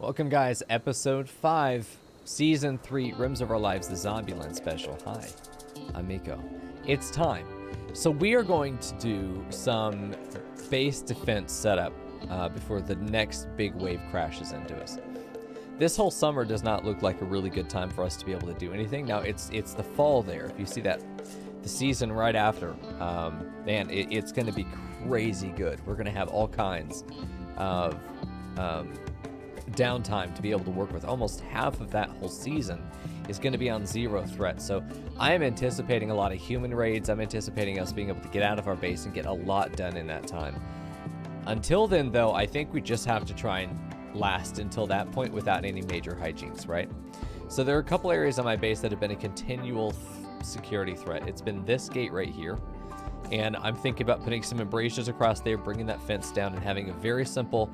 Welcome, guys. Episode 5, Season 3, Rims of Our Lives, the Zombieland special. Hi, I'm Miko. It's time. So we are going to do some base defense setup before the next big wave crashes into us. This whole summer does not look like a really good time for us to be able to do anything. Now, it's the fall there. If you see that, the season right after, man, it's going to be crazy good. We're going to have all kinds of downtime to be able to work with. Almost half of that whole season is going to be on zero threat. So I am anticipating a lot of human raids. I'm anticipating us being able to get out of our base and get a lot done in that time. Until then, though, I think we just have to try and last until that point without any major hijinks, right? So there are a couple areas on my base that have been a continual security threat. It's been this gate right here, and I'm thinking about putting some embrasures across there, bringing that fence down, and having a very simple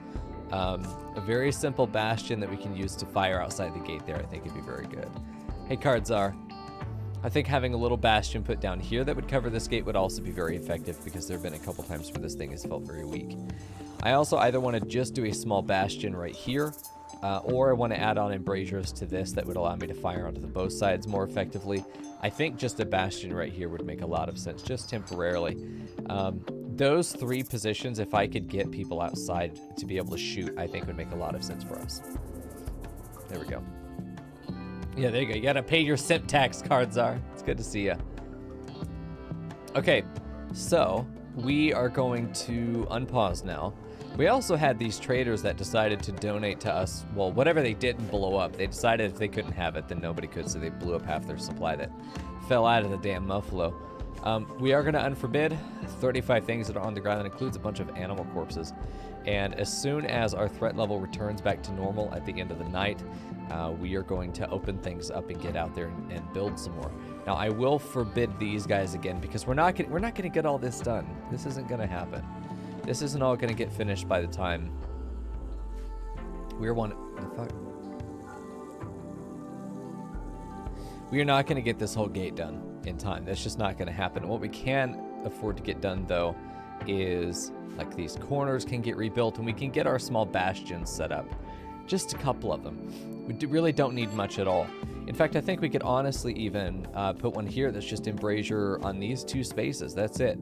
bastion that we can use to fire outside the gate there. I think it'd be very good. Hey, Cardzar. I think having a little bastion put down here that would cover this gate would also be very effective, because there have been a couple times where this thing has felt very weak. I also either want to just do a small bastion right here, or I want to add on embrasures to this that would allow me to fire onto the both sides more effectively. I think just a bastion right here would make a lot of sense, just temporarily. Those three positions, if I could get people outside to be able to shoot, I think would make a lot of sense for us. There we go. Yeah, there you go. You gotta pay your simp tax, Cardzar. It's good to see you. Okay, so we are going to unpause now. We also had these traders that decided to donate to us. Well, whatever they didn't blow up, they decided if they couldn't have it, then nobody could, so they blew up half their supply that fell out of the damn muffalo. We are going to unforbid 35 things that are on the ground. That includes a bunch of animal corpses. And as soon as our threat level returns back to normal at the end of the night, we are going to open things up and get out there and build some more. Now, I will forbid these guys again, because we're not going to get all this done. This isn't going to happen. This isn't all going to get finished by the time we are not going to get this whole gate done in time. That's just not going to happen. What we can afford to get done, though, is like these corners can get rebuilt, and we can get our small bastions set up. Just a couple of them. We really don't need much at all. In fact, I think we could honestly even put one here that's just embrasure on these two spaces. That's it.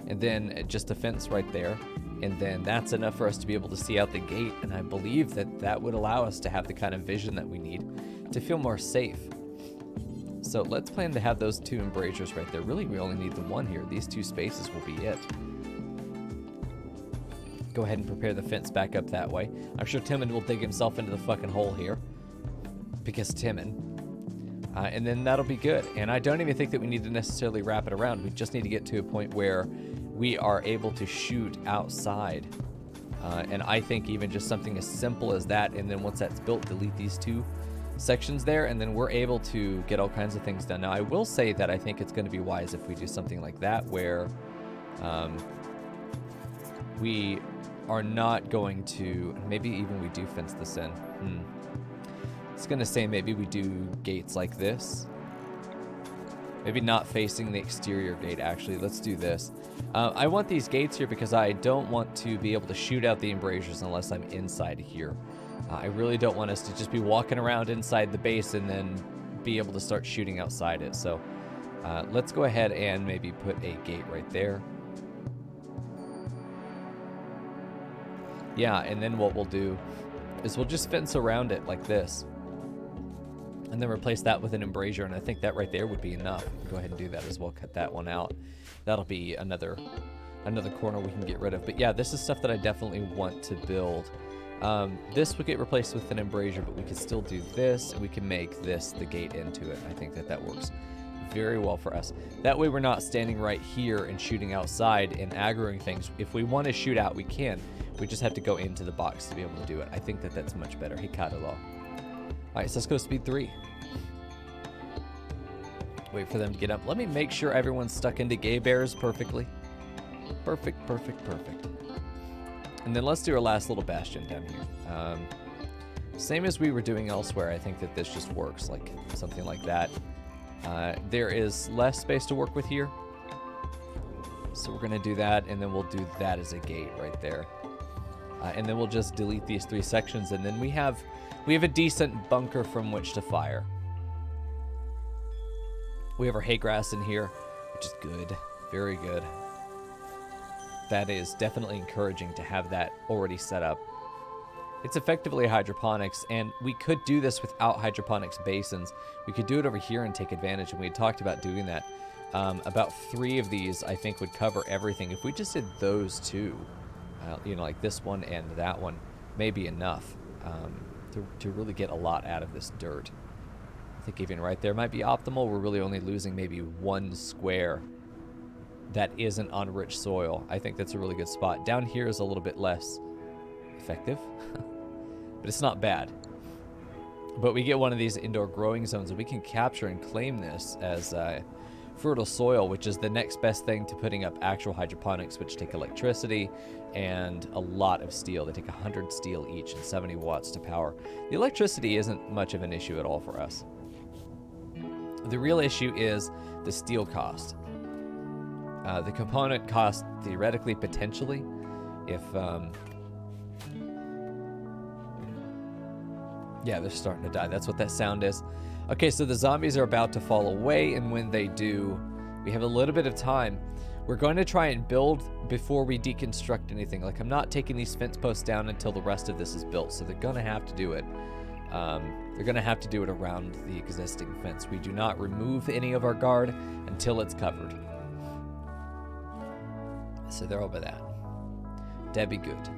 And then just a fence right there. And then that's enough for us to be able to see out the gate. And I believe that that would allow us to have the kind of vision that we need to feel more safe. So let's plan to have those two embrasures right there. Really, we only need the one here. These two spaces will be it. Go ahead and prepare the fence back up that way. I'm sure Timon will dig himself into the fucking hole here, because Timon. And then that'll be good. And I don't even think that we need to necessarily wrap it around. We just need to get to a point where we are able to shoot outside. And I think even just something as simple as that, and then once that's built, delete these two sections there, and then we're able to get all kinds of things done. Now, I will say that I think it's going to be wise if we do something like that, where we are not going to, maybe even we do fence this in. It's going to say maybe we do gates like this. Maybe not facing the exterior gate, actually. Let's do this. I want these gates here because I don't want to be able to shoot out the embrasures unless I'm inside here. I really don't want us to just be walking around inside the base and then be able to start shooting outside it. So let's go ahead and maybe put a gate right there. Yeah, and then what we'll do is we'll just fence around it like this. And then replace that with an embrasure, and I think that right there would be enough. Go ahead and do that as well. Cut that one out. That'll be another corner we can get rid of. But yeah, this is stuff that I definitely want to build. This would get replaced with an embrasure, but we can still do this, and we can make this the gate into it. I think that that works very well for us. That way we're not standing right here and shooting outside and aggroing things. If we want to shoot out, we can. We just have to go into the box to be able to do it. I think that that's much better. Hey, Kadalo. All right, so let's go speed 3. Wait for them to get up. Let me make sure everyone's stuck into gay bears perfectly. Perfect, perfect, perfect. And then let's do our last little bastion down here. Same as we were doing elsewhere. I think that this just works, like something like that. There is less space to work with here. So we're going to do that, and then we'll do that as a gate right there. And then we'll just delete these 3 sections, and then we have a decent bunker from which to fire. We have our hay grass in here, which is good. Very good. That is definitely encouraging to have that already set up. It's effectively hydroponics, and we could do this without hydroponics basins. We could do it over here and take advantage, and we had talked about doing that. About 3 of these, I think, would cover everything. If we just did those 2, you know, like this one and that one, may be enough to really get a lot out of this dirt. I think even right there might be optimal. We're really only losing maybe 1 square that isn't on rich soil. I think that's a really good spot. Down here is a little bit less effective, but it's not bad. But we get one of these indoor growing zones, and we can capture and claim this as fertile soil, which is the next best thing to putting up actual hydroponics, which take electricity and a lot of steel. They take 100 steel each and 70 watts to power. The electricity isn't much of an issue at all for us. The real issue is the steel cost. The component cost, theoretically, potentially, if... yeah, they're starting to die. That's what that sound is. Okay, so the zombies are about to fall away, and when they do, we have a little bit of time. We're going to try and build before we deconstruct anything. Like, I'm not taking these fence posts down until the rest of this is built, so they're going to have to do it. They're going to have to do it around the existing fence. We do not remove any of our guard until it's covered. So they're over that. That'd be good.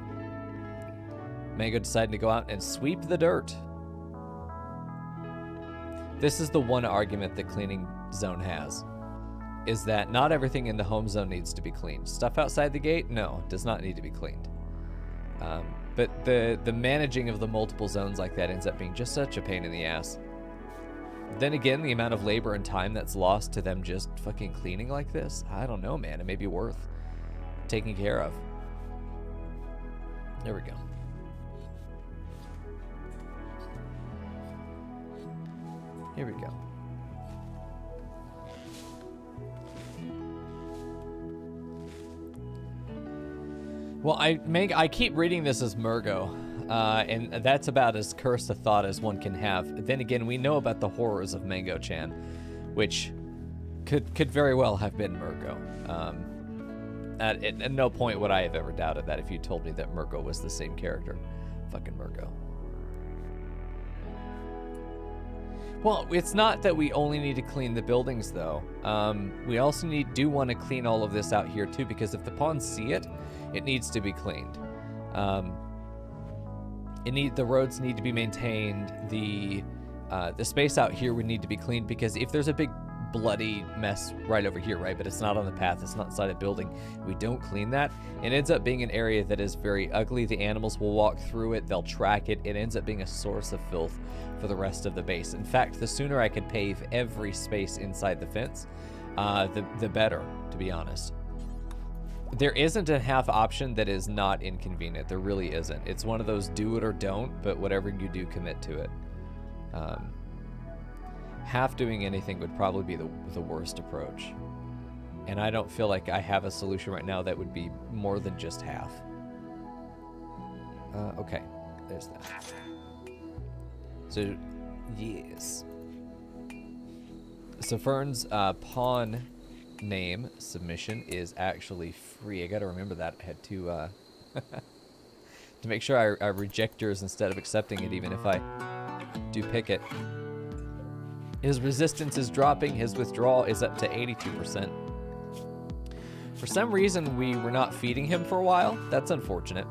Mango decided to go out and sweep the dirt. This is the one argument the cleaning zone has, is that not everything in the home zone needs to be cleaned. Stuff outside the gate, no, does not need to be cleaned. But the managing of the multiple zones like that ends up being just such a pain in the ass. Then again, the amount of labor and time that's lost to them just fucking cleaning like this, I don't know, man. It may be worth taking care of. There we go. Here we go. Well, I keep reading this as Murgo, and that's about as cursed a thought as one can have. Then again, we know about the horrors of Mango-chan, which could very well have been Murgo. At no point would I have ever doubted that if you told me that Murgo was the same character. Fucking Murgo. Well, it's not that we only need to clean the buildings, though. We also do want to clean all of this out here, too, because if the pawns see it, it needs to be cleaned. The roads need to be maintained. The space out here would need to be cleaned, because if there's a big bloody mess right over here, right, but it's not on the path, it's not inside a building, we don't clean that, it ends up being an area that is very ugly. The animals will walk through it, they'll track it, it ends up being a source of filth for the rest of the base. In fact, the sooner I could pave every space inside the fence, the better, to be honest. There isn't a half option that is not inconvenient. There really isn't. It's one of those do it or don't, but whatever you do, commit to it. Half doing anything would probably be the worst approach. And I don't feel like I have a solution right now that would be more than just half. Okay, there's that. So, yes. So Fern's pawn name submission is actually free. I gotta remember that. I had to to make sure I reject yours instead of accepting it, even if I do pick it. His resistance is dropping. His withdrawal is up to 82%. For some reason, we were not feeding him for a while. That's unfortunate.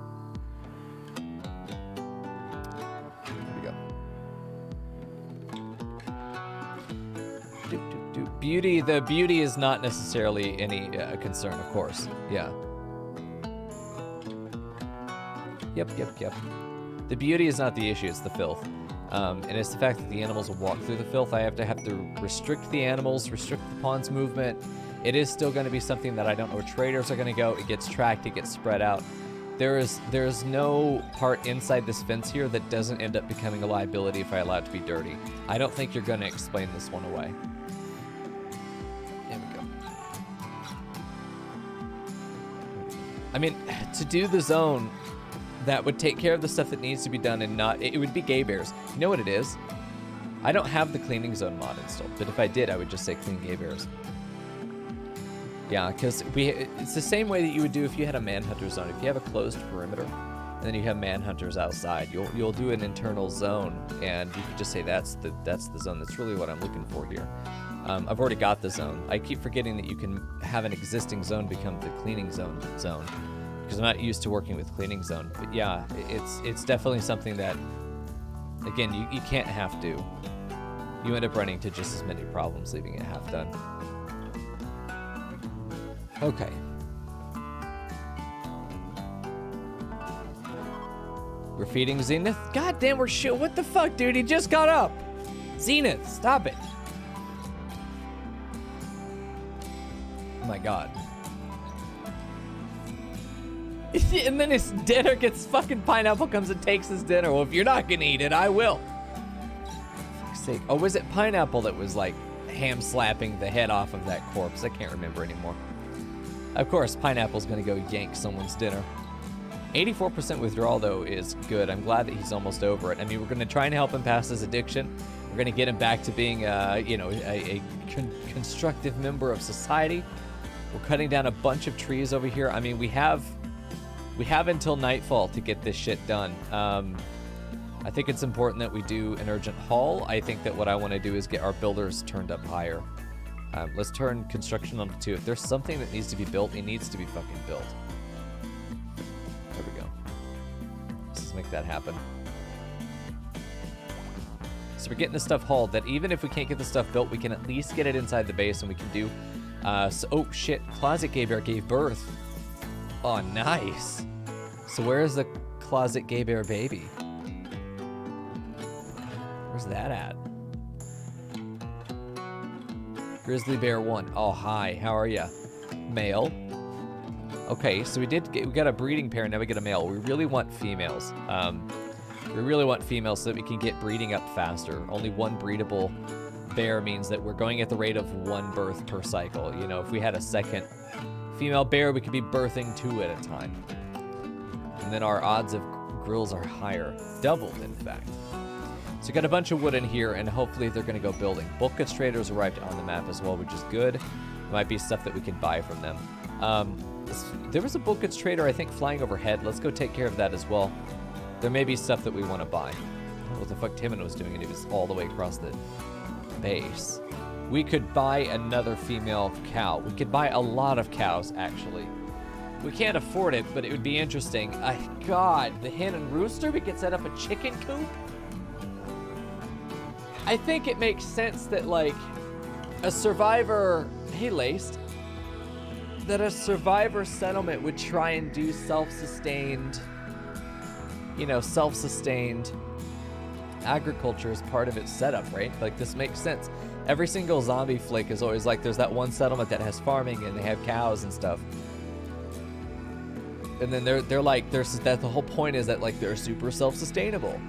There we go. Beauty. The beauty is not necessarily any concern, of course. Yeah. Yep. The beauty is not the issue. It's the filth. And it's the fact that the animals will walk through the filth. I have to restrict the animals, restrict the pawn's movement. It is still going to be something that I don't know where traders are going to go. It gets tracked, it gets spread out. There's no part inside this fence here that doesn't end up becoming a liability if I allow it to be dirty. I don't think you're going to explain this one away. There we go. I mean, to do the zone, that would take care of the stuff that needs to be done and not... It would be gay bears. You know what it is? I don't have the cleaning zone mod installed, but if I did, I would just say clean gay bears. Yeah, because it's the same way that you would do if you had a manhunter zone. If you have a closed perimeter, and then you have manhunters outside, you'll do an internal zone, and you could just say that's the zone. That's really what I'm looking for here. I've already got the zone. I keep forgetting that you can have an existing zone become the cleaning zone, because I'm not used to working with cleaning zone. But yeah, it's definitely something that, again, you can't have to. You end up running into just as many problems leaving it half done. Okay. We're feeding Zenith. God damn, we're shit. What the fuck, dude? He just got up. Zenith, stop it. Oh my god. And then his dinner gets fucking Pineapple comes and takes his dinner. Well, if you're not gonna eat it, I will. For fuck's sake. Oh, was it Pineapple that was like ham slapping the head off of that corpse? I can't remember anymore. Of course, Pineapple's gonna go yank someone's dinner. 84% withdrawal, though, is good. I'm glad that he's almost over it. I mean, we're gonna try and help him past his addiction. We're gonna get him back to being, a constructive member of society. We're cutting down a bunch of trees over here. I mean, we have until nightfall to get this shit done. I think it's important that we do an urgent haul. I think that what I want to do is get our builders turned up higher. Let's turn construction on to 2. If there's something that needs to be built, it needs to be fucking built. There we go. Let's make that happen. So we're getting the stuff hauled that even if we can't get the stuff built, we can at least get it inside the base, and we can do... oh, shit. Closet Gay Bear gave birth. Oh, nice. So where is the Closet Gay Bear baby? Where's that at? Grizzly Bear 1. Oh, hi. How are ya? Male. Okay, so we got a breeding pair, and now we get a male. We really want females. We really want females so that we can get breeding up faster. Only one breedable bear means that we're going at the rate of 1 birth per cycle. You know, if we had a second female bear, we could be birthing 2 at a time. And then our odds of grills are higher. Doubled, in fact. So we got a bunch of wood in here, and hopefully they're going to go building. Bulk goods traders arrived on the map as well, which is good. There might be stuff that we can buy from them. There was a bulk goods trader, I think, flying overhead. Let's go take care of that as well. There may be stuff that we want to buy. I don't know what the fuck Timon was doing, and it was all the way across the base. We could buy another female cow. We could buy a lot of cows, actually. We can't afford it, but it would be interesting. God, the hen and rooster, we could set up a chicken coop. I think it makes sense that, like, a survivor... Hey, Laced. That a survivor settlement would try and do self-sustained... You know, self-sustained agriculture as part of its setup, right? Like, this makes sense. Every single zombie flick is always like, there's that one settlement that has farming and they have cows and stuff. And then they're like, that the whole point is that, like, they're super self-sustainable.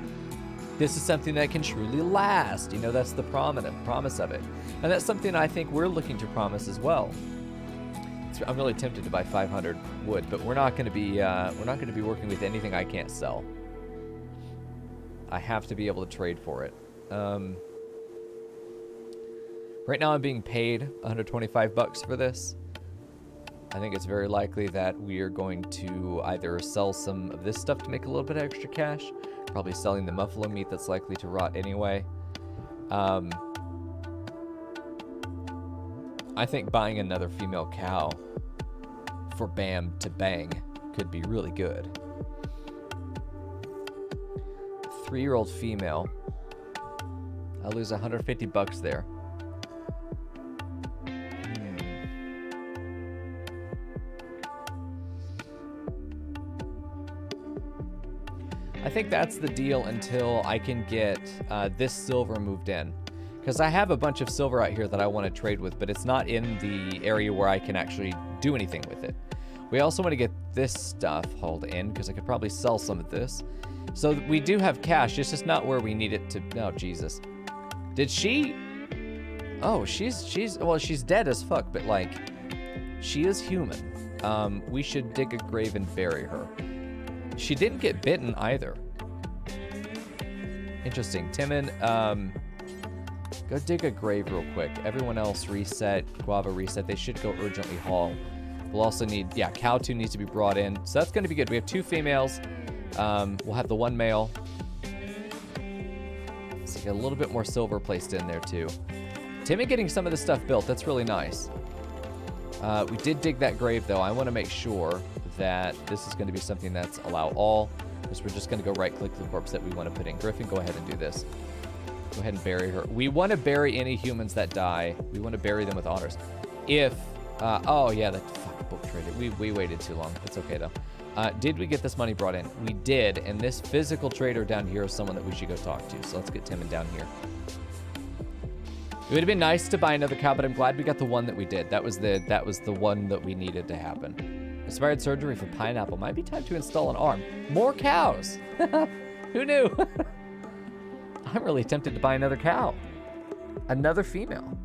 This is something that can truly last. You know, that's the promise of it. And that's something I think we're looking to promise as well. I'm really tempted to buy 500 wood, but we're not going to be working with anything I can't sell. I have to be able to trade for it. Right now I'm being paid 125 bucks for this. I think it's very likely that we are going to either sell some of this stuff to make a little bit of extra cash, probably selling the buffalo meat that's likely to rot anyway. I think buying another female cow for Bam to Bang could be really good. 3-year-old female. I'll lose 150 bucks there. I think that's the deal until I can get this silver moved in. Because I have a bunch of silver out here that I want to trade with, but it's not in the area where I can actually do anything with it. We also want to get this stuff hauled in, because I could probably sell some of this. So we do have cash, it's just not where we need it to... Oh, Jesus. Did she... Oh, well, she's dead as fuck, but, like, she is human. We should dig a grave and bury her. She didn't get bitten either. Interesting. Timon, go dig a grave real quick. Everyone else reset. Guava reset. They should go urgently haul. We'll also need, yeah, cow 2 needs to be brought in. So that's going to be good. We have 2 females. We'll have the 1 male. So get a little bit more silver placed in there too. Timmy getting some of this stuff built. That's really nice. We did dig that grave though. I want to make sure that this is going to be something that's allow all. Because we're just going to go right click the corpse that we want to put in. Griffin, go ahead and do this. Go ahead and bury her. We want to bury any humans that die. We want to bury them with honors. If, oh yeah, that fucking book trader. We waited too long. It's okay though. Did we get this money brought in? We did, and this physical trader down here is someone that we should go talk to. So let's get Timon down here. It would have been nice to buy another cow, but I'm glad we got the one that we did. That was the one that we needed to happen. Inspired surgery for pineapple. Might be time to install an arm. More cows. Who knew? I'm really tempted to buy another cow. Another female.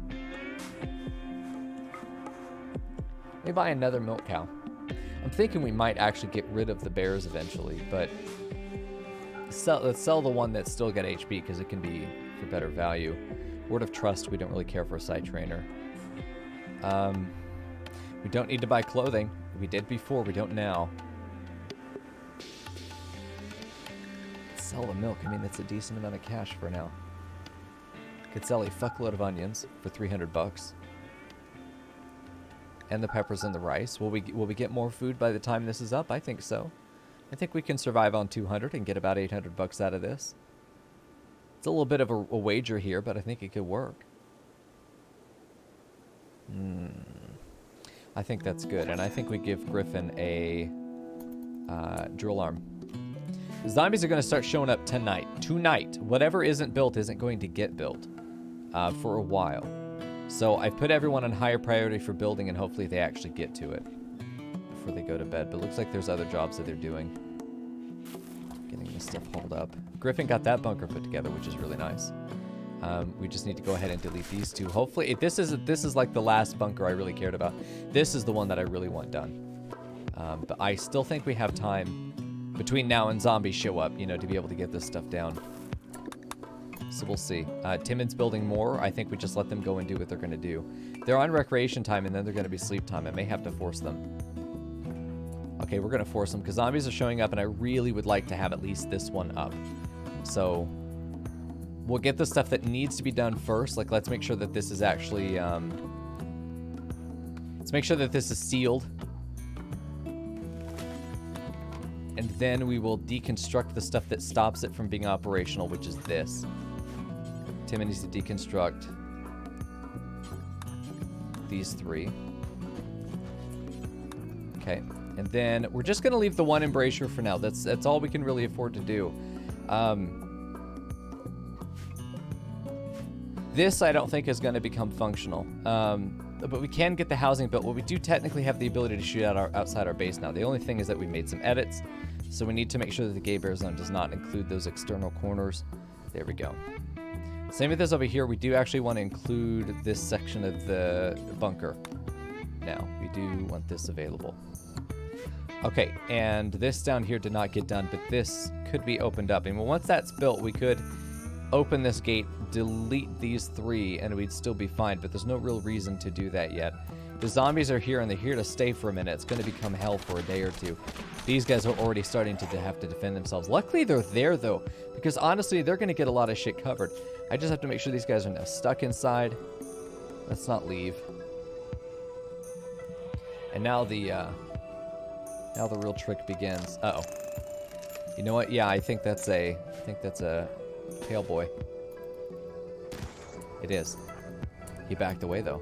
Let me buy another milk cow. I'm thinking we might actually get rid of the bears eventually, but let's sell the one that's still got HP because it can be for better value. Word of trust, we don't really care for a side trainer. We don't need to buy clothing. We did before, we don't now. Sell the milk. I mean, that's a decent amount of cash for now. Could sell a fuckload of onions for 300 bucks. And the peppers and the rice. Will we get more food by the time this is up? I think so. I think we can survive on 200 and get about 800 bucks out of this. It's a little bit of a wager here, but I think it could work. I think that's good, and I think we give Griffin a drill arm. The zombies are going to start showing up tonight. Whatever isn't built isn't going to get built for a while. So I put everyone on higher priority for building, and hopefully they actually get to it before they go to bed. But it looks like there's other jobs that they're doing. Getting this stuff hauled up. Griffin got that bunker put together, which is really nice. We just need to go ahead and delete these 2. Hopefully, this is like the last bunker I really cared about. This is the one that I really want done. But I still think we have time between now and zombies show up, to be able to get this stuff down. So we'll see. Timon's building more. I think we just let them go and do what they're going to do. They're on recreation time, and then they're going to be sleep time. I may have to force them. Okay, we're going to force them because zombies are showing up, and I really would like to have at least this one up. So we'll get the stuff that needs to be done first. Like, let's make sure that this is actually, let's make sure that this is sealed. And then we will deconstruct the stuff that stops it from being operational, which is this. Timon needs to deconstruct these 3. Okay. And then we're just going to leave the one embrasure for now. That's all we can really afford to do. This I don't think is going to become functional. But we can get the housing built. Well, we do technically have the ability to shoot out outside our base now. The only thing is that we made some edits. So we need to make sure that the gay bear zone does not include those external corners. There we go. Same with this over here. We do actually want to include this section of the bunker. Now, we do want this available. Okay, and this down here did not get done, but this could be opened up. And once that's built, we could open this gate, delete these 3, and we'd still be fine, but there's no real reason to do that yet. The zombies are here, and they're here to stay for a minute. It's going to become hell for a day or 2. These guys are already starting to have to defend themselves. Luckily, they're there, though, because honestly, they're going to get a lot of shit covered. I just have to make sure these guys are now stuck inside. Let's not leave. And now the real trick begins. Uh-oh. You know what? Yeah, I think that's a pale boy. It is. He backed away, though.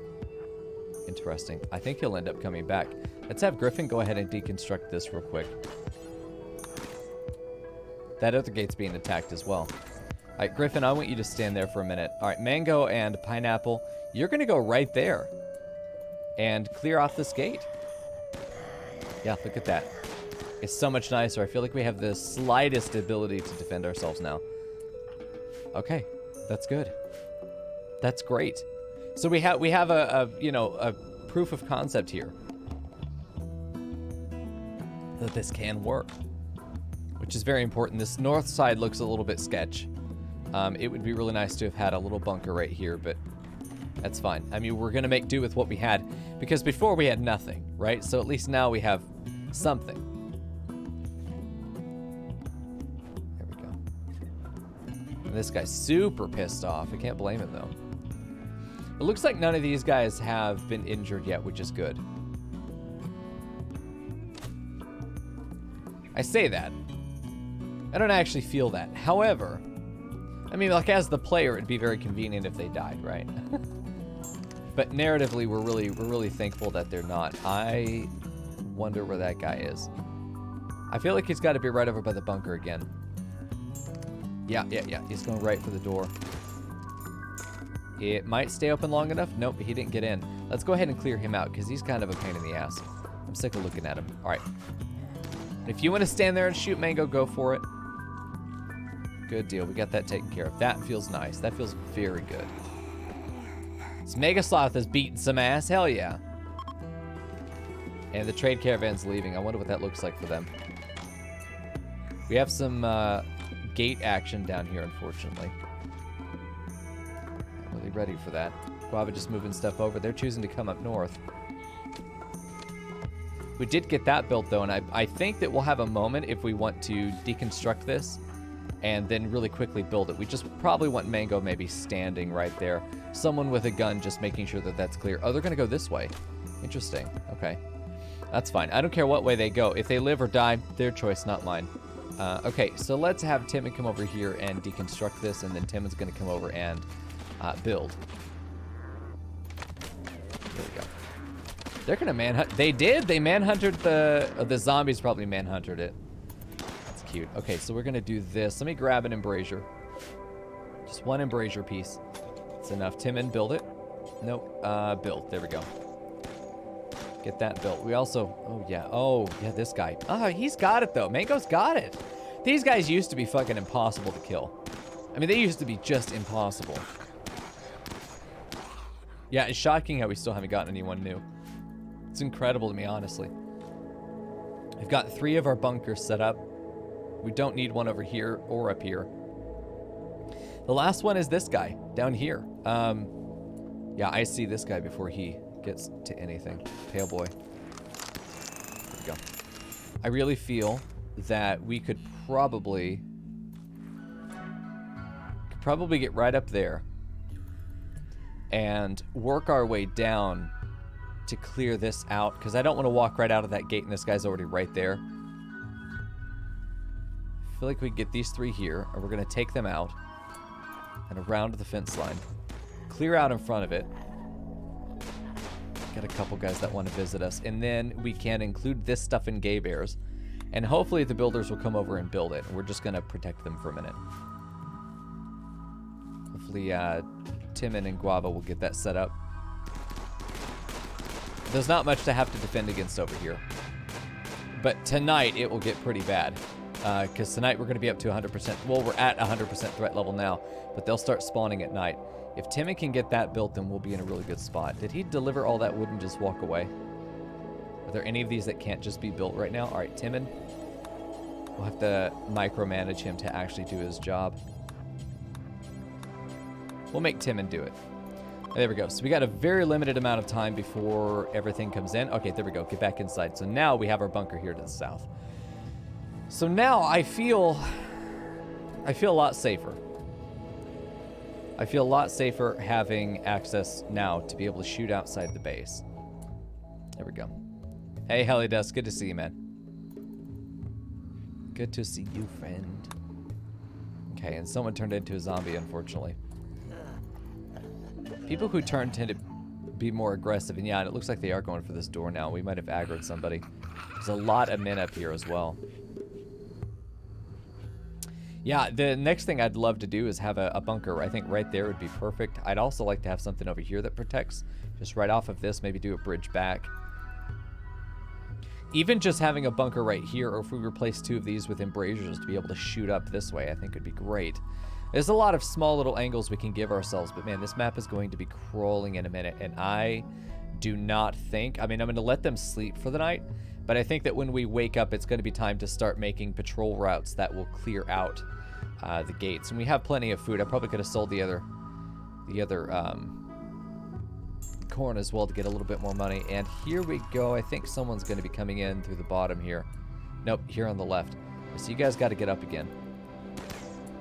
Interesting. I think he'll end up coming back. Let's have Griffin go ahead and deconstruct this real quick. That other gate's being attacked as well. All right, Griffin, I want you to stand there for a minute. All right, Mango and Pineapple, you're going to go right there and clear off this gate. Yeah, look at that. It's so much nicer. I feel like we have the slightest ability to defend ourselves now. Okay, that's good. That's great. So we have a proof of concept here that this can work. which is very important. This north side looks a little bit sketch. It would be really nice to have had a little bunker right here, but that's fine. I mean, we're going to make do with what we had, because before we had nothing, right? So at least now we have something. There we go. And this guy's super pissed off. I can't blame him, though. It looks like none of these guys have been injured yet, which is good. I say that. I don't actually feel that. However, I mean, like, as the player, it'd be very convenient if they died, right? But narratively, we're really thankful that they're not. I wonder where that guy is. I feel like he's got to be right over by the bunker again. Yeah. He's going right for the door. It might stay open long enough. Nope, he didn't get in. Let's go ahead and clear him out, because he's kind of a pain in the ass. I'm sick of looking at him. All right. If you want to stand there and shoot Mango, go for it. Good deal. We got that taken care of. That feels nice. That feels very good. This Mega Sloth is beating some ass. Hell yeah. And the trade caravan's leaving. I wonder what that looks like for them. We have some gate action down here, unfortunately. Not really ready for that. Guava just moving stuff over. They're choosing to come up north. We did get that built, though, and I think that we'll have a moment if we want to deconstruct this and then really quickly build it. We just probably want Mango maybe standing right there. Someone with a gun just making sure that that's clear. Oh, they're going to go this way. Interesting. Okay. That's fine. I don't care what way they go. If they live or die, their choice, not mine. Okay, so let's have Timon come over here and deconstruct this, and then Timon's going to come over and build. There we go. They're going to manhunt. They did. They manhunted the zombies probably manhunted it. That's cute. Okay, so we're going to do this. Let me grab an embrasure. Just one embrasure piece. It's enough. Timon, build it. Nope. Build. There we go. Get that built. We also... Oh, yeah, this guy. Oh, he's got it, though. Mango's got it. These guys used to be fucking impossible to kill. I mean, they used to be just impossible. Yeah, it's shocking how we still haven't gotten anyone new. It's incredible to me, honestly. We've got 3 of our bunkers set up. We don't need one over here or up here. The last one is this guy down here. Yeah, I see this guy before he gets to anything. Pale boy. There we go. I really feel that we could probably get right up there and work our way down to clear this out, because I don't want to walk right out of that gate and this guy's already right there. I feel like we can get these 3 here, and we're going to take them out and around to the fence line. Clear out in front of it. Got a couple guys that want to visit us, and then we can include this stuff in Gay Bears, and hopefully the builders will come over and build it. We're just going to protect them for a minute. Hopefully Timon and Guava will get that set up. There's not much to have to defend against over here. But tonight, it will get pretty bad. Because tonight, we're going to be up to 100%. Well, we're at 100% threat level now. But they'll start spawning at night. If Timon can get that built, then we'll be in a really good spot. Did he deliver all that wood and just walk away? Are there any of these that can't just be built right now? All right, Timon. We'll have to micromanage him to actually do his job. We'll make Timon do it. There we go. So we got a very limited amount of time before everything comes in. Okay, there we go. Get back inside. So now we have our bunker here to the south. So now I feel a lot safer. I feel a lot safer having access now to be able to shoot outside the base. There we go. Hey, Helidus. Good to see you, man. Good to see you, friend. Okay, and someone turned into a zombie, unfortunately. People who turn tend to be more aggressive, and yeah, it looks like they are going for this door now. We might have aggroed somebody. There's a lot of men up here as well. Yeah, the next thing I'd love to do is have a bunker. I think right there would be perfect. I'd also like to have something over here that protects. Just right off of this, maybe do a bridge back. Even just having a bunker right here, or if we replace 2 of these with embrasures to be able to shoot up this way, I think would be great. There's a lot of small little angles we can give ourselves, but man, this map is going to be crawling in a minute, and I do not think... I mean, I'm going to let them sleep for the night, But I think that when we wake up, it's going to be time to start making patrol routes that will clear out the gates. And we have plenty of food. I probably could have sold the other corn as well to get a little bit more money. And here we go. I think someone's going to be coming in through the bottom here. Nope, here on the left. So you guys got to get up again.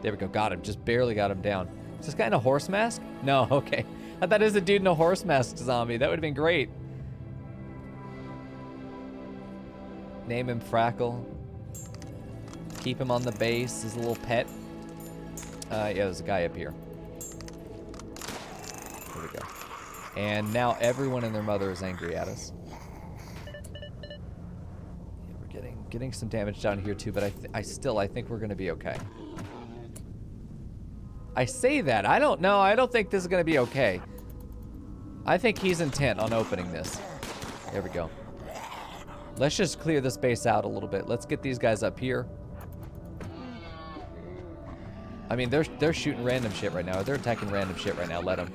There we go. Got him. Just barely got him down. Is this guy in a horse mask? No, okay. I thought it was a dude in a horse mask zombie. That would have been great. Name him Frackle. Keep him on the base. His little pet. Yeah, there's a guy up here. There we go. And now everyone and their mother is angry at us. Yeah, we're getting some damage down here too, but I think we're gonna be okay. I say that. I don't know. I don't think this is gonna be okay. I think he's intent on opening this. There we go. Let's just clear this base out a little bit. Let's get these guys up here. I mean, they're shooting random shit right now. They're attacking random shit right now. Let them.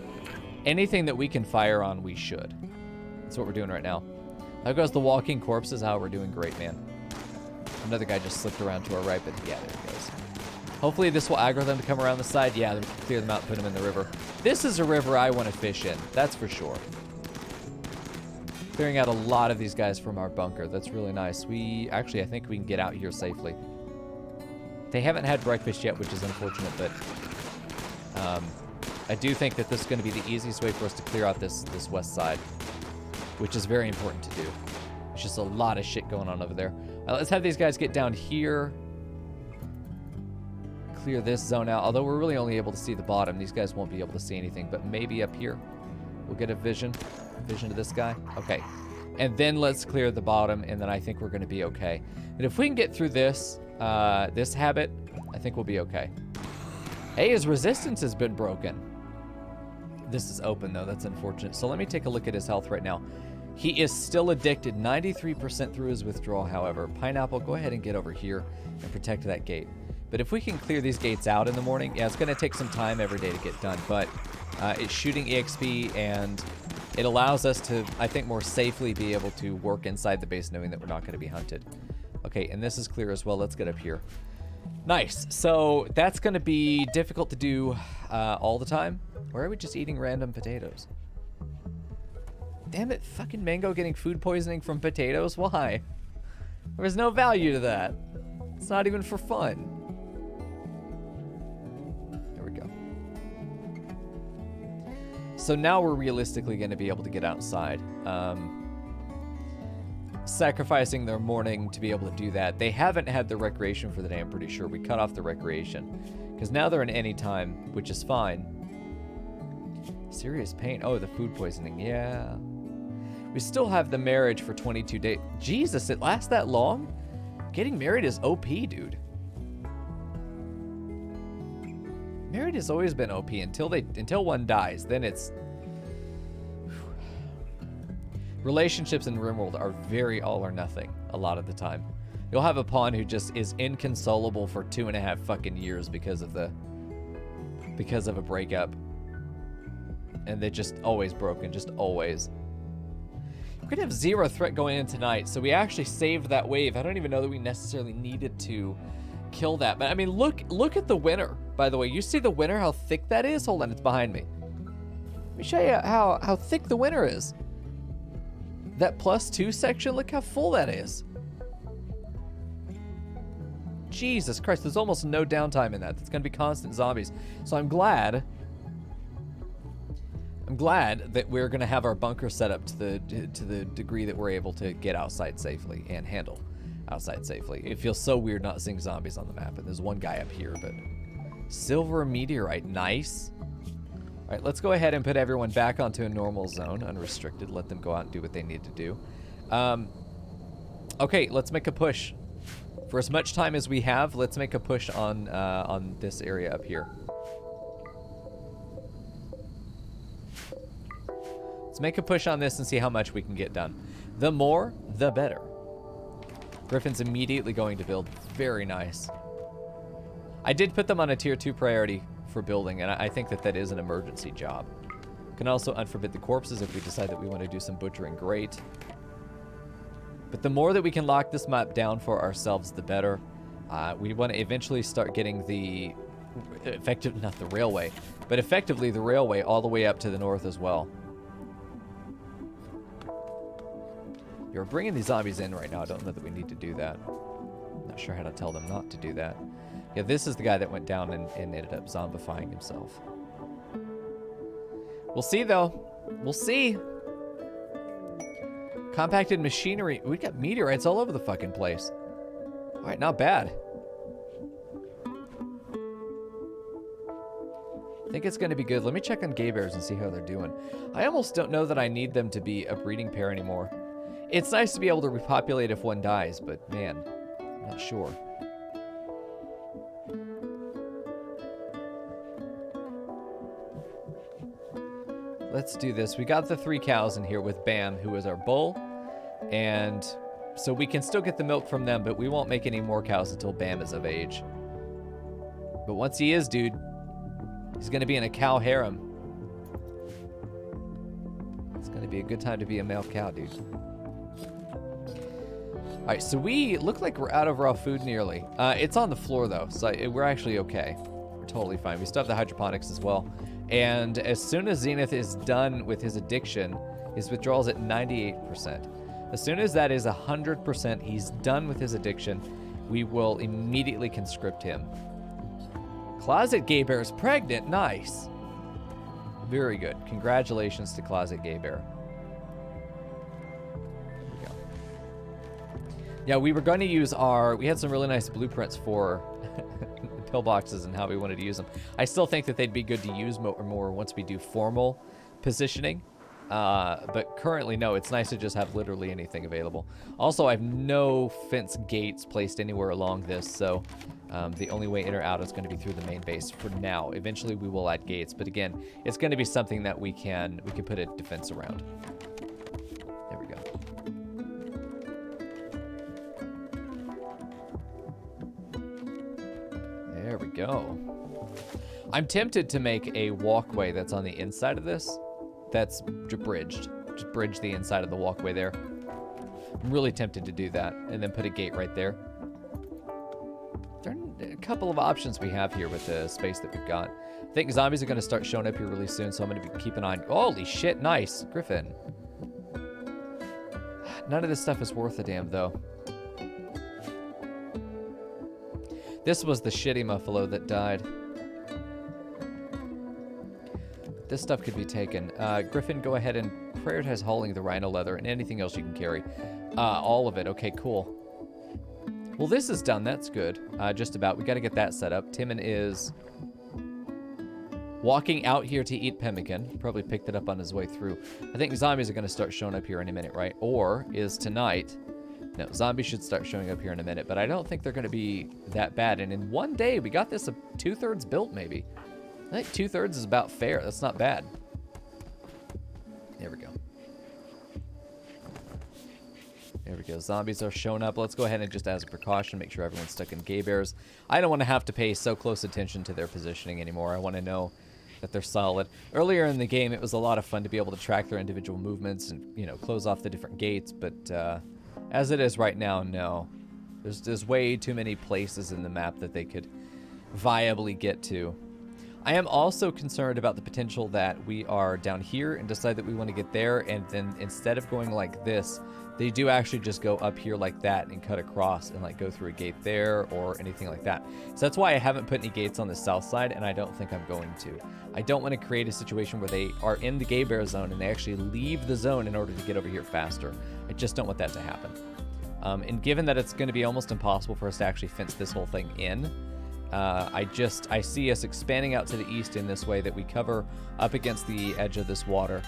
Anything that we can fire on, we should. That's what we're doing right now. There goes the walking corpses. How we're doing great, man. Another guy just slipped around to our right, but yeah, there he goes. Hopefully this will aggro them to come around the side. Yeah, we can clear them out and put them in the river. This is a river I want to fish in. That's for sure. Clearing out a lot of these guys from our bunker. That's really nice. I think we can get out here safely. They haven't had breakfast yet, which is unfortunate, but I do think that this is going to be the easiest way for us to clear out this west side, which is very important to do. There's just a lot of shit going on over there. Let's have these guys get down here. Clear this zone out. Although we're really only able to see the bottom. These guys won't be able to see anything, but maybe up here we'll get a vision of this guy. Okay. And then let's clear the bottom, and then I think we're going to be okay. And if we can get through this habit, I think we'll be okay. Hey, his resistance has been broken. This is open, though. That's unfortunate. So let me take a look at his health right now. He is still addicted, 93% through his withdrawal, however. Pineapple, go ahead and get over here and protect that gate. But if we can clear these gates out in the morning, yeah, it's going to take some time every day to get done, but it's shooting EXP, and it allows us to, I think, more safely be able to work inside the base knowing that we're not going to be hunted. Okay, and this is clear as well. Let's get up here. Nice. So that's going to be difficult to do all the time. Or are we just eating random potatoes? Damn it, fucking Mango getting food poisoning from potatoes? Why? There was no value to that. It's not even for fun. There we go. So now we're realistically going to be able to get outside. Sacrificing their morning to be able to do that. They haven't had the recreation for the day, I'm pretty sure. We cut off the recreation. Because now they're in any time, which is fine. Serious pain. Oh, the food poisoning. Yeah. We still have the marriage for 22 days. Jesus, it lasts that long? Getting married is OP, dude. Married has always been OP until one dies. Then it's... Relationships in RimWorld are very all or nothing a lot of the time. You'll have a pawn who just is inconsolable for 2.5 fucking years because of a breakup. And they're just always broken, just always. We're gonna have 0 threat going in tonight, so we actually saved that wave. I don't even know that we necessarily needed to kill that. But I mean, look at the winter, by the way. You see the winter, how thick that is? Hold on, it's behind me. Let me show you how thick the winter is. That +2 section, look how full that is. Jesus Christ, there's almost no downtime in that. It's gonna be constant zombies. So I'm glad that we're gonna have our bunker set up to the degree that we're able to get outside safely and handle outside safely. It feels so weird not seeing zombies on the map, and there's one guy up here, but silver meteorite, nice. All right, let's go ahead and put everyone back onto a normal zone, unrestricted. Let them go out and do what they need to do. Okay, let's make a push. For as much time as we have, let's make a push on this area up here. Let's make a push on this and see how much we can get done. The more, the better. Griffin's immediately going to build. Very nice. I did put them on a tier 2 priority for building, and I think that is an emergency job. Can also unforbid the corpses if we decide that we want to do some butchering. Great. But the more that we can lock this map down for ourselves, the better. We want to eventually start getting the not the railway, but effectively the railway all the way up to the north as well. You're bringing these zombies in right now. I don't know that we need to do that. Not sure how to tell them not to do that. Yeah, this is the guy that went down and ended up zombifying himself. We'll see, though. We'll see. Compacted machinery. We got meteorites all over the fucking place. All right, not bad. I think it's going to be good. Let me check on gay bears and see how they're doing. I almost don't know that I need them to be a breeding pair anymore. It's nice to be able to repopulate if one dies, but man, I'm not sure. Let's do this. We got the 3 cows in here with Bam, who is our bull. And so we can still get the milk from them, but we won't make any more cows until Bam is of age. But once he is, dude, he's going to be in a cow harem. It's going to be a good time to be a male cow, dude. All right, so we look like we're out of raw food nearly. It's on the floor, though, so we're actually okay. We're totally fine. We still have the hydroponics as well. And as soon as Zenith is done with his addiction, his withdrawal's at 98%. As soon as that is 100%, he's done with his addiction, we will immediately conscript him. Closet Gay Bear is pregnant. Nice. Very good. Congratulations to Closet Gay Bear. There we go. Yeah, we were going to use we had some really nice blueprints for pillboxes and how we wanted to use them. I still think that they'd be good to use more once we do formal positioning. But currently, no, it's nice to just have literally anything available. Also, I have no fence gates placed anywhere along this, so the only way in or out is going to be through the main base for now. Eventually, we will add gates, but again, it's going to be something that we can put a defense around. There we go. There we go. I'm tempted to make a walkway that's on the inside of this. That's bridged. Just bridge the inside of the walkway there. I'm really tempted to do that. And then put a gate right there. There are a couple of options we have here with the space that we've got. I think zombies are going to start showing up here really soon, so I'm going to be keeping an eye on... Holy shit, nice. Griffin. None of this stuff is worth a damn, though. This was the shitty muffalo that died. This stuff could be taken. Griffin, go ahead and prioritize hauling the rhino leather and anything else you can carry. All of it. Okay, cool. Well, this is done. That's good. Just about. We got to get that set up. Timon is walking out here to eat pemmican. Probably picked it up on his way through. I think zombies are going to start showing up here any minute, right? Or is tonight... No, zombies should start showing up here in a minute, but I don't think they're going to be that bad. And in one day, we got this 2/3 built, maybe. I think 2/3 is about fair. That's not bad. There we go. There we go. Zombies are showing up. Let's go ahead and just as a precaution, make sure everyone's stuck in gay bears. I don't want to have to pay so close attention to their positioning anymore. I want to know that they're solid. Earlier in the game, it was a lot of fun to be able to track their individual movements and, you know, close off the different gates. But as it is right now, no. There's way too many places in the map that they could viably get to. I am also concerned about the potential that we are down here and decide that we want to get there, and then instead of going like this, they do actually just go up here like that and cut across and like go through a gate there or anything like that. So that's why I haven't put any gates on the south side, and I don't think I'm going to. I don't want to create a situation where they are in the gay bear zone and they actually leave the zone in order to get over here faster. I just don't want that to happen. And given that it's going to be almost impossible for us to actually fence this whole thing in, I see us expanding out to the east in this way that we cover up against the edge of this water,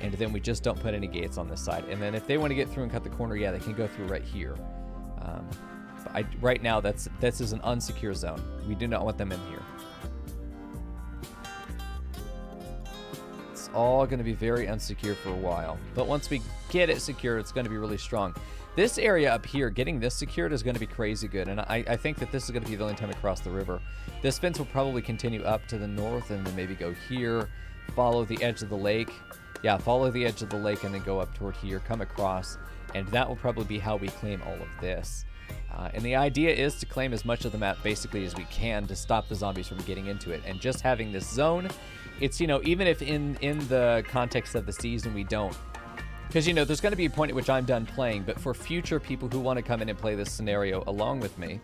and then we just don't put any gates on this side. And then if they want to get through and cut the corner, yeah, they can go through right here. But right now, this is an unsecure zone. We do not want them in here. It's all going to be very unsecure for a while. But once we get it secure, it's going to be really strong. This area up here, getting this secured is going to be crazy good, and I think that this is going to be the only time across the river. This fence will probably continue up to the north and then maybe go here, follow the edge of the lake. Yeah, follow the edge of the lake and then go up toward here, come across, And that will probably be how we claim all of this. And the idea is to claim as much of the map basically as we can to stop the zombies from getting into it. And just having this zone, it's, you know, even if in the context of the season we don't, because, you know, there's going to be a point at which I'm done playing, but for future people who want to come in and play this scenario along with me,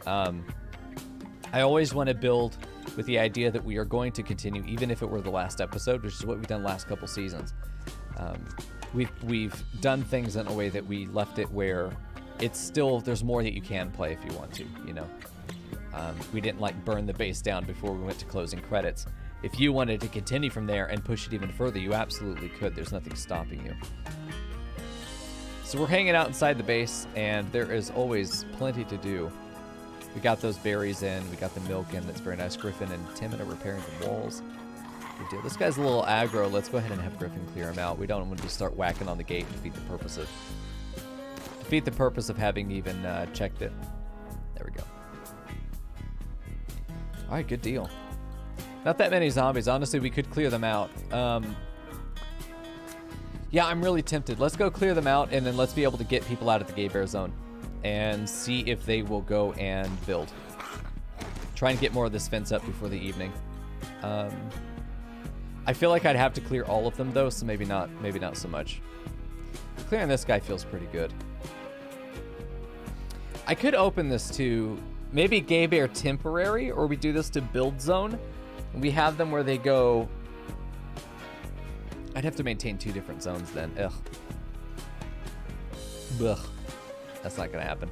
I always want to build with the idea that we are going to continue, even if it were the last episode, which is what we've done last couple seasons. We've done things in a way that we left it where it's still, there's more that you can play if you want to, you know. We didn't like burn the base down before we went to closing credits. If you wanted to continue from there and push it even further, you absolutely could. There's nothing stopping you. So we're hanging out inside the base, and there is always plenty to do. We got those berries in. We got the milk in. That's very nice. Griffin and Tim are repairing the walls. Good deal. This guy's a little aggro. Let's go ahead and have Griffin clear him out. We don't want to start whacking on the gate and defeat the purpose of having even checked it. There we go. All right, good deal. Not that many zombies. Honestly, we could clear them out. Yeah, I'm really tempted. Let's go clear them out, and then let's be able to get people out of the gay bear zone and see if they will go and build. Try and get more of this fence up before the evening. I feel like I'd have to clear all of them, though, so maybe not so much. Clearing this guy feels pretty good. I could open this to maybe gay bear temporary, or we do this to build zone. We have them where they go. I'd have to maintain 2 different zones then. Ugh. Ugh. That's not going to happen.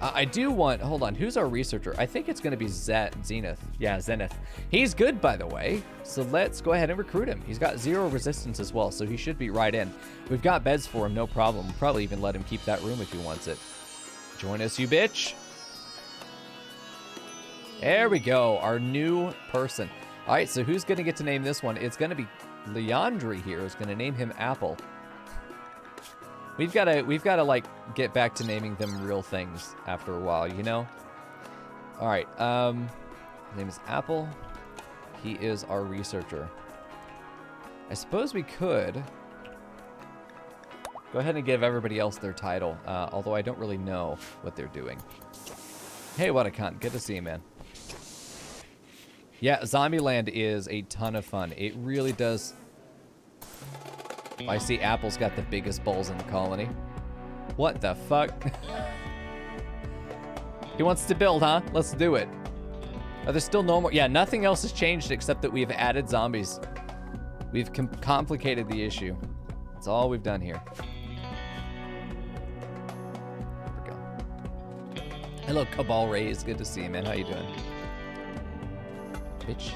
I do want... Hold on. Who's our researcher? I think it's going to be Zenith. Yeah, Zenith. He's good, by the way. So let's go ahead and recruit him. He's got 0 resistance as well, so he should be right in. We've got beds for him, no problem. We'll probably even let him keep that room if he wants it. Join us, you bitch. There we go. Our new person. All right, so who's going to get to name this one? It's going to be Leandri here. Is going to name him Apple. We've got to like get back to naming them real things after a while, you know? All right. His name is Apple. He is our researcher. I suppose we could go ahead and give everybody else their title, although I don't really know what they're doing. Hey, what a cunt. Good to see you, man. Yeah, Zombieland is a ton of fun. It really does. I see Apple's got the biggest balls in the colony. What the fuck? He wants to build, huh? Let's do it. Are there still no more? Yeah, nothing else has changed except that we've added zombies. We've complicated the issue. That's all we've done here. There we go. Hello, Cabal Rays. Good to see you, man. How you doing? Bitch.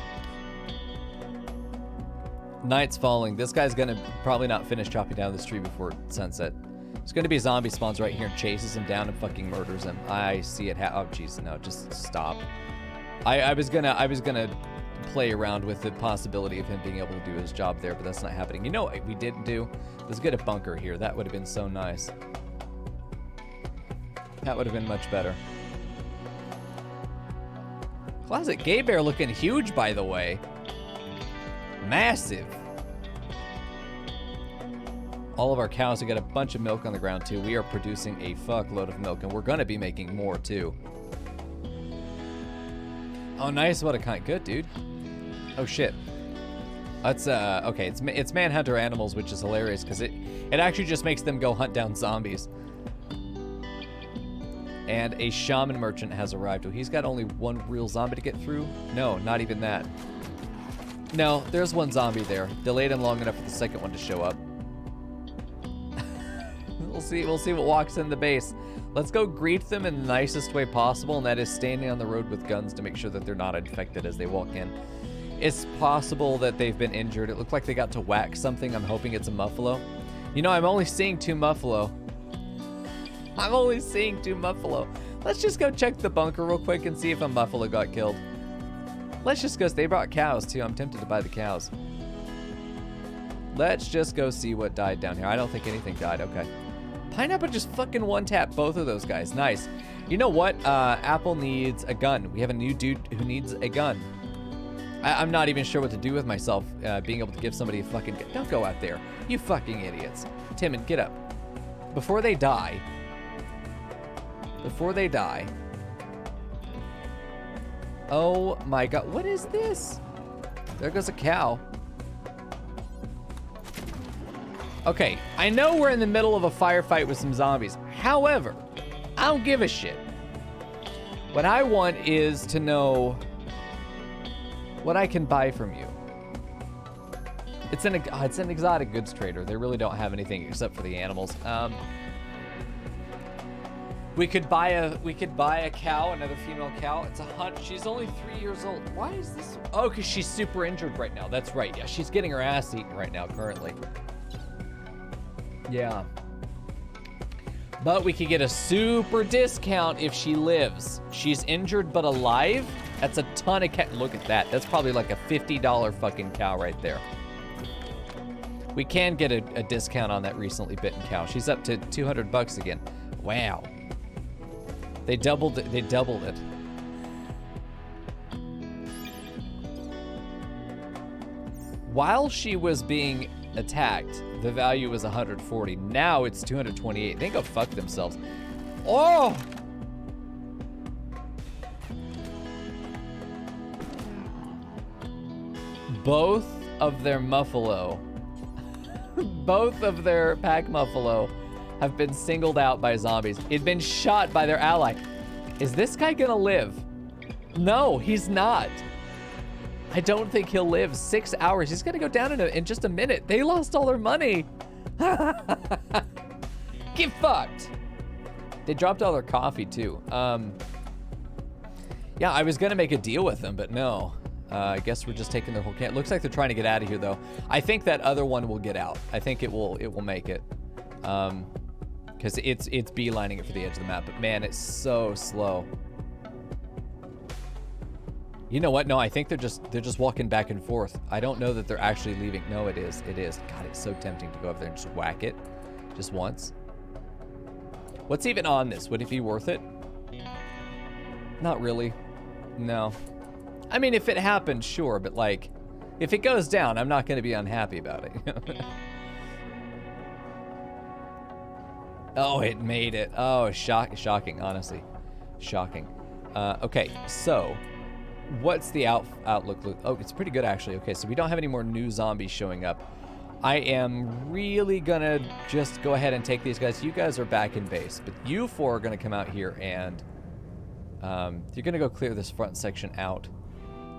Night's falling. This guy's gonna probably not finish chopping down this tree before sunset. There's gonna be a zombie spawns right here and chases him down and fucking murders him. I see it. Oh, jeez, no, just stop. I was gonna play around with the possibility of him being able to do his job there, but that's not happening. You know what we didn't do? Let's get a bunker here. That would have been so nice. That would have been much better. Closet Gay Bear looking huge, by the way. Massive. All of our cows, we got a bunch of milk on the ground too. We are producing a fuckload of milk, and we're gonna be making more too. Oh, nice. What a kind. Good, dude. Oh shit. That's okay. It's manhunter animals, which is hilarious because it actually just makes them go hunt down zombies. And a shaman merchant has arrived. Oh, he's got only 1 real zombie to get through? No, not even that. No, there's 1 zombie there. Delayed him long enough for the second one to show up. We'll see what walks in the base. Let's go greet them in the nicest way possible, and that is standing on the road with guns to make sure that they're not infected as they walk in. It's possible that they've been injured. It looked like they got to whack something. I'm hoping it's a muffalo. You know, I'm only seeing 2 muffalo. I'm only seeing 2 muffalo. Let's just go check the bunker real quick and see if a muffalo got killed. Let's just go. They brought cows too. I'm tempted to buy the cows. Let's just go see what died down here. I don't think anything died. Okay. Pineapple just fucking one-tap both of those guys. Nice. You know what? Apple needs a gun. We have a new dude who needs a gun. I'm not even sure what to do with myself, being able to give somebody a fucking gun. Don't go out there. You fucking idiots. Timon, get up. before they die, oh my god, what is this? There goes a cow. Okay, I know we're in the middle of a firefight with some zombies. However, I don't give a shit. What I want is to know what I can buy from you. It's an exotic goods trader. They really don't have anything except for the animals. We could buy a cow, another female cow. It's a hunt. She's only 3 years old. Why is this? Oh, because she's super injured right now. That's right. Yeah, she's getting her ass eaten right now currently. Yeah. But we could get a super discount if she lives. She's injured but alive. That's a ton of look at that. That's probably like a $50 fucking cow right there. We can get a discount on that recently bitten cow. She's up to 200 bucks again. Wow. They doubled it. They doubled it. While she was being attacked, the value was 140. Now it's 228. They go fuck themselves. Oh! Both of their muffalo, both of their pack muffalo have been singled out by zombies. It'd been shot by their ally. Is this guy gonna live? No, he's not. I don't think he'll live 6 hours. He's gonna go down in just a minute. They lost all their money. Get fucked. They dropped all their coffee too. Yeah, I was gonna make a deal with them, but no. I guess we're just taking their whole can. Looks like they're trying to get out of here though. I think that other one will get out. I think it will make it. Because it's beelining it for the edge of the map, but man, it's so slow. You know what? No, I think they're just walking back and forth. I don't know that they're actually leaving. No, it is. It is. God, it's so tempting to go up there and just whack it, just once. What's even on this? Would it be worth it? Not really. No. I mean, if it happened, sure, but like, if it goes down, I'm not going to be unhappy about it. Oh, it made it. Oh, shocking, honestly. Shocking. Okay, so what's the outlook? Oh, it's pretty good, actually. Okay, so we don't have any more new zombies showing up. I am really gonna just go ahead and take these guys. You guys are back in base, but you four are gonna come out here and you're gonna go clear this front section out.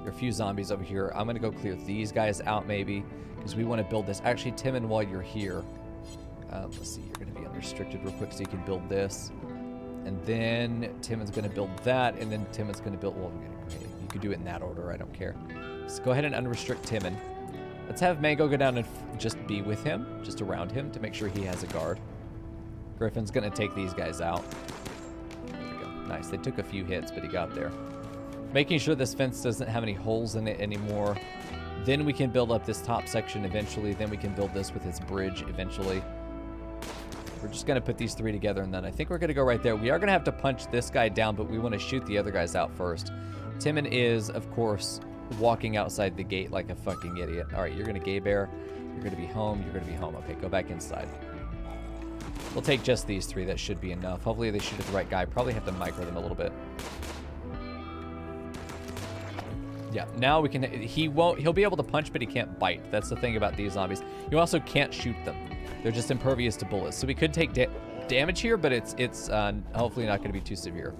There are a few zombies over here. I'm gonna go clear these guys out maybe, because we want to build this. Actually, Timon, while you're here, let's see, you're gonna be unrestricted real quick so you can build this. And then Timon's gonna build that, and then Timon's gonna build, well, you could do it in that order, I don't care. So go ahead and unrestrict Timon. Let's have Mango go down and just be with him, just around him, to make sure he has a guard. Griffin's gonna take these guys out. There we go, nice. They took a few hits, but he got there. Making sure this fence doesn't have any holes in it anymore. Then we can build up this top section eventually. Then we can build this with its bridge eventually. We're just gonna put these three together, and then I think we're gonna go right there. We are gonna have to punch this guy down, but we wanna shoot the other guys out first. Timon is, of course, walking outside the gate like a fucking idiot. All right, you're gonna gay bear. You're gonna be home. You're gonna be home. Okay, go back inside. We'll take just these three. That should be enough. Hopefully they shoot at the right guy. Probably have to micro them a little bit. Yeah, now we can, he'll be able to punch, but he can't bite. That's the thing about these zombies. You also can't shoot them. They're just impervious to bullets. So we could take damage here, but it's hopefully not gonna be too severe.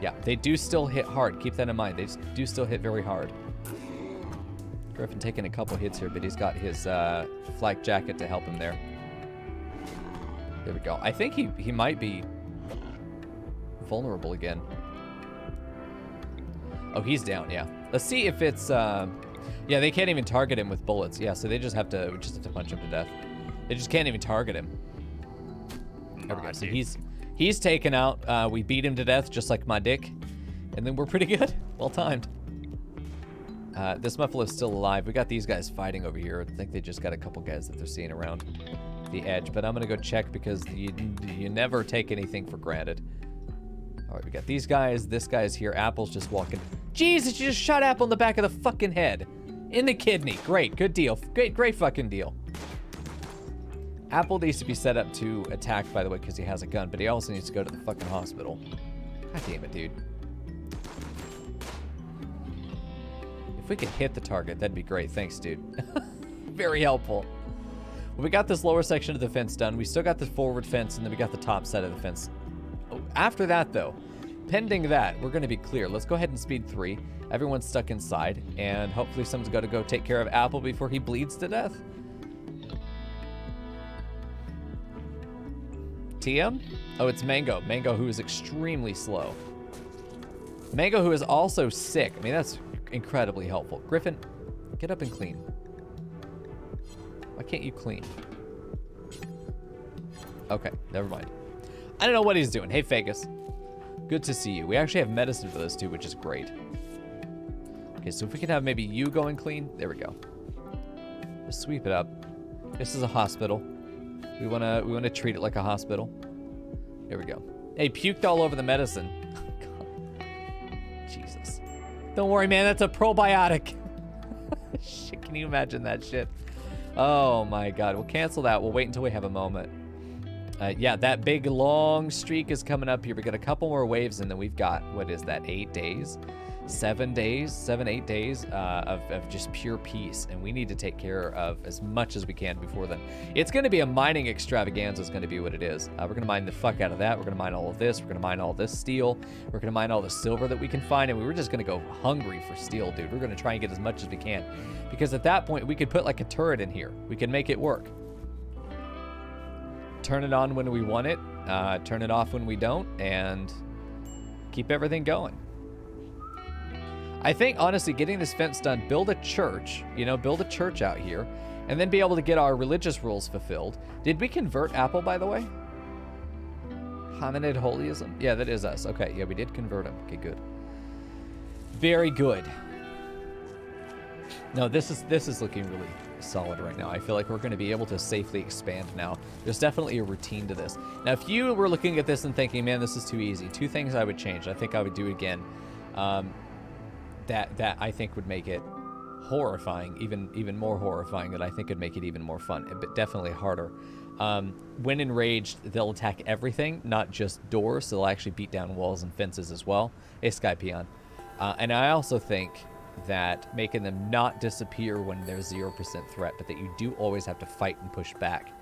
Yeah, they do still hit hard. Keep that in mind. They do still hit very hard. Griffin taking a couple hits here, but he's got his flak jacket to help him there. There we go. I think he might be vulnerable again. Oh, he's down, yeah. Let's see if it's, yeah, they can't even target him with bullets. Yeah, so they just have to punch him to death. They just can't even target him. There we go. So he's taken out. We beat him to death just like my dick. And then we're pretty good. Well timed. This muffalo is still alive. We got these guys fighting over here. I think they just got a couple guys that they're seeing around the edge. But I'm going to go check because you never take anything for granted. All right, we got these guys. This guy's here. Apple's just walking. Jesus, you just shot Apple in the back of the fucking head. In the kidney. Great. Good deal. Great fucking deal. Apple needs to be set up to attack, by the way, because he has a gun, but he also needs to go to the fucking hospital. God damn it, dude. If we could hit the target, that'd be great. Thanks, dude. Very helpful. Well, we got this lower section of the fence done. We still got the forward fence, and then we got the top set of the fence. Oh, after that, though, pending that, we're going to be clear. Let's go ahead and speed 3. Everyone's stuck inside, and hopefully someone's got to go take care of Apple before he bleeds to death. TM? Oh, it's Mango. Mango, who is extremely slow. Mango, who is also sick. I mean, that's incredibly helpful. Griffin, get up and clean. Why can't you clean? Okay, never mind. I don't know what he's doing. Hey, Vegas. Good to see you. We actually have medicine for those two, which is great. Okay, so if we can have maybe you going clean. There we go. Just sweep it up. This is a hospital. We wanna treat it like a hospital. There we go. Hey, puked all over the medicine. Jesus. Don't worry, man. That's a probiotic. Shit, can you imagine that shit? Oh my God. We'll cancel that. We'll wait until we have a moment. Yeah, that big long streak is coming up here. We got a couple more waves, and then we've got, what is that, 8 days? 7 days, 7, 8 days of just pure peace, and we need to take care of as much as we can before then. It's going to be a mining extravaganza is going to be what it is. We're going to mine the fuck out of that. We're going to mine all of this. We're going to mine all this steel. We're going to mine all the silver that we can find, and we were just going to go hungry for steel, dude. We're going to try and get as much as we can, because at that point, we could put like a turret in here. We can make it work. Turn it on when we want it, turn it off when we don't, and keep everything going. I think, honestly, getting this fence done, build a church, build a church out here, and then be able to get our religious rules fulfilled. Did we convert Apple, by the way? Hominid holyism? Yeah, that is us. Okay, yeah, we did convert him. Okay, good. Very good. No, this is looking really solid right now. I feel like we're going to be able to safely expand now. There's definitely a routine to this. Now, if you were looking at this and thinking, man, this is too easy, 2 things I would change. I think I would do it again. That I think would make it horrifying, even more horrifying, that I think would make it even more fun, but definitely harder. When enraged, they'll attack everything, not just doors, so they'll actually beat down walls and fences as well. Hey, Skypeon. And I also think that making them not disappear when there's 0% threat, but that you do always have to fight and push back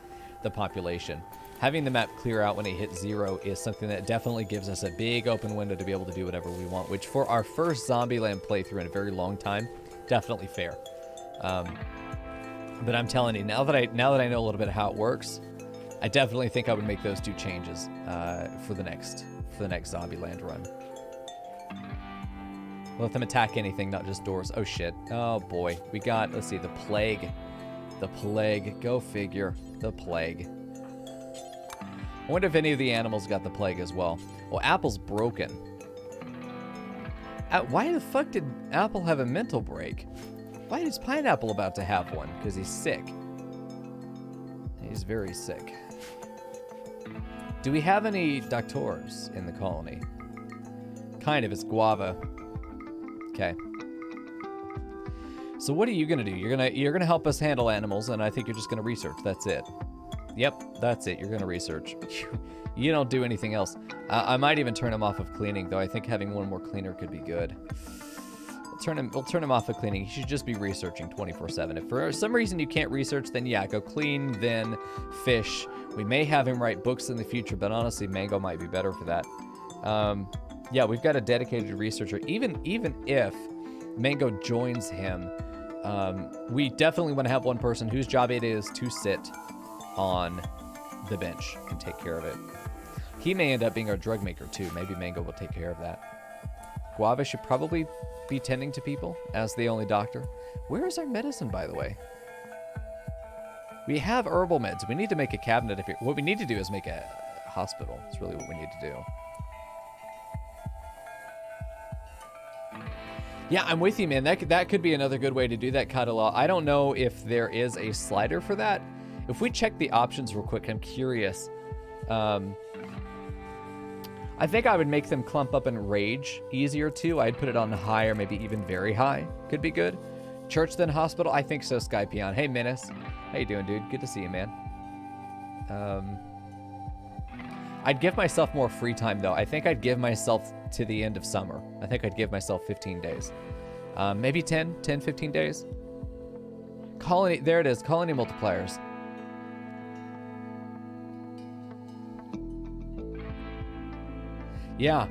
the population. Having the map clear out when it hits 0 is something that definitely gives us a big open window to be able to do whatever we want, which for our first Zombieland playthrough in a very long time, definitely fair. But I'm telling you, now that I know a little bit of how it works, I definitely think I would make those 2 changes for the next Zombieland run. Let them attack anything, not just doors. Oh shit. Oh boy. We got, let's see, the plague. The plague. Go figure. The plague. I wonder if any of the animals got the plague as well. Well, Apple's broken. Why the fuck did Apple have a mental break? Why is Pineapple about to have one? Because he's sick. He's very sick. Do we have any doctors in the colony? Kind of. It's Guava. Okay. So what are you gonna do? You're gonna help us handle animals, and I think you're just gonna research. That's it. Yep, that's it. You're gonna research. You don't do anything else. I might even turn him off of cleaning, though. I think having one more cleaner could be good. We'll turn him off of cleaning. He should just be researching 24/7. If for some reason you can't research, then yeah, go clean, then fish. We may have him write books in the future, but honestly, Mango might be better for that. Yeah, we've got a dedicated researcher. Even if Mango joins him, we definitely want to have one person whose job it is to sit on the bench and take care of it. He may end up being our drug maker too. Maybe Mango will take care of that. Guava should probably be tending to people as the only doctor. Where is our medicine, by the way? We have herbal meds. We need to make a cabinet. What we need to do is make a hospital. It's really what we need to do. Yeah, I'm with you, man. That could be another good way to do that, Kadala. I don't know if there is a slider for that. If we check the options real quick, I'm curious. I think I would make them clump up and rage easier too. I'd put it on high or maybe even very high. Could be good. Church then hospital? I think so, Skypeon. Hey, Menace. How you doing, dude? Good to see you, man. I'd give myself more free time, though. I think I'd give myself to the end of summer. I think I'd give myself 15 days. Maybe 10, 15 days. Colony, there it is, colony multipliers. Yeah.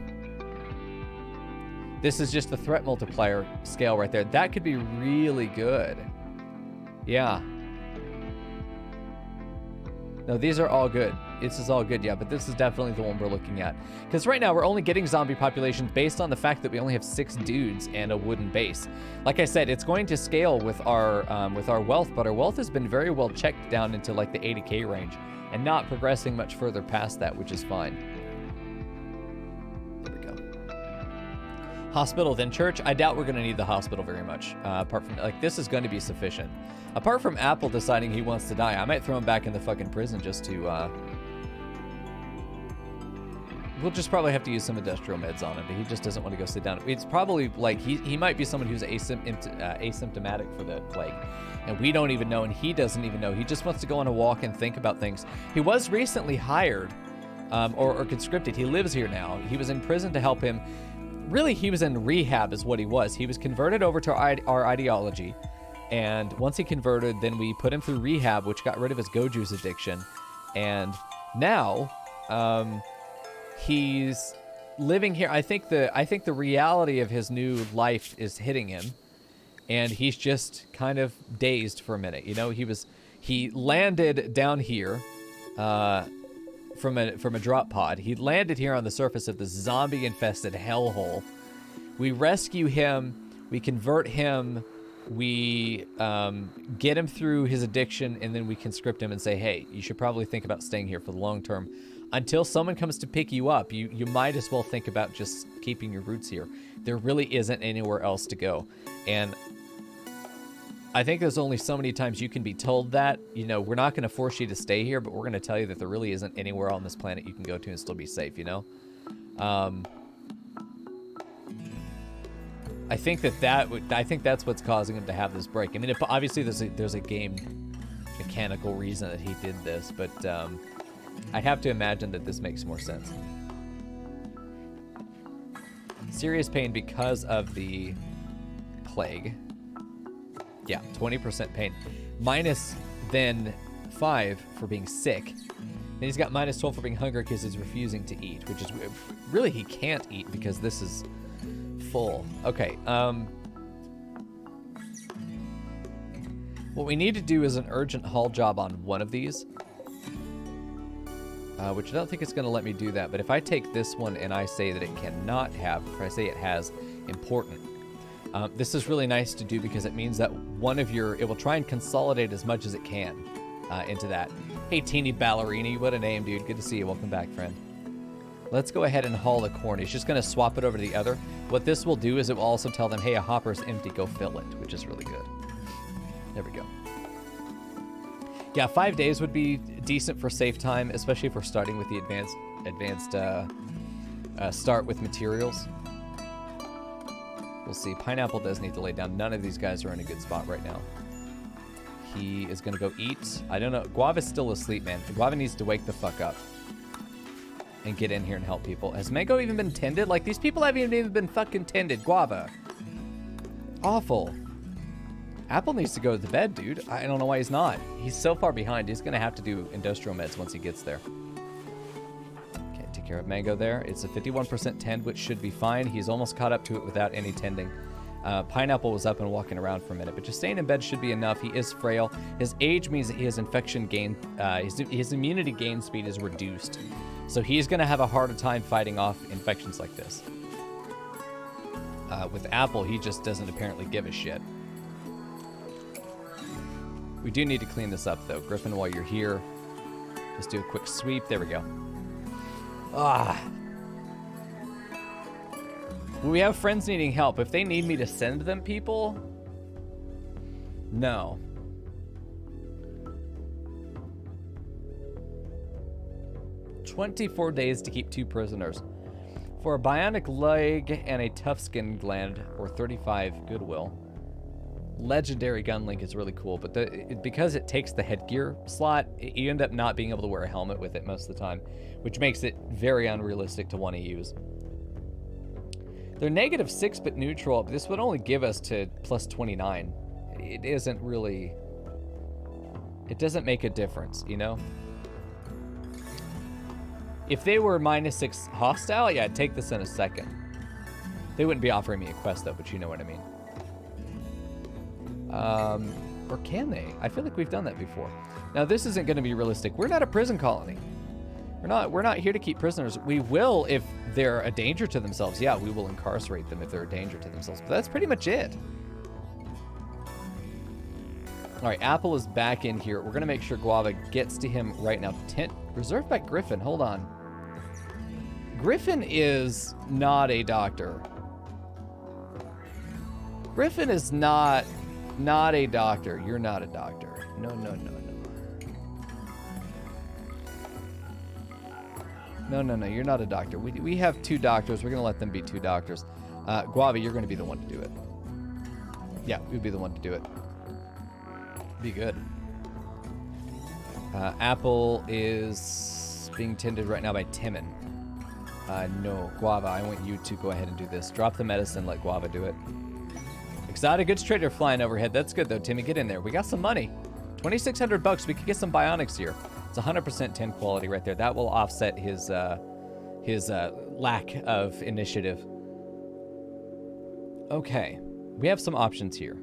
This is just the threat multiplier scale right there. That could be really good. Yeah. No, these are all good. This is all good, yeah, but this is definitely the one we're looking at. Because right now, we're only getting zombie populations based on the fact that we only have 6 dudes and a wooden base. Like I said, it's going to scale with our wealth, but our wealth has been very well checked down into like the 80K range and not progressing much further past that, which is fine. There we go. Hospital, then church. I doubt we're going to need the hospital very much. Apart from, like, this is going to be sufficient. Apart from Apple deciding he wants to die, I might throw him back in the fucking prison just to, we'll just probably have to use some industrial meds on him, but he just doesn't want to go sit down. It's probably, like, he might be someone who's asymptomatic for the plague, and we don't even know, and he doesn't even know. He just wants to go on a walk and think about things. He was recently hired, or conscripted. He lives here now. He was in prison to help him. Really, he was in rehab is what he was. He was converted over to our ideology. And once he converted, then we put him through rehab, which got rid of his go juice addiction. And now, he's living here. I think the reality of his new life is hitting him, and he's just kind of dazed for a minute. You know, he landed down here, from a drop pod. He landed here on the surface of this zombie-infested hellhole. We rescue him. We convert him. We get him through his addiction, and then we conscript him and say, hey, you should probably think about staying here for the long term. Until someone comes to pick you up, you might as well think about just keeping your roots here. There really isn't anywhere else to go. And I think there's only so many times you can be told that. You know, we're not going to force you to stay here, but we're going to tell you that there really isn't anywhere on this planet you can go to and still be safe, you know? I think that's what's causing him to have this break. I mean, obviously there's a game mechanical reason that he did this, but I have to imagine that this makes more sense. Serious pain because of the plague. Yeah, 20% pain. Minus then 5 for being sick. Then he's got minus 12 for being hungry because he's refusing to eat, which is really he can't eat because this is full. Okay, what we need to do is an urgent haul job on one of these, which I don't think it's going to let me do that, but if I take this one and I say that it cannot have, if I say it has important, this is really nice to do because it means that it will try and consolidate as much as it can into that. Hey, Teeny Ballerini, what a name, dude. Good to see you. Welcome back, friend. Let's go ahead and haul the corn. He's just going to swap it over to the other. What this will do is it will also tell them, hey, a hopper's empty, go fill it, which is really good. There we go. Yeah, 5 days would be decent for safe time, especially if we're starting with the advanced start with materials. We'll see. Pineapple does need to lay down. None of these guys are in a good spot right now. He is going to go eat. I don't know. Guava's still asleep, man. Guava needs to wake the fuck up and get in here and help people. Has Mango even been tended? Like, these people haven't even been fucking tended. Guava. Awful. Apple needs to go to bed, dude. I don't know why he's not. He's so far behind. He's going to have to do industrial meds once he gets there. Okay, take care of Mango there. It's a 51% tend, which should be fine. He's almost caught up to it without any tending. Pineapple was up and walking around for a minute, but just staying in bed should be enough. He is frail. His age means that his infection gain, his immunity gain speed is reduced. So he's going to have a harder time fighting off infections like this. With Apple, he just doesn't apparently give a shit. We do need to clean this up, though. Griffin, while you're here, just do a quick sweep. There we go. We have friends needing help. If they need me to send them people, no. "24 days to keep 2 prisoners. For a bionic leg and a tough skin gland, or 35 goodwill. legendary gun link is really cool, but because it takes the headgear slot, you end up not being able to wear a helmet with it most of the time, which makes it very unrealistic to want to use. They're -6 but neutral, but this would only give us to plus 29. It isn't really... It doesn't make a difference, you know? If they were -6 hostile, yeah, I'd take this in a second. They wouldn't be offering me a quest, though, but you know what I mean. Or can they? I feel like we've done that before. Now, this isn't going to be realistic. We're not a prison colony. We're not here to keep prisoners. We will if they're a danger to themselves. Yeah, we will incarcerate them if they're a danger to themselves. But that's pretty much it. All right, Apple is back in here. We're going to make sure Guava gets to him right now. Tent reserved by Griffin. Hold on. Griffin is not a doctor. Griffin is not a doctor. You're not a doctor. No. No, you're not a doctor. We have 2 doctors. We're going to let them be 2 doctors. Guava, you're going to be the one to do it. Yeah, you'd be the one to do it. Be good. Apple is being tended right now by Timon. No, Guava, I want you to go ahead and do this. Drop the medicine, let Guava do it. Exotic goods trader flying overhead. That's good though, Timmy. Get in there. We got some money. 2,600 bucks. We could get some bionics here. It's 100% 10 quality right there. That will offset his lack of initiative. Okay, we have some options here.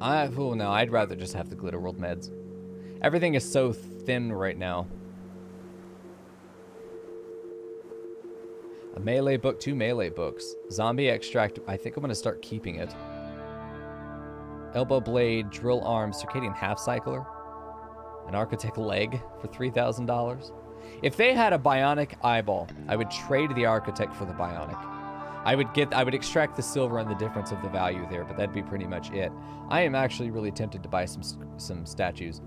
Oh no, I'd rather just have the Glitter World meds. Everything is so thin right now. A melee book, 2 melee books. Zombie extract, I think I'm going to start keeping it. Elbow blade, drill arm, circadian half cycler. An architect leg for $3,000. If they had a bionic eyeball, I would trade the architect for the bionic. I would extract the silver and the difference of the value there, but that'd be pretty much it. I am actually really tempted to buy some statues.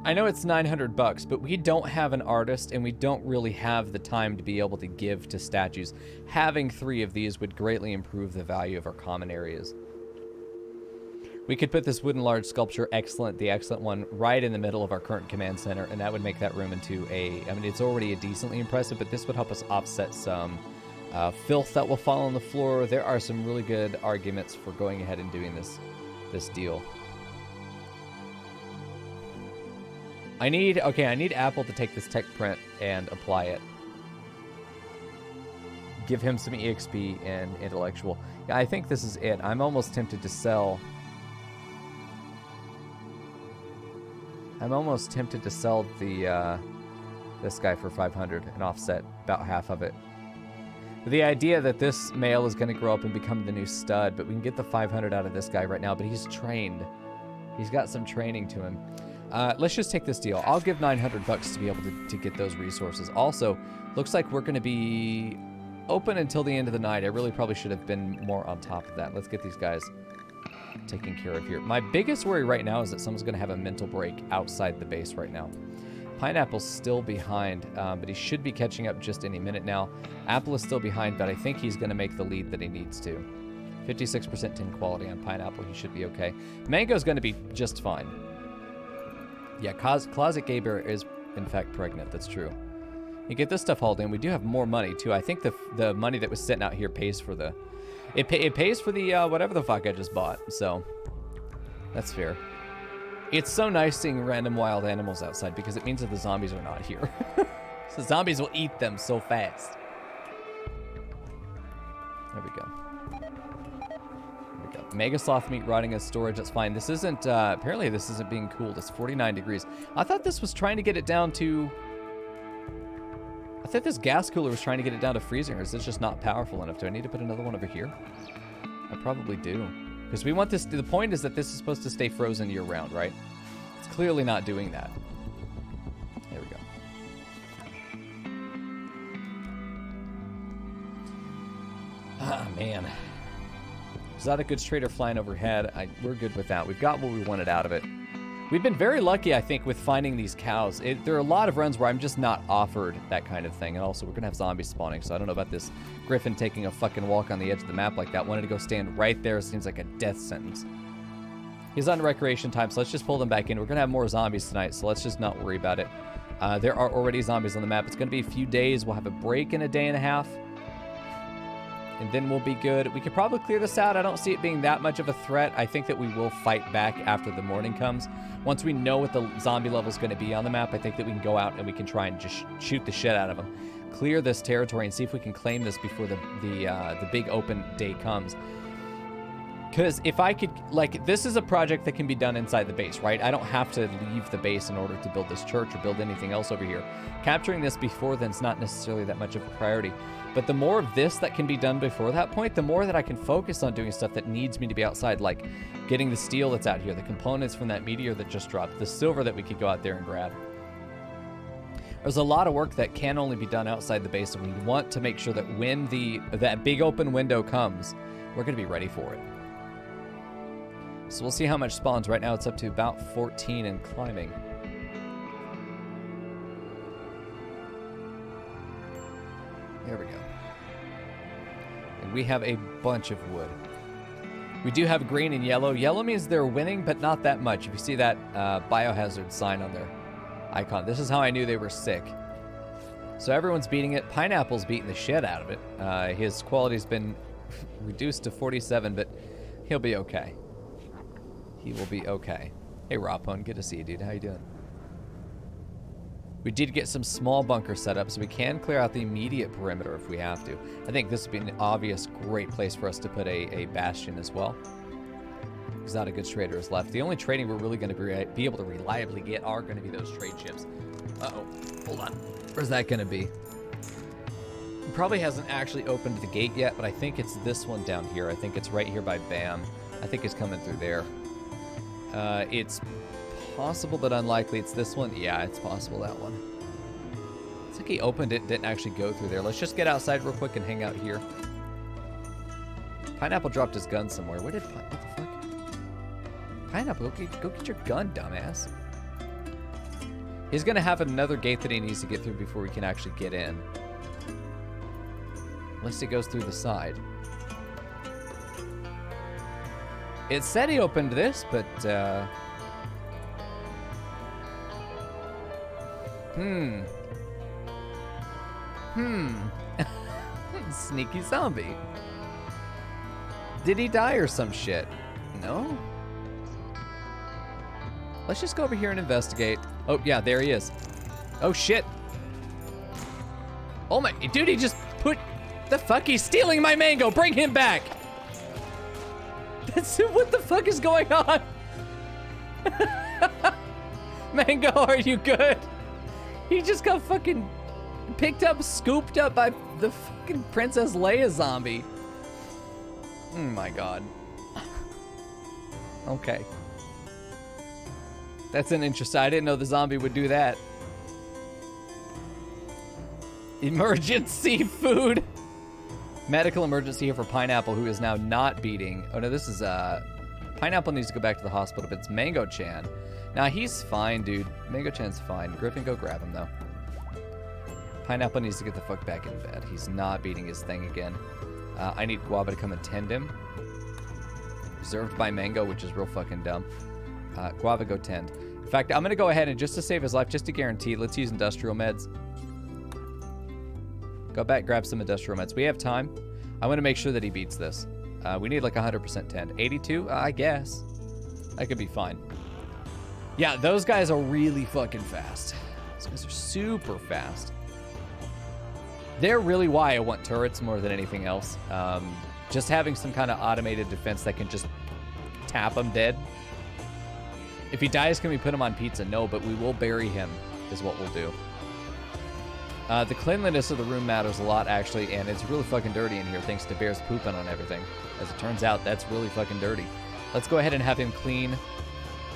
I know it's 900 bucks, but we don't have an artist and we don't really have the time to be able to give to statues. Having 3 of these would greatly improve the value of our common areas. We could put this wooden large sculpture, the excellent one, right in the middle of our current command center, and that would make that room into I mean, it's already a decently impressive, but this would help us offset some filth that will fall on the floor. There are some really good arguments for going ahead and doing this deal. I need Apple to take this tech print and apply it. Give him some EXP and intellectual. Yeah, I think this is it. I'm almost tempted to sell. The this guy for 500 and offset about half of it. The idea that this male is going to grow up and become the new stud, but we can get the 500 out of this guy right now, but he's trained. He's got some training to him. Let's just take this deal. I'll give 900 bucks to be able to get those resources. Also, looks like we're going to be open until the end of the night. I really probably should have been more on top of that. Let's get these guys taken care of here. My biggest worry right now is that someone's going to have a mental break outside the base right now. Pineapple's still behind, but he should be catching up just any minute now. Apple is still behind, but I think he's going to make the lead that he needs to. 56% tin quality on Pineapple. He should be okay. Mango's going to be just fine. Yeah, Closet Gaber is, in fact, pregnant. That's true. You get this stuff hauled in. We do have more money, too. I think the money that was sitting out here pays for the... It pays for the, whatever the fuck I just bought. So, that's fair. It's so nice seeing random wild animals outside because it means that the zombies are not here. So zombies will eat them so fast. There we go. Mega sloth meat rotting as storage, that's fine. This isn't, apparently this isn't being cooled. It's 49 degrees. I thought this was trying to get it down to... I thought this gas cooler was trying to get it down to freezing, or is this just not powerful enough? Do I need to put another one over here? I probably do. Because we want this, the point is that this is supposed to stay frozen year round, right? It's clearly not doing that. There we go. Ah, man. Exotic goods trader flying overhead. We're good with that. We've got what we wanted out of it. We've been very lucky, I think, with finding these cows. There are a lot of runs where I'm just not offered that kind of thing. And also, we're going to have zombies spawning, so I don't know about this griffin taking a fucking walk on the edge of the map like that. Wanted to go stand right there. Seems like a death sentence. He's on recreation time, so let's just pull them back in. We're going to have more zombies tonight, so let's just not worry about it. There are already zombies on the map. It's going to be a few days. We'll have a break in a day and a half. And then we'll be good. We could probably clear this out. I don't see it being that much of a threat. I think that we will fight back after the morning comes. Once we know what the zombie level is going to be on the map, I think that we can go out and we can try and just shoot the shit out of them. Clear this territory and see if we can claim this before the big open day comes. Because if I could, like, this is a project that can be done inside the base, right? I don't have to leave the base in order to build this church or build anything else over here. Capturing this before then is not necessarily that much of a priority. But the more of this that can be done before that point, the more that I can focus on doing stuff that needs me to be outside, like getting the steel that's out here, the components from that meteor that just dropped, the silver that we could go out there and grab. There's a lot of work that can only be done outside the base, and we want to make sure that when that big open window comes, we're going to be ready for it. So we'll see how much spawns. Right now it's up to about 14 and climbing. There we go. And we have a bunch of wood. We do have green and yellow. Yellow means they're winning, but not that much. If you see that biohazard sign on their icon, this is how I knew they were sick. So everyone's beating it. Pineapple's beating the shit out of it. His quality's been reduced to 47, but he'll be okay. He will be okay. Hey, Rapone, good to see you, dude. How you doing? We did get some small bunkers set up, so we can clear out the immediate perimeter if we have to. I think this would be an obvious great place for us to put a bastion as well. Exotic goods trader is left. The only trading we're really going to be able to reliably get are going to be those trade ships. Uh-oh. Hold on. Where's that going to be? It probably hasn't actually opened the gate yet, but I think it's this one down here. I think it's right here by Bam. I think it's coming through there. It's possible but unlikely it's this one. Yeah, it's possible that one. It's like he opened it, didn't actually go through there. Let's just get outside real quick and hang out here. Pineapple dropped his gun somewhere. What the fuck? Pineapple, go get your gun, dumbass. He's gonna have another gate that he needs to get through before we can actually get in. Unless it goes through the side. It said he opened this, but, Sneaky zombie. Did he die or some shit? No? Let's just go over here and investigate. Oh, yeah, there he is. Oh, shit. Oh, my... Dude, he just put... The fuck? He's stealing my mango. Bring him back. What the fuck is going on? Mango, are you good? He just got fucking picked up, scooped up by the fucking Princess Leia zombie. Oh my god. Okay. That's an interesting... I didn't know the zombie would do that. Emergency food. Medical emergency here for Pineapple, who is now not beating. Oh no, this is Pineapple needs to go back to the hospital, but it's Mango-chan. Nah, he's fine, dude. Mango-chan's fine. Griffin, go grab him though. Pineapple needs to get the fuck back in bed. He's not beating his thing again. I need Guava to come and tend him. Reserved by Mango, which is real fucking dumb. Guava, go tend. In fact, I'm gonna go ahead and just to save his life, just to guarantee, let's use industrial meds. Go back, grab some industrial meds. We have time. I want to make sure that he beats this. We need like 100% tend. 82? I guess. That could be fine. Yeah, those guys are really fucking fast. Those guys are super fast. They're really why I want turrets more than anything else. Just having some kind of automated defense that can just tap him dead. If he dies, can we put him on pizza? No, but we will bury him is what we'll do. The cleanliness of the room matters a lot, actually, and it's really fucking dirty in here, thanks to Bear's pooping on everything. As it turns out, that's really fucking dirty. Let's go ahead and have him clean.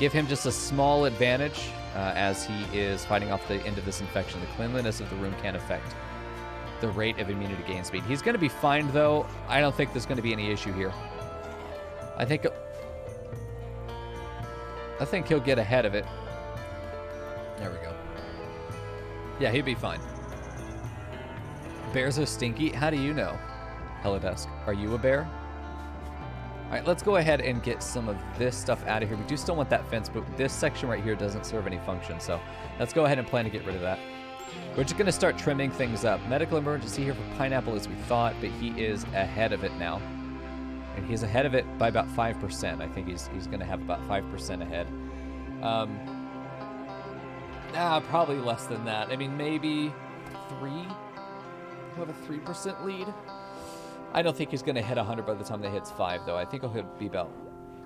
Give him just a small advantage as he is fighting off the end of this infection. The cleanliness of the room can affect the rate of immunity gain speed. He's going to be fine, though. I don't think there's going to be any issue here. I think he'll get ahead of it. There we go. Yeah, he'd be fine. Bears are stinky? How do you know? Hellodusk, are you a bear? All right, let's go ahead and get some of this stuff out of here. We do still want that fence, but this section right here doesn't serve any function, so let's go ahead and plan to get rid of that. We're just going to start trimming things up. Medical emergency here for Pineapple as we thought, but he is ahead of it now. And he's ahead of it by about 5%. I think he's going to have about 5% ahead. Probably less than that. I mean, maybe 3? He'll have a 3% lead. I don't think he's going to hit 100 by the time that hits 5, though. I think he'll be about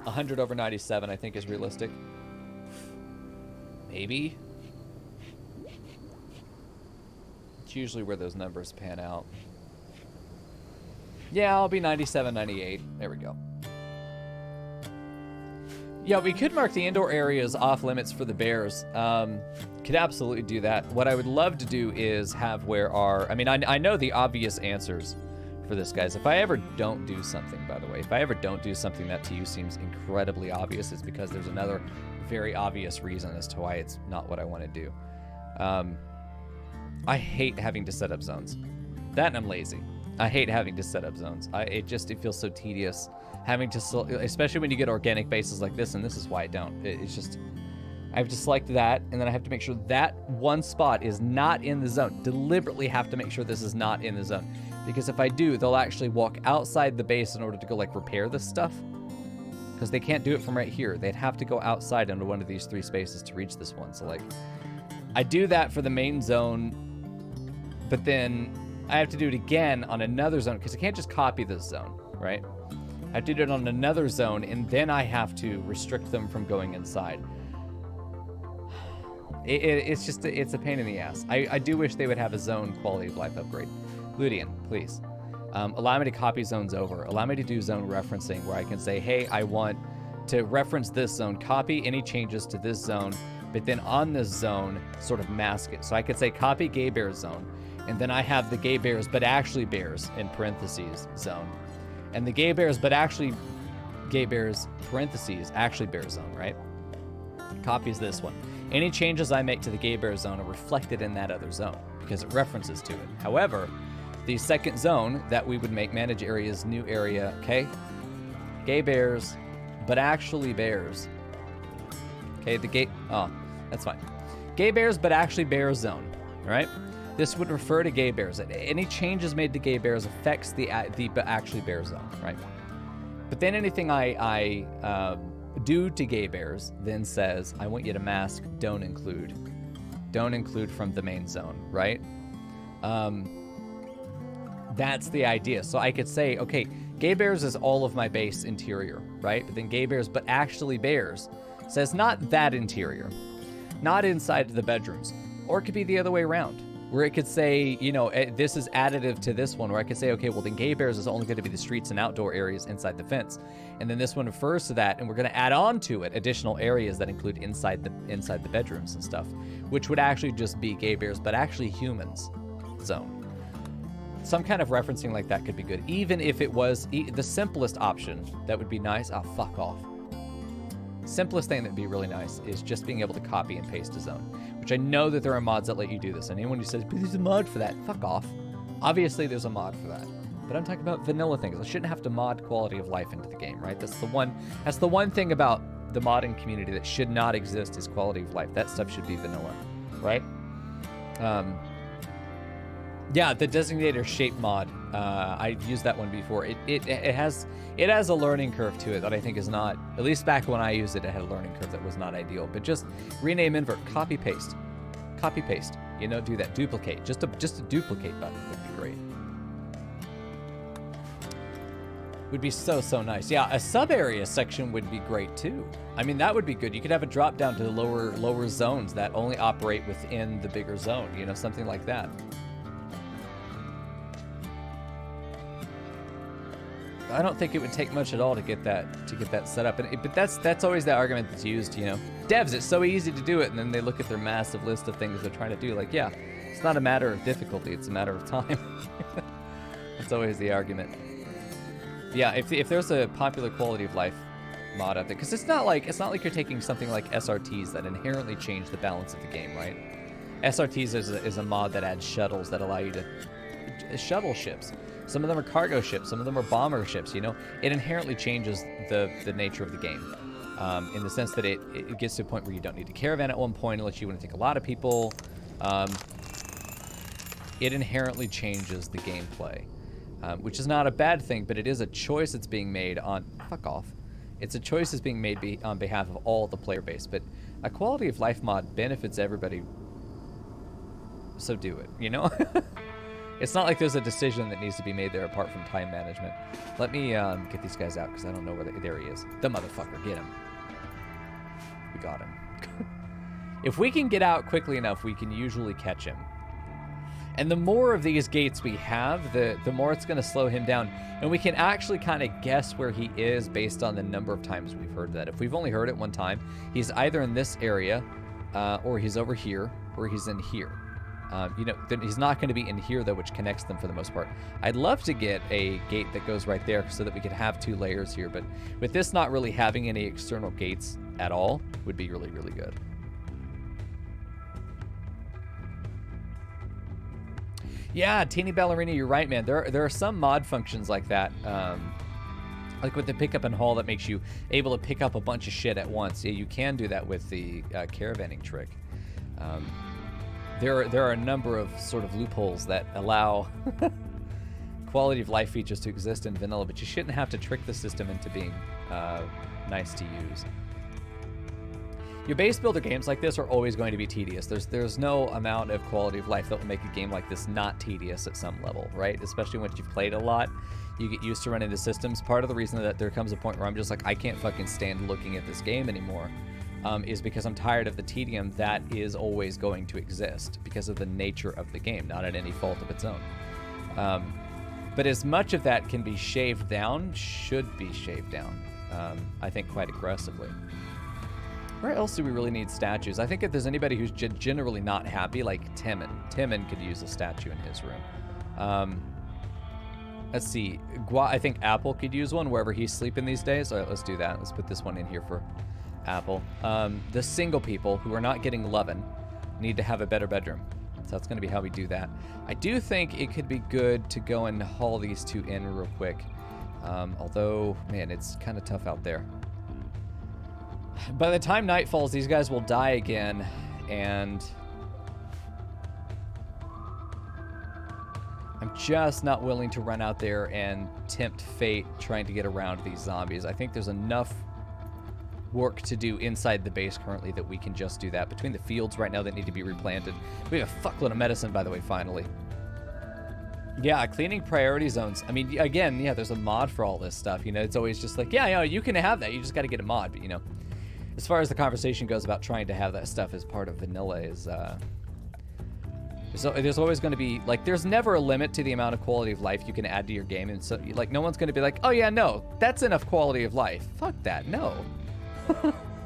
100 over 97, I think, is realistic. Maybe. It's usually where those numbers pan out. Yeah, I'll be 97, 98. There we go. Yeah, we could mark the indoor areas off limits for the bears. Could absolutely do that. What I would love to do is have where our... I mean, I know the obvious answers for this, guys. If I ever don't do something, by the way, if I ever don't do something that to you seems incredibly obvious, it's because there's another very obvious reason as to why it's not what I want to do. I hate having to set up zones. That and I'm lazy. I hate having to set up zones. It feels so tedious having to, especially when you get organic bases like this, and this is why I don't. It's just, I've disliked that, and then I have to make sure that one spot is not in the zone. Deliberately have to make sure this is not in the zone. Because if I do, they'll actually walk outside the base in order to go, like, repair this stuff. Because they can't do it from right here. They'd have to go outside into one of these 3 spaces to reach this one. So, like, I do that for the main zone, but then I have to do it again on another zone, because I can't just copy this zone, right? I have to do it on another zone, and then I have to restrict them from going inside. It's just, it's a pain in the ass. I do wish they would have a zone quality of life upgrade. Ludian, please. Allow me to copy zones over. Allow me to do zone referencing where I can say, hey, I want to reference this zone, copy any changes to this zone, but then on this zone, sort of mask it. So I could say copy gay bear zone, and then I have the gay bears, but actually bears, in parentheses, zone. And the gay bears, but actually gay bears, parentheses, actually bear zone, right? Copies this one. Any changes I make to the gay bear zone are reflected in that other zone because it references to it. However, the second zone that we would make manage areas, new area, okay? Gay bears, but actually bears. Okay, that's fine. Gay bears, but actually bear zone, all right? This would refer to gay bears. Any changes made to gay bears affects the but actually bear zone, right? But then anything I do to gay bears then says, I want you to mask, don't include. Don't include from the main zone, right? That's the idea. So I could say, okay, gay bears is all of my base interior, right? But then gay bears, but actually bears, says not that interior, not inside the bedrooms. Or it could be the other way around, where it could say, you know, this is additive to this one, where I could say, okay, well then gay bears is only going to be the streets and outdoor areas inside the fence. And then this one refers to that, and we're going to add on to it additional areas that include inside the bedrooms and stuff, which would actually just be gay bears, but actually humans zone. Some kind of referencing like that could be good, even if it was the simplest option. That would be nice. Oh, fuck off. Simplest thing that would be really nice is just being able to copy and paste a zone, which I know that there are mods that let you do this. And anyone who says, but there's a mod for that, fuck off. Obviously, there's a mod for that. But I'm talking about vanilla things. I shouldn't have to mod quality of life into the game, right? That's the one thing about the modding community that should not exist is quality of life. That stuff should be vanilla, right? Yeah, the designator shape mod. I've used that one before. It has a learning curve to it that I think is not, at least back when I used it, it had a learning curve that was not ideal. But just rename invert, copy paste. You know, do that. Duplicate. Just a duplicate button would be great. Would be so nice. Yeah, a sub area section would be great too. I mean, that would be good. You could have a drop down to the lower zones that only operate within the bigger zone. You know, something like that. I don't think it would take much at all to get that set up. But that's always the argument that's used, you know. Devs, it's so easy to do it, and then they look at their massive list of things they're trying to do. Like, yeah, it's not a matter of difficulty, it's a matter of time. That's always the argument. Yeah, if there's a popular quality of life mod out there, because it's not like you're taking something like SRTs that inherently change the balance of the game, right? SRTs is a mod that adds shuttles that allow you to shuttle ships. Some of them are cargo ships, some of them are bomber ships. You know, it inherently changes the nature of the game, in the sense that it gets to a point where you don't need a caravan at one point unless you want to take a lot of people. It inherently changes the gameplay, which is not a bad thing, but it is a choice that's being made on... Fuck off. It's a choice that's being made on behalf of all the player base, but a quality of life mod benefits everybody, so do it, you know? It's not like there's a decision that needs to be made there apart from time management. Let me get these guys out, because I don't know where there he is. The motherfucker, get him. We got him. If we can get out quickly enough, we can usually catch him. And the more of these gates we have, the more it's going to slow him down. And we can actually kind of guess where he is based on the number of times we've heard that. If we've only heard it one time, he's either in this area, or he's over here, or he's in here. You know, he's not going to be in here, though, which connects them for the most part. I'd love to get a gate that goes right there so that we could have 2 layers here. But with this not really having any external gates at all, would be really, really good. Yeah, Teeny Ballerina, you're right, man. There are some mod functions like that, like with the pickup and haul that makes you able to pick up a bunch of shit at once. Yeah, you can do that with the caravanning trick. There are a number of sort of loopholes that allow quality of life features to exist in vanilla, but you shouldn't have to trick the system into being nice to use. Your base builder games like this are always going to be tedious. There's no amount of quality of life that will make a game like this not tedious at some level, right? Especially once you've played a lot, you get used to running the systems. Part of the reason that there comes a point where I'm just like, I can't fucking stand looking at this game anymore, is because I'm tired of the tedium that is always going to exist because of the nature of the game, not at any fault of its own. But as much of that can be shaved down, should be shaved down, I think quite aggressively. Where else do we really need statues? I think if there's anybody who's generally not happy, like Timon. Timon could use a statue in his room. Let's see. I think Apple could use one wherever he's sleeping these days. All right, let's do that. Let's put this one in here for Apple. The single people who are not getting lovin' need to have a better bedroom. So that's going to be how we do that. I do think it could be good to go and haul these 2 in real quick. Although, man, it's kind of tough out there. By the time night falls, these guys will die again, and I'm just not willing to run out there and tempt fate trying to get around these zombies. I think there's enough work to do inside the base currently that we can just do that. Between the fields right now that need to be replanted. We have a fuckload of medicine, by the way, finally. Yeah, cleaning priority zones. I mean, again, yeah, there's a mod for all this stuff. You know, it's always just like, yeah, you know, you can have that. You just got to get a mod, but, you know. As far as the conversation goes about trying to have that stuff as part of vanilla is, so there's always going to be, like, there's never a limit to the amount of quality of life you can add to your game. And so, like, no one's going to be like, oh, yeah, no, that's enough quality of life. Fuck that, no.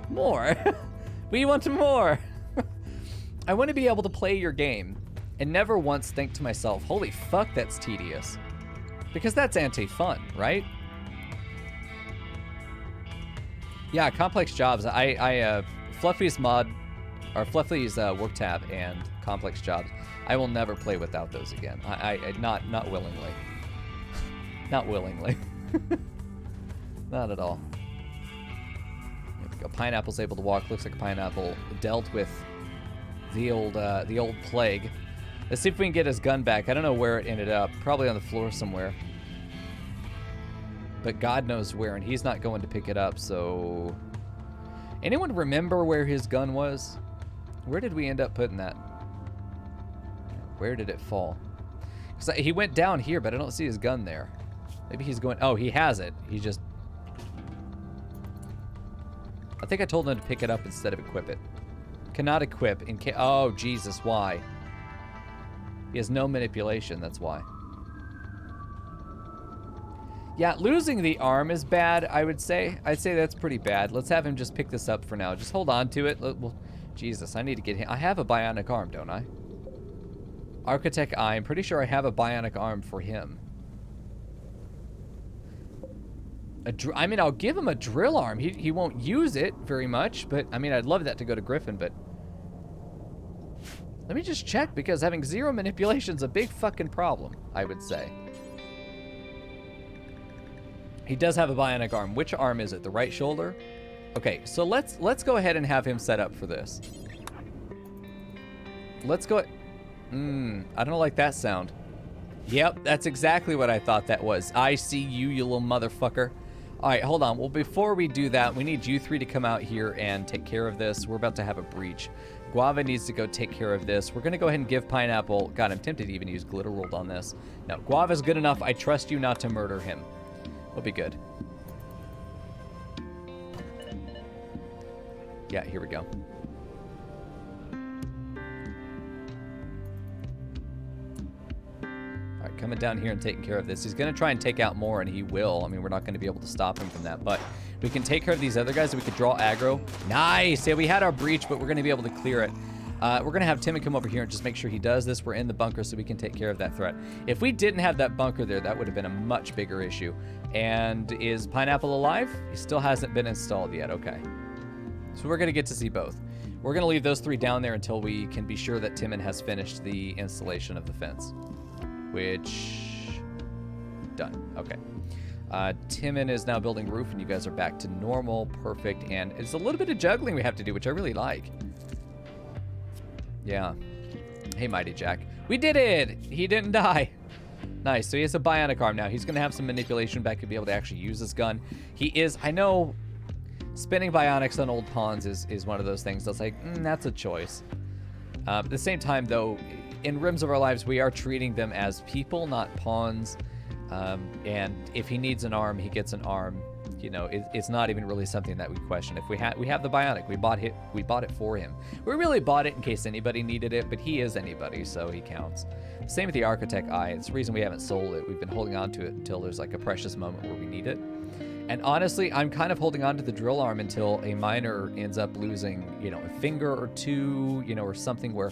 More. We want more. I want to be able to play your game and never once think to myself, holy fuck, that's tedious. Because that's anti-fun, right? Yeah, complex jobs. Fluffy's mod, or Fluffy's work tab and complex jobs, I will never play without those again. Not willingly. Not willingly. Not at all. There we go. Pineapple's able to walk. Looks like a pineapple dealt with the old plague. Let's see if we can get his gun back. I don't know where it ended up. Probably on the floor somewhere. But God knows where, and he's not going to pick it up, so... Anyone remember where his gun was? Where did we end up putting that? Where did it fall? Because he went down here, but I don't see his gun there. Maybe he's going... Oh, he has it. He just... I think I told him to pick it up instead of equip it. Cannot equip in case... Oh, Jesus, why? He has no manipulation, that's why. Yeah, losing the arm is bad, I would say. I'd say that's pretty bad. Let's have him just pick this up for now. Just hold on to it. Well, Jesus, I need to get him. I have a bionic arm, don't I? Architect Eye. I'm pretty sure I have a bionic arm for him. I mean, I'll give him a drill arm. He won't use it very much, but I mean, I'd love that to go to Griffin, but let me just check, because having 0 manipulation's a big fucking problem, I would say. He does have a bionic arm. Which arm is it? The right shoulder? Okay, so let's go ahead and have him set up for this. Let's go. I don't like that sound. Yep, that's exactly what I thought that was. I see you, you little motherfucker. All right, hold on. Well, before we do that, we need you three to come out here and take care of this. We're about to have a breach. Guava needs to go take care of this. We're going to go ahead and give Pineapple... God, I'm tempted to even use Glitter World on this. No, Guava's good enough. I trust you not to murder him. We'll be good. Yeah, here we go. Coming down here and taking care of this. He's going to try and take out more, and he will. I mean, we're not going to be able to stop him from that, but we can take care of these other guys, and we could draw aggro. Nice! Yeah, we had our breach, but we're going to be able to clear it. We're going to have Timon come over here and just make sure he does this. We're in the bunker, so we can take care of that threat. If we didn't have that bunker there, that would have been a much bigger issue. And is Pineapple alive? He still hasn't been installed yet. Okay. So we're going to get to see both. We're going to leave those three down there until we can be sure that Timon has finished the installation of the fence. Which, done. Okay. Timon is now building roof, and you guys are back to normal. Perfect. And it's a little bit of juggling we have to do, which I really like. Yeah. Hey, Mighty Jack. We did it! He didn't die. Nice. So he has a bionic arm now. He's going to have some manipulation back to be able to actually use his gun. He is, I know, spinning bionics on old pawns is one of those things that's like, that's a choice. At the same time, though, in Rims of Our Lives, we are treating them as people, not pawns. And if he needs an arm, he gets an arm. You know, it's not even really something that we question. If we have the bionic, we bought it for him. We really bought it in case anybody needed it, but he is anybody, so he counts. Same with the Architect Eye. It's the reason we haven't sold it. We've been holding on to it until there's like a precious moment where we need it. And honestly, I'm kind of holding on to the drill arm until a miner ends up losing, you know, a finger or two, you know, or something where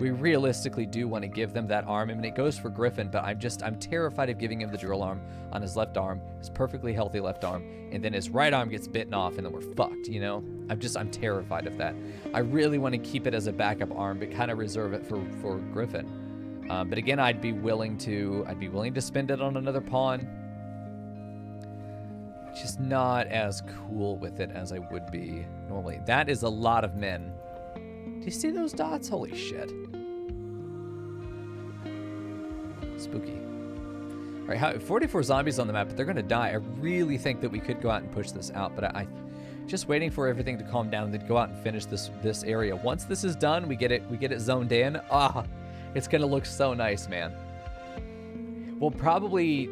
we realistically do want to give them that arm. I mean, it goes for Griffin, but I'm terrified of giving him the drill arm on his left arm, his perfectly healthy left arm, and then his right arm gets bitten off, and then we're fucked, you know? I'm terrified of that. I really want to keep it as a backup arm, but kind of reserve it for Griffin. But again, I'd be willing to spend it on another pawn. Just not as cool with it as I would be normally. That is a lot of men. Do you see those dots? Holy shit. Spooky. All right, 44 zombies on the map, but they're going to die. I really think that we could go out and push this out, but I just waiting for everything to calm down and then go out and finish this area. Once this is done, we get it zoned in. It's going to look so nice, man. We'll probably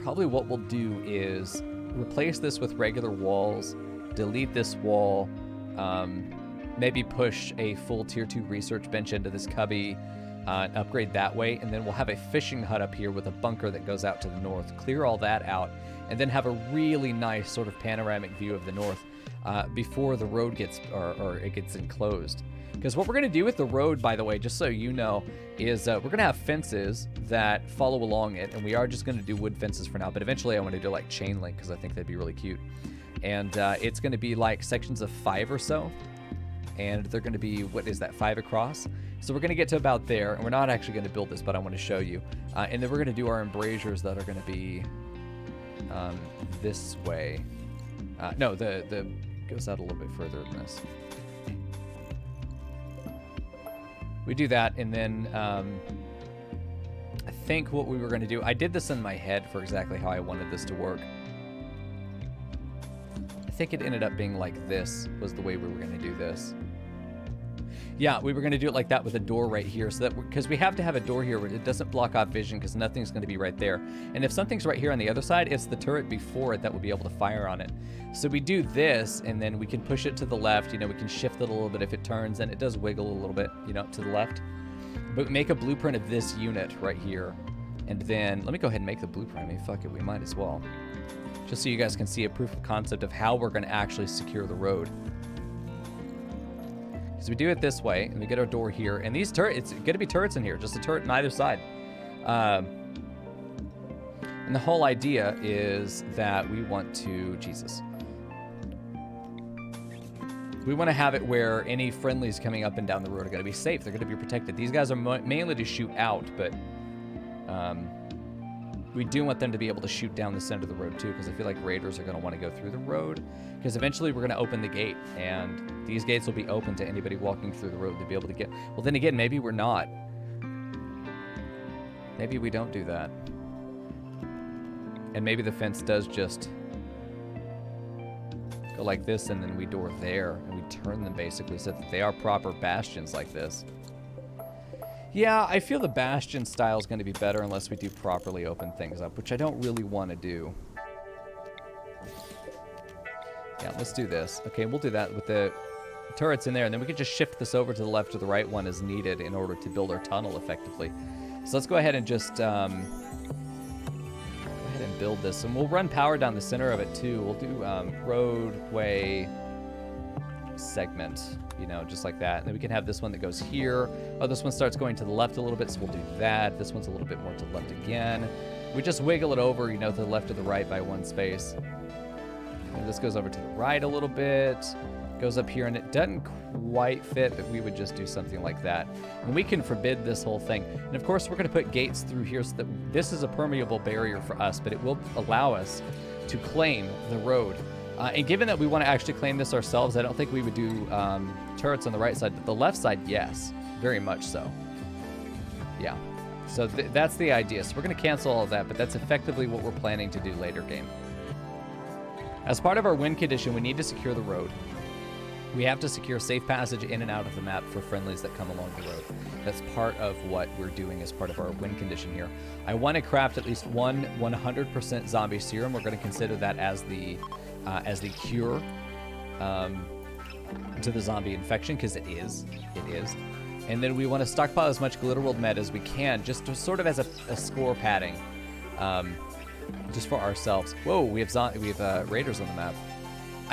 what we'll do is replace this with regular walls, delete this wall, maybe push a full tier 2 research bench into this cubby, and upgrade that way, and then we'll have a fishing hut up here with a bunker that goes out to the north, clear all that out, and then have a really nice sort of panoramic view of the north before the road gets, or it gets enclosed. Because what we're going to do with the road, by the way, just so you know, is we're going to have fences that follow along it, and we are just going to do wood fences for now, but eventually I want to do like chain link because I think that'd be really cute. And it's going to be like sections of 5 or so, and they're going to be, what is that, 5 across? So we're going to get to about there, and we're not actually going to build this, but I want to show you. And then we're going to do our embrasures that are going to be this way. No, the goes out a little bit further than this. We do that, and then I think what we were going to do, I did this in my head for exactly how I wanted this to work. I think it ended up being like this was the way we were going to do this. Yeah, we were going to do it like that with a door right here, so that because we have to have a door here where it doesn't block off vision because nothing's going to be right there. And if something's right here on the other side, it's the turret before it that will be able to fire on it. So we do this, and then we can push it to the left. You know, we can shift it a little bit if it turns, and it does wiggle a little bit, you know, to the left. But make a blueprint of this unit right here. And then, let me go ahead and make the blueprint. I mean, fuck it, we might as well. Just so you guys can see a proof of concept of how we're going to actually secure the road. So we do it this way, and we get our door here, and these turrets, it's going to be turrets in here, just a turret on either side. And And the whole idea is that we want to... Jesus. We want to have it where any friendlies coming up and down the road are going to be safe. They're going to be protected. These guys are mainly to shoot out, but we do want them to be able to shoot down the center of the road too, because I feel like raiders are going to want to go through the road, because eventually we're going to open the gate, and these gates will be open to anybody walking through the road to be able to get... Well, then again, maybe we're not. Maybe we don't do that. And maybe the fence does just go like this, and then we door there, and we turn them basically so that they are proper bastions like this. Yeah, I feel the bastion style is going to be better unless we do properly open things up, which I don't really want to do. Yeah, let's do this. Okay, we'll do that with the turrets in there, and then we can just shift this over to the left or the right one as needed in order to build our tunnel effectively. So let's go ahead and just go ahead and build this, and we'll run power down the center of it too. We'll do roadway segment, you know, just like that. And then we can have this one that goes here. Oh, this one starts going to the left a little bit, so we'll do that. This one's a little bit more to the left again. We just wiggle it over, you know, to the left or the right by one space. And this goes over to the right a little bit, goes up here, and it doesn't quite fit, but we would just do something like that. And we can forbid this whole thing. And of course, we're going to put gates through here so that this is a permeable barrier for us, but it will allow us to claim the road. And given that we want to actually claim this ourselves, I don't think we would do turrets on the right side, but the left side, yes, very much so. Yeah, so that's the idea. So we're going to cancel all of that, but that's effectively what we're planning to do later game. As part of our win condition, we need to secure the road. We have to secure safe passage in and out of the map for friendlies that come along the road. That's part of what we're doing as part of our win condition here. I want to craft at least one 100% zombie serum. We're going to consider that as the cure to the zombie infection, because it is. And then we want to stockpile as much Glitter World med as we can, just to, sort of as a score padding, just for ourselves. Whoa, we have raiders on the map.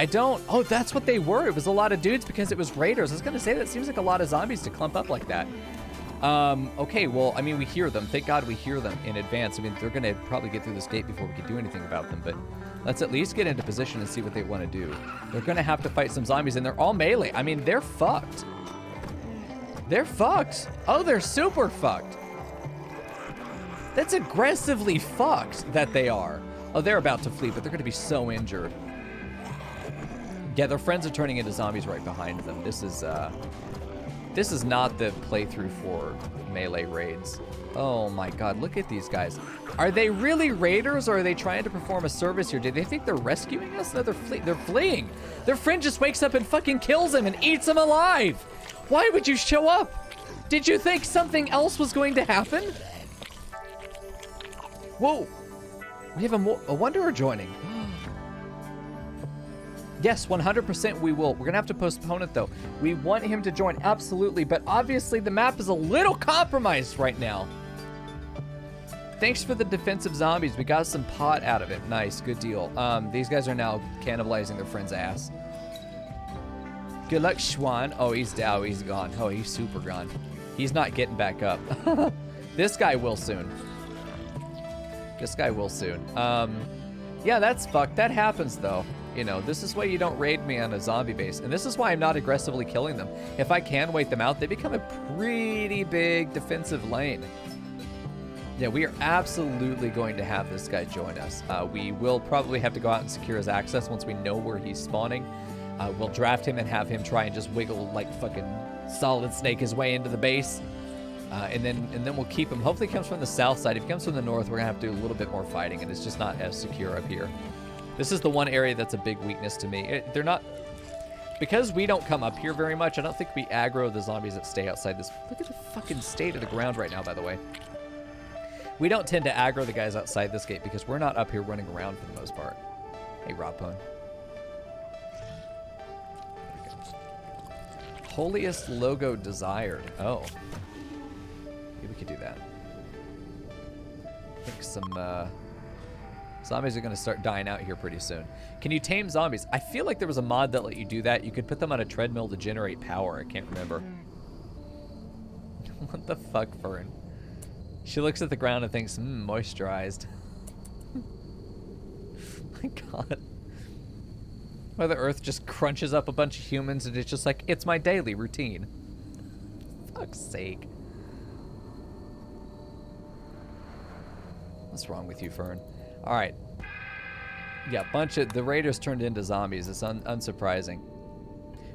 Oh, that's what they were. It was a lot of dudes because it was raiders. I was going to say, that seems like a lot of zombies to clump up like that. Okay, well, I mean, we hear them. Thank God we hear them in advance. I mean, they're going to probably get through this gate before we can do anything about them, but let's at least get into position and see what they want to do. They're going to have to fight some zombies, and they're all melee. I mean, they're fucked. They're fucked. Oh, they're super fucked. That's aggressively fucked that they are. Oh, they're about to flee, but they're going to be so injured. Yeah, their friends are turning into zombies right behind them. This is not the playthrough for melee raids. Oh my God, look at these guys. Are they really raiders, or are they trying to perform a service here? Do they think they're rescuing us? No, they're fleeing. Their friend just wakes up and fucking kills him and eats him alive. Why would you show up? Did you think something else was going to happen? Whoa, we have a Wanderer joining. Yes, 100% we will. We're going to have to postpone it, though. We want him to join, absolutely, but obviously the map is a little compromised right now. Thanks for the defensive zombies. We got some pot out of it. Nice, good deal. These guys are now cannibalizing their friend's ass. Good luck, Schwan. Oh, he's down. He's gone. Oh, he's super gone. He's not getting back up. This guy will soon. This guy will soon. Yeah, that's fucked. That happens, though. You know, this is why you don't raid me on a zombie base. And this is why I'm not aggressively killing them. If I can wait them out, they become a pretty big defensive lane. Yeah, we are absolutely going to have this guy join us. We will probably have to go out and secure his access once we know where he's spawning. We'll draft him and have him try and just wiggle like fucking Solid Snake his way into the base. And then we'll keep him. Hopefully he comes from the south side. If he comes from the north, we're going to have to do a little bit more fighting, and it's just not as secure up here. This is the one area that's a big weakness to me. They're not... Because we don't come up here very much, I don't think we aggro the zombies that stay outside this... Look at the fucking state of the ground right now, by the way. We don't tend to aggro the guys outside this gate because we're not up here running around for the most part. Hey, Rob Pone. Holiest logo desired. Oh. Maybe we could do that. I think some... Zombies are going to start dying out here pretty soon. Can you tame zombies? I feel like there was a mod that let you do that. You could put them on a treadmill to generate power. I can't remember. What the fuck, Fern? She looks at the ground and thinks, moisturized. My God. Where the Earth just crunches up a bunch of humans and it's just like, it's my daily routine. Fuck's sake. What's wrong with you, Fern? All right. Yeah, the raiders turned into zombies. It's unsurprising.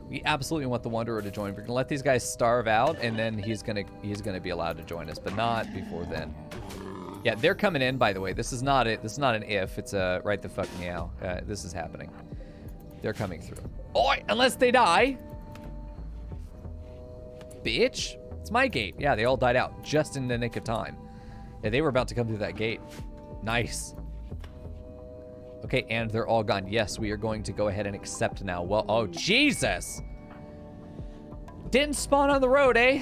We absolutely want the Wanderer to join. We're gonna let these guys starve out, and then he's gonna be allowed to join us, but not before then. Yeah, they're coming in. By the way, this is not it. This is not an if. It's a right the fuck now. This is happening. They're coming through. Oh, unless they die, bitch. It's my gate. Yeah, they all died out just in the nick of time. Yeah, they were about to come through that gate. Nice. Okay, and they're all gone. Yes, we are going to go ahead and accept now. Well, oh, Jesus. Didn't spawn on the road, eh?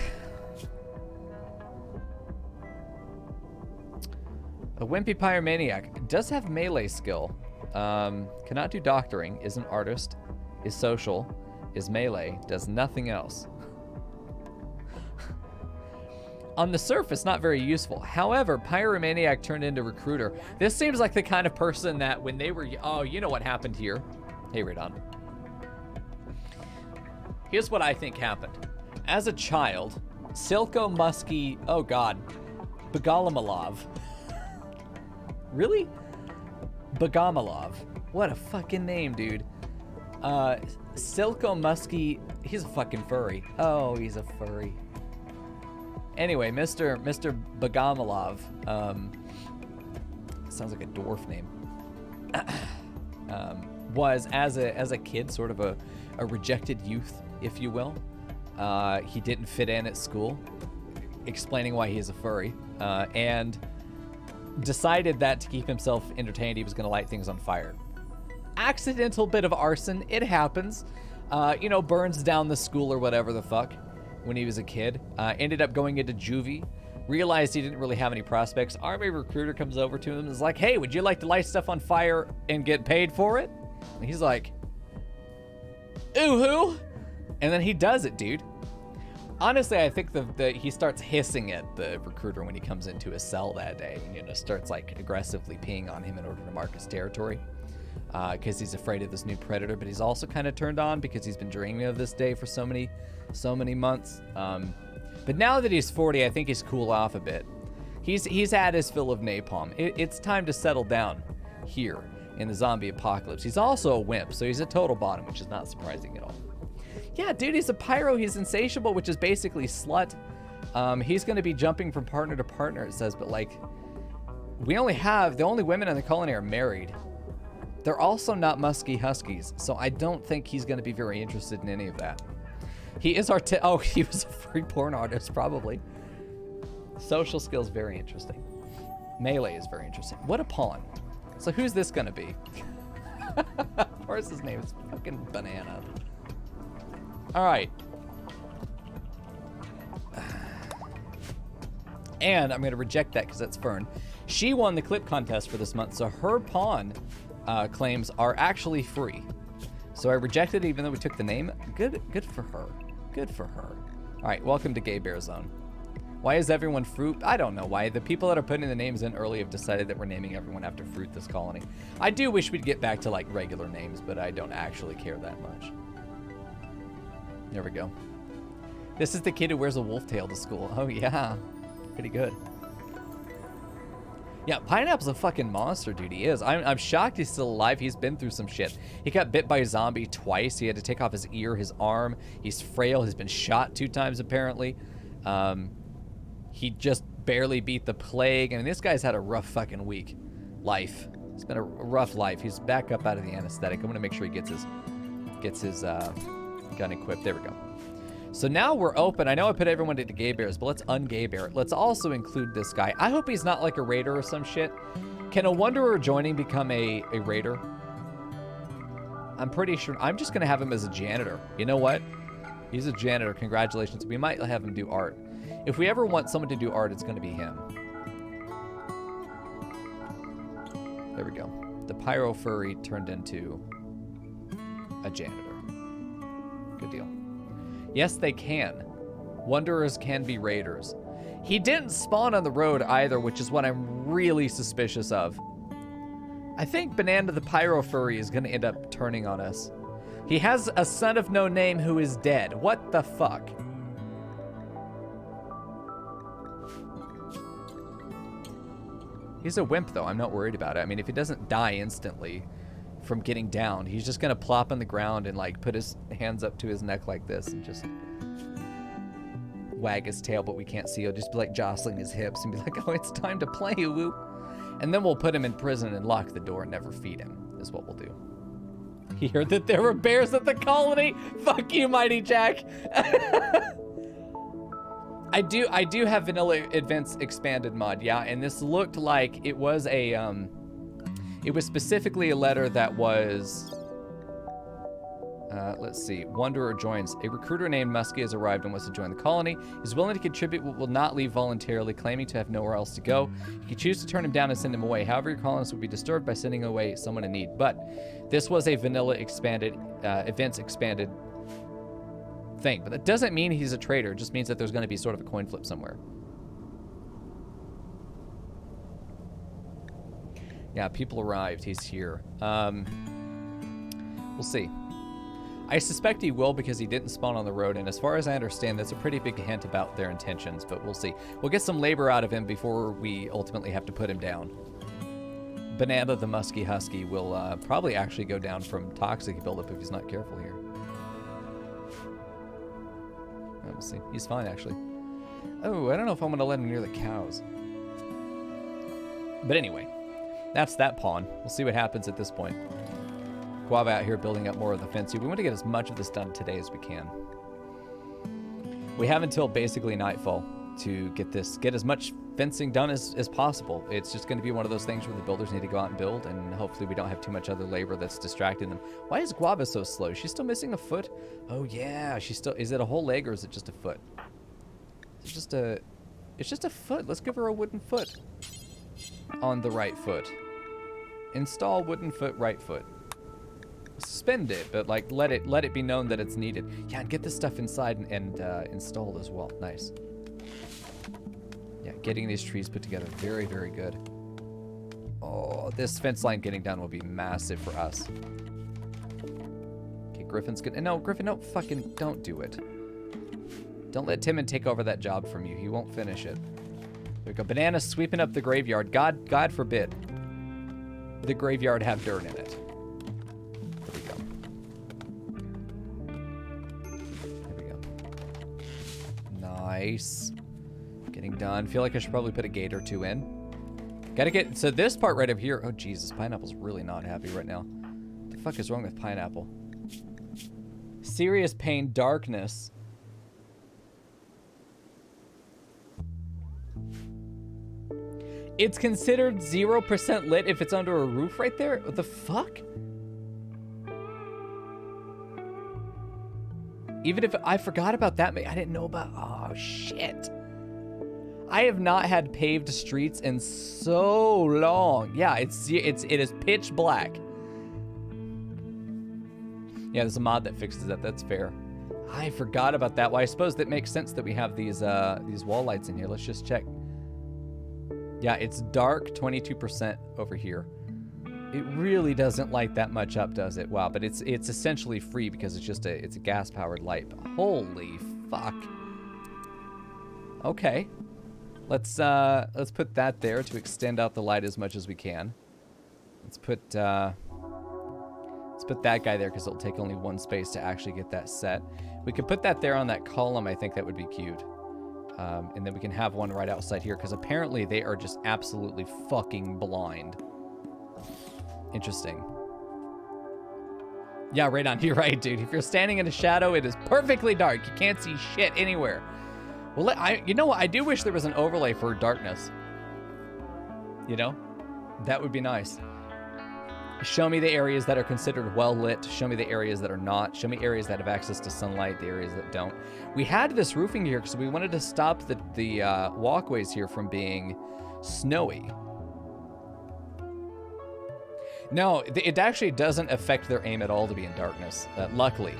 A wimpy pyromaniac does have melee skill. Cannot do doctoring, is an artist, is social, is melee, does nothing else. On the surface, not very useful. However, Pyromaniac turned into Recruiter. This seems like the kind of person that when they were... Oh, you know what happened here. Hey, Radon. Here's what I think happened. As a child, Silko Muskie... Oh, God. Bogomolov. Really? Bogomolov. What a fucking name, dude. Silko Muskie... He's a fucking furry. Oh, he's a furry. Anyway, Mr. Bogomolov, sounds like a dwarf name, was as a kid sort of a rejected youth, if you will. He didn't fit in at school, explaining why he is a furry, and decided that to keep himself entertained, he was going to light things on fire. Accidental bit of arson, it happens. Burns down the school or whatever the fuck. When he was a kid, ended up going into juvie, realized he didn't really have any prospects. Army recruiter comes over to him and is like, hey, would you like to light stuff on fire and get paid for it? And he's like, ooh-hoo. And then he does it, dude. Honestly, I think he starts hissing at the recruiter when he comes into his cell that day and, starts like aggressively peeing on him in order to mark his territory. Because he's afraid of this new predator, but he's also kind of turned on because he's been dreaming of this day for so many months. But now that he's 40, I think he's cooled off a bit. He's had his fill of napalm. It's time to settle down here in the zombie apocalypse. He's also a wimp, so he's a total bottom, which is not surprising at all. Yeah, dude, he's a pyro. He's insatiable, which is basically slut. He's going to be jumping from partner to partner, it says, but like, the only women in the colony are married. They're also not musky huskies, so I don't think he's going to be very interested in any of that. He is he was a free porn artist, probably. Social skills, very interesting. Melee is very interesting. What a pawn. So who's this going to be? Of course his name is fucking Banana. All right. And I'm going to reject that because that's Fern. She won the clip contest for this month, so her pawn claims are actually free. So I rejected it even though we took the name. Good for her. Good for her. All right, welcome to Gay Bear Zone. Why is everyone fruit? I don't know why. The people that are putting the names in early have decided that we're naming everyone after fruit this colony. I do wish we'd get back to like regular names, but I don't actually care that much. There we go. This is the kid who wears a wolf tail to school. Oh yeah, pretty good. Yeah, Pineapple's a fucking monster, dude. He is. I'm shocked he's still alive. He's been through some shit. He got bit by a zombie twice. He had to take off his ear, his arm. He's frail. He's been shot 2 times, apparently. He just barely beat the plague. I mean, this guy's had a rough fucking life. It's been a rough life. He's back up out of the anesthetic. I'm going to make sure he gets his gun equipped. There we go. So now we're open. I know I put everyone into gay bears, but let's ungay bear it. Let's also include this guy. I hope he's not like a raider or some shit. Can a wanderer joining become a raider? I'm pretty sure. I'm just going to have him as a janitor. You know what? He's a janitor. Congratulations. We might have him do art. If we ever want someone to do art, it's going to be him. There we go. The pyro furry turned into a janitor. Good deal. Yes, they can. Wanderers can be raiders. He didn't spawn on the road either, which is what I'm really suspicious of. I think Banana the Pyro Furry is going to end up turning on us. He has a son of no name who is dead. What the fuck? He's a wimp, though. I'm not worried about it. I mean, if he doesn't die instantly from getting down, he's just going to plop on the ground and, like, put his hands up to his neck like this and just wag his tail, but we can't see. He'll just be, like, jostling his hips and be like, oh, it's time to play, woo. And then we'll put him in prison and lock the door and never feed him, is what we'll do. He heard that there were bears at the colony. Fuck you, Mighty Jack. I do have Vanilla Advance Expanded mod, yeah, and this looked like it was a, it was specifically a letter that was, let's see, Wanderer joins. A recruiter named Muskie has arrived and wants to join the colony. He's willing to contribute but will not leave voluntarily, claiming to have nowhere else to go. You can choose to turn him down and send him away. However, your colonists would be disturbed by sending away someone in need. But this was a Vanilla Expanded, Events Expanded thing, but that doesn't mean he's a traitor. It just means that there's going to be sort of a coin flip somewhere. Yeah, people arrived. He's here. We'll see. I suspect he will because he didn't spawn on the road, and as far as I understand, that's a pretty big hint about their intentions, but we'll see. We'll get some labor out of him before we ultimately have to put him down. Banana the Musky Husky will probably actually go down from toxic buildup if he's not careful here. We'll see. He's fine, actually. Oh, I don't know if I'm going to let him near the cows. But anyway, that's that pawn. We'll see what happens at this point. Guava out here building up more of the fence. We want to get as much of this done today as we can. We have until basically nightfall to get as much fencing done as possible. It's just going to be one of those things where the builders need to go out and build, and hopefully we don't have too much other labor that's distracting them. Why is Guava so slow? She's still missing a foot? Oh yeah, she's still, is it a whole leg or is it just a foot? It's just a foot. Let's give her a wooden foot on the right foot. Install wooden foot, right foot. Suspend it, but like let it be known that it's needed. Yeah, and get this stuff inside and installed as well. Nice. Yeah, getting these trees put together, very, very good. Oh, this fence line getting done will be massive for us. Okay, Griffin's good. No, Griffin, no, fucking don't do it. Don't let Timon take over that job from you. He won't finish it. There we go. Banana sweeping up the graveyard. God forbid the graveyard have dirt in it. There we go. Nice. Getting done. Feel like I should probably put a gate or two in. Gotta get, so this part right up here. Oh, Jesus. Pineapple's really not happy right now. What the fuck is wrong with Pineapple? Serious pain, darkness. It's considered 0% lit if it's under a roof right there? What the fuck? Even if I forgot about that, I didn't know about, oh shit. I have not had paved streets in so long. Yeah, it is pitch black. Yeah, there's a mod that fixes that. That's fair. I forgot about that. Well, I suppose that makes sense that we have these wall lights in here. Let's just check. Yeah, it's dark 22% over here. It really doesn't light that much up, does it? Wow, but it's essentially free because it's a gas-powered light. But holy fuck. Okay. Let's put that there to extend out the light as much as we can. Let's put that guy there because it'll take only one space to actually get that set. We could put that there on that column. I think that would be cute. And then we can have one right outside here because apparently they are just absolutely fucking blind. Interesting. Yeah, right on. You're right, dude. If you're standing in a shadow, it is perfectly dark. You can't see shit anywhere. Well, you know what? I do wish there was an overlay for darkness. You know? That would be nice. Show me the areas that are considered well lit. Show me the areas that are not. Show me areas that have access to sunlight, the areas that don't. We had this roofing here because we wanted to stop the walkways here from being snowy. No, it actually doesn't affect their aim at all to be in darkness. Luckily,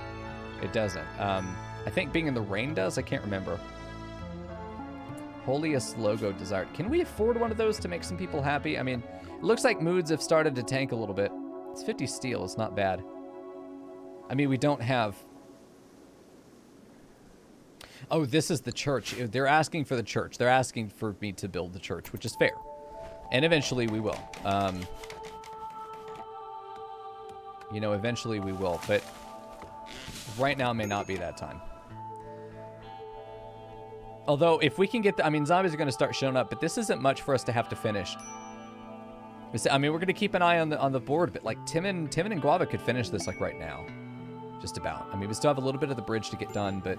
it doesn't. I think being in the rain does. I can't remember. Holiest logo desired. Can we afford one of those to make some people happy? I mean, It looks like moods have started to tank a little bit. It's 50 steel. It's not bad. I mean, we don't have... Oh, this is the church. They're asking for the church. They're asking for me to build the church, which is fair. And eventually we will. You know, eventually we will. But right now may not be that time. Although, if we can get... I mean, zombies are going to start showing up, but this isn't much for us to have to finish. I mean, we're going to keep an eye on the board, but, like, Timon and Guava could finish this, like, right now. Just about. I mean, we still have a little bit of the bridge to get done, but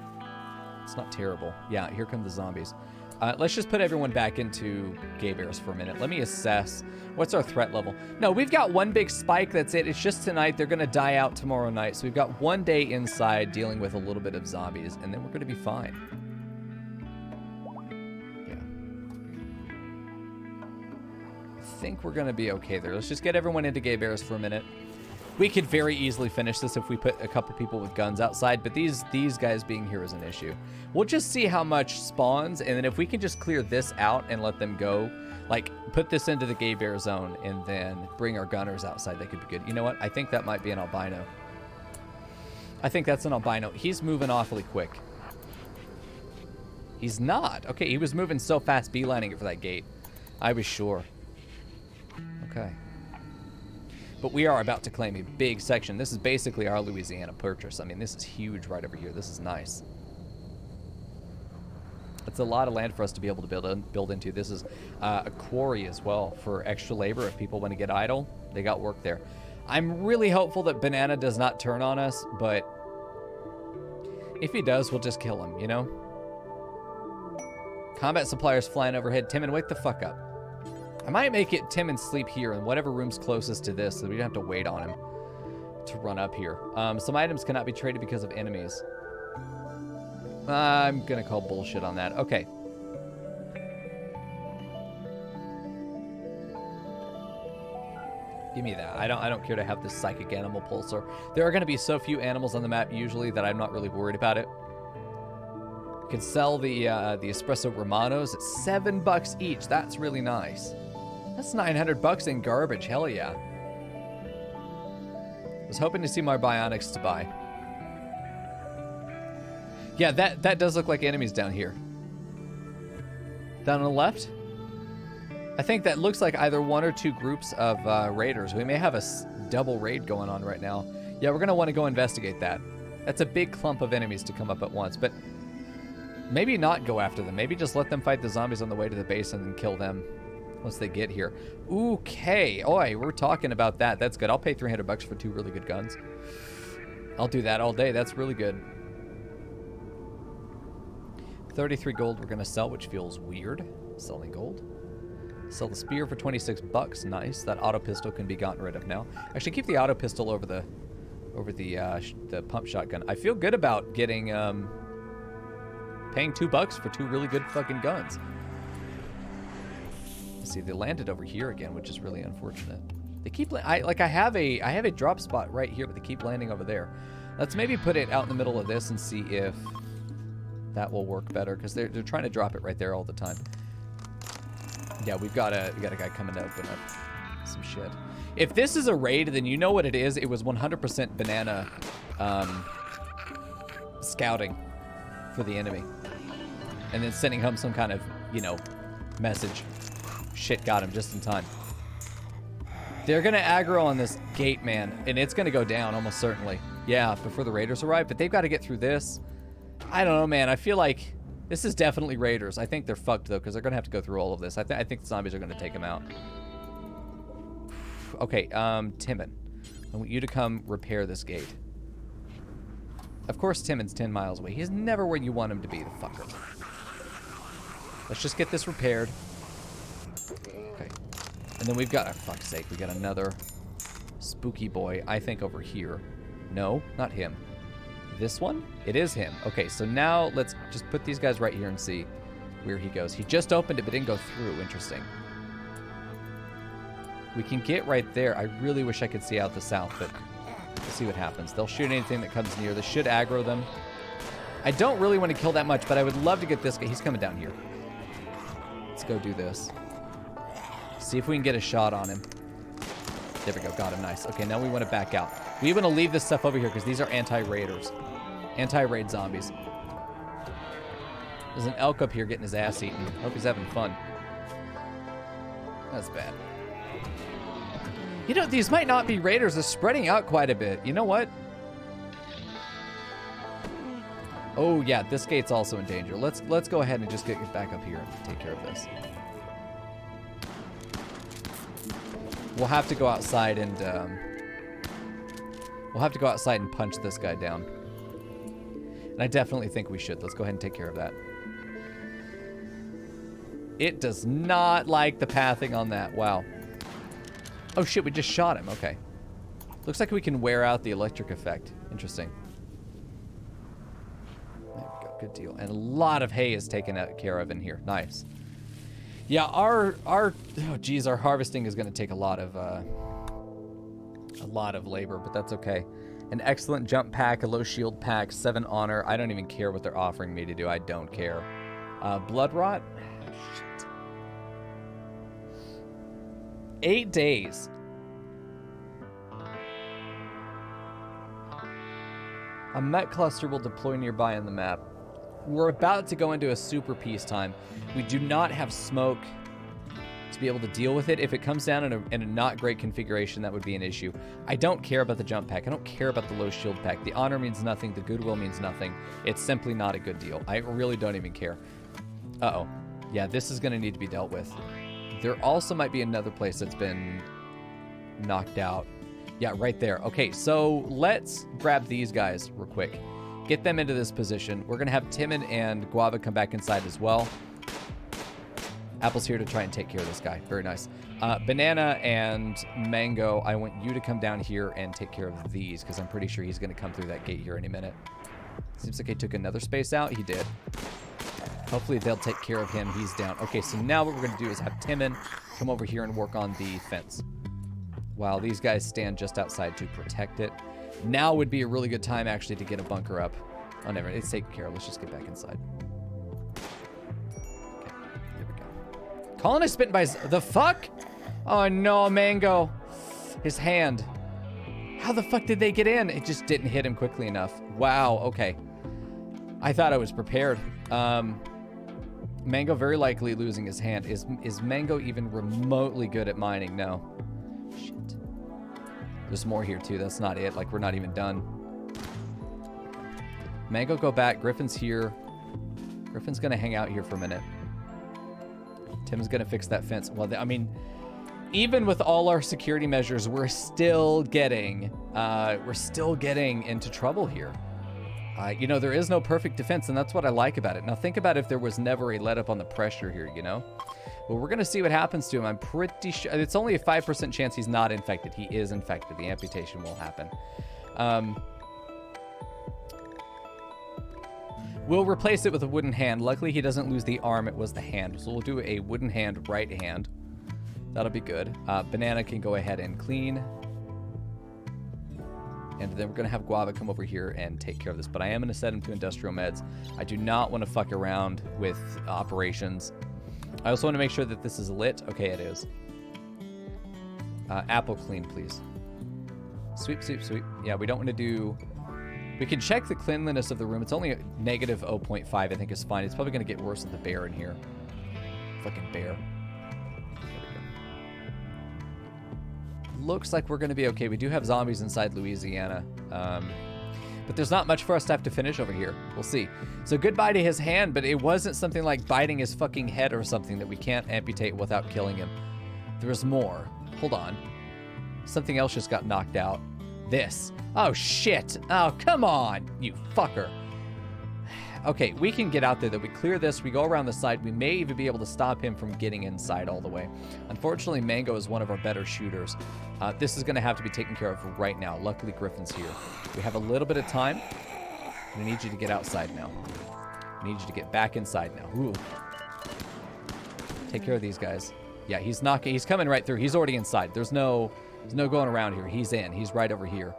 it's not terrible. Yeah, here come the zombies. Let's just put everyone back into Gay Bears for a minute. Let me assess. What's our threat level? No, we've got one big spike. That's it. It's just tonight. They're going to die out tomorrow night. So we've got one day inside dealing with a little bit of zombies, and then we're going to be fine. I think we're going to be okay there. Let's just get everyone into Gay Bears for a minute. We could very easily finish this if we put a couple people with guns outside, but these guys being here is an issue. We'll just see how much spawns, and then if we can just clear this out and let them go, like, put this into the Gay Bear zone and then bring our gunners outside, that could be good. You know what? I think that might be an albino. I think that's an albino. He's moving awfully quick. He's not. Okay, he was moving so fast beelining it for that gate. I was sure. Okay. But we are about to claim a big section. This is basically our Louisiana Purchase. I mean, this is huge right over here. This is nice. It's a lot of land for us to be able to build into. This is a quarry as well for extra labor. If people want to get idle, they got work there. I'm really hopeful that Banana does not turn on us, but if he does, we'll just kill him, you know? Combat suppliers flying overhead. Timon, wake the fuck up. I might make it Timon sleep here in whatever room's closest to this so we don't have to wait on him to run up here. Some items cannot be traded because of enemies. I'm gonna call bullshit on that. Okay. Give me that. I don't care to have this psychic animal pulsar. There are gonna be so few animals on the map usually that I'm not really worried about it. You can sell the espresso romanos at $7 each. That's really nice. That's $900 in garbage. Hell yeah. I was hoping to see more bionics to buy. Yeah, that does look like enemies down here. Down on the left? I think that looks like either one or two groups of raiders. We may have a double raid going on right now. Yeah, we're going to want to go investigate that. That's a big clump of enemies to come up at once, but maybe not go after them. Maybe just let them fight the zombies on the way to the base and then kill them once they get here. Okay. Oi, we're talking about that. That's good. I'll pay $300 for 2 really good guns. I'll do that all day. That's really good. 33 gold we're going to sell, which feels weird. Selling gold. Sell the spear for $26. Nice. That auto pistol can be gotten rid of now. Actually, keep the auto pistol over the pump shotgun. I feel good about getting paying $2 for 2 really good fucking guns. Let's see, they landed over here again, which is really unfortunate. They keep I have a drop spot right here, but they keep landing over there. Let's maybe put it out in the middle of this and see if that will work better, because they're trying to drop it right there all the time. Yeah, we got a guy coming to open up some shit. If this is a raid, then you know what it is. It was 100% Banana scouting for the enemy, and then sending home some kind of, you know, message. Shit, got him just in time. They're gonna aggro on this gate, man, and it's gonna go down almost certainly. Yeah, before the raiders arrive, but they've got to get through this. I don't know, man. I feel like this is definitely raiders. I think they're fucked though, because they're gonna have to go through all of this. I think the zombies are gonna take them out. Okay, Timon, I want you to come repair this gate. Of course, Timon's 10 miles away. He's never where you want him to be, the fucker. Let's just get this repaired. Okay. And then we've got, oh, fuck's sake, we got another spooky boy, I think, over here. No, not him. This one? It is him. Okay, so now let's just put these guys right here and see where he goes. He just opened it, but didn't go through. Interesting. We can get right there. I really wish I could see out the south, but we'll see what happens. They'll shoot anything that comes near. This should aggro them. I don't really want to kill that much, but I would love to get this guy. He's coming down here. Let's go do this. See if we can get a shot on him. There we go. Got him. Nice. Okay, now we want to back out. We want to leave this stuff over here because these are anti-raiders. Anti-raid zombies. There's an elk up here getting his ass eaten. Hope he's having fun. That's bad. You know, these might not be raiders. They're spreading out quite a bit. You know what? Oh, yeah. This gate's also in danger. Let's go ahead and just get back up here and take care of this. We'll have to go outside and punch this guy down. And I definitely think we should. Let's go ahead and take care of that. It does not like the pathing on that. Wow. Oh shit, we just shot him. Okay. Looks like we can wear out the electric effect. Interesting. There we go. Good deal. And a lot of hay is taken care of in here. Nice. Yeah, our harvesting is going to take a lot of labor, but that's okay. An excellent jump pack, a low shield pack, 7 honor. I don't even care what they're offering me to do. I don't care. Blood rot. Shit. 8 days. A Met cluster will deploy nearby on the map. We're about to go into a super peacetime. We do not have smoke to be able to deal with it. If it comes down in a not great configuration, that would be an issue. I don't care about the jump pack. I don't care about the low shield pack. The honor means nothing. The goodwill means nothing. It's simply not a good deal. I really don't even care. Uh-oh. Yeah, this is going to need to be dealt with. There also might be another place that's been knocked out. Yeah, right there. Okay, so let's grab these guys real quick. Get them into this position. We're going to have Timon and Guava come back inside as well. Apple's here to try and take care of this guy. Very nice. Banana and Mango, I want you to come down here and take care of these because I'm pretty sure he's going to come through that gate here any minute. Seems like he took another space out. He did. Hopefully they'll take care of him. He's down. Okay, so now what we're going to do is have Timon come over here and work on the fence while these guys stand just outside to protect it. Now would be a really good time, actually, to get a bunker up. Oh, never. It's taken care of. Let's just get back inside. Okay, here we go. Colonist bitten by the fuck? Oh, no, Mango. His hand. How the fuck did they get in? It just didn't hit him quickly enough. Wow, okay. I thought I was prepared. Mango very likely losing his hand. Is Mango even remotely good at mining? No. Shit. There's more here too. That's not it. Like, we're not even done. Mango, go back. Griffin's here. Griffin's gonna hang out here for a minute. Tim's gonna fix that fence. Well, I mean, even with all our security measures, we're still getting into trouble here. You know, there is no perfect defense, and that's what I like about it. Now, think about if there was never a let up on the pressure here, you know? Well, we're going to see what happens to him. I'm pretty sure it's only a 5% chance he's not infected. He is infected. The amputation will happen. We'll replace it with a wooden hand. Luckily, he doesn't lose the arm. It was the hand. So we'll do a wooden hand, right hand. That'll be good. Banana can go ahead and clean. And then we're going to have Guava come over here and take care of this. But I am going to set him to industrial meds. I do not want to fuck around with operations. I also want to make sure that this is lit. Okay, it is. Apple clean, please. Sweep, sweep, sweep. Yeah, we don't want to do... We can check the cleanliness of the room. It's only a negative 0.5, I think is fine. It's probably going to get worse with the bear in here. Fucking bear. Looks like we're going to be okay. We do have zombies inside Louisiana. But there's not much for us to have to finish over here. We'll see. So goodbye to his hand, but it wasn't something like biting his fucking head or something that we can't amputate without killing him. There's more. Hold on. Something else just got knocked out. This. Oh, shit. Oh, come on, you fucker. Okay, we can get out there, though. We clear this. We go around the side. We may even be able to stop him from getting inside all the way. Unfortunately, Mango is one of our better shooters. This is going to have to be taken care of right now. Luckily, Griffin's here. We have a little bit of time. I need you to get outside now. I need you to get back inside now. Ooh. Take care of these guys. Yeah, he's knocking. He's coming right through. He's already inside. There's no going around here. He's in. He's right over here.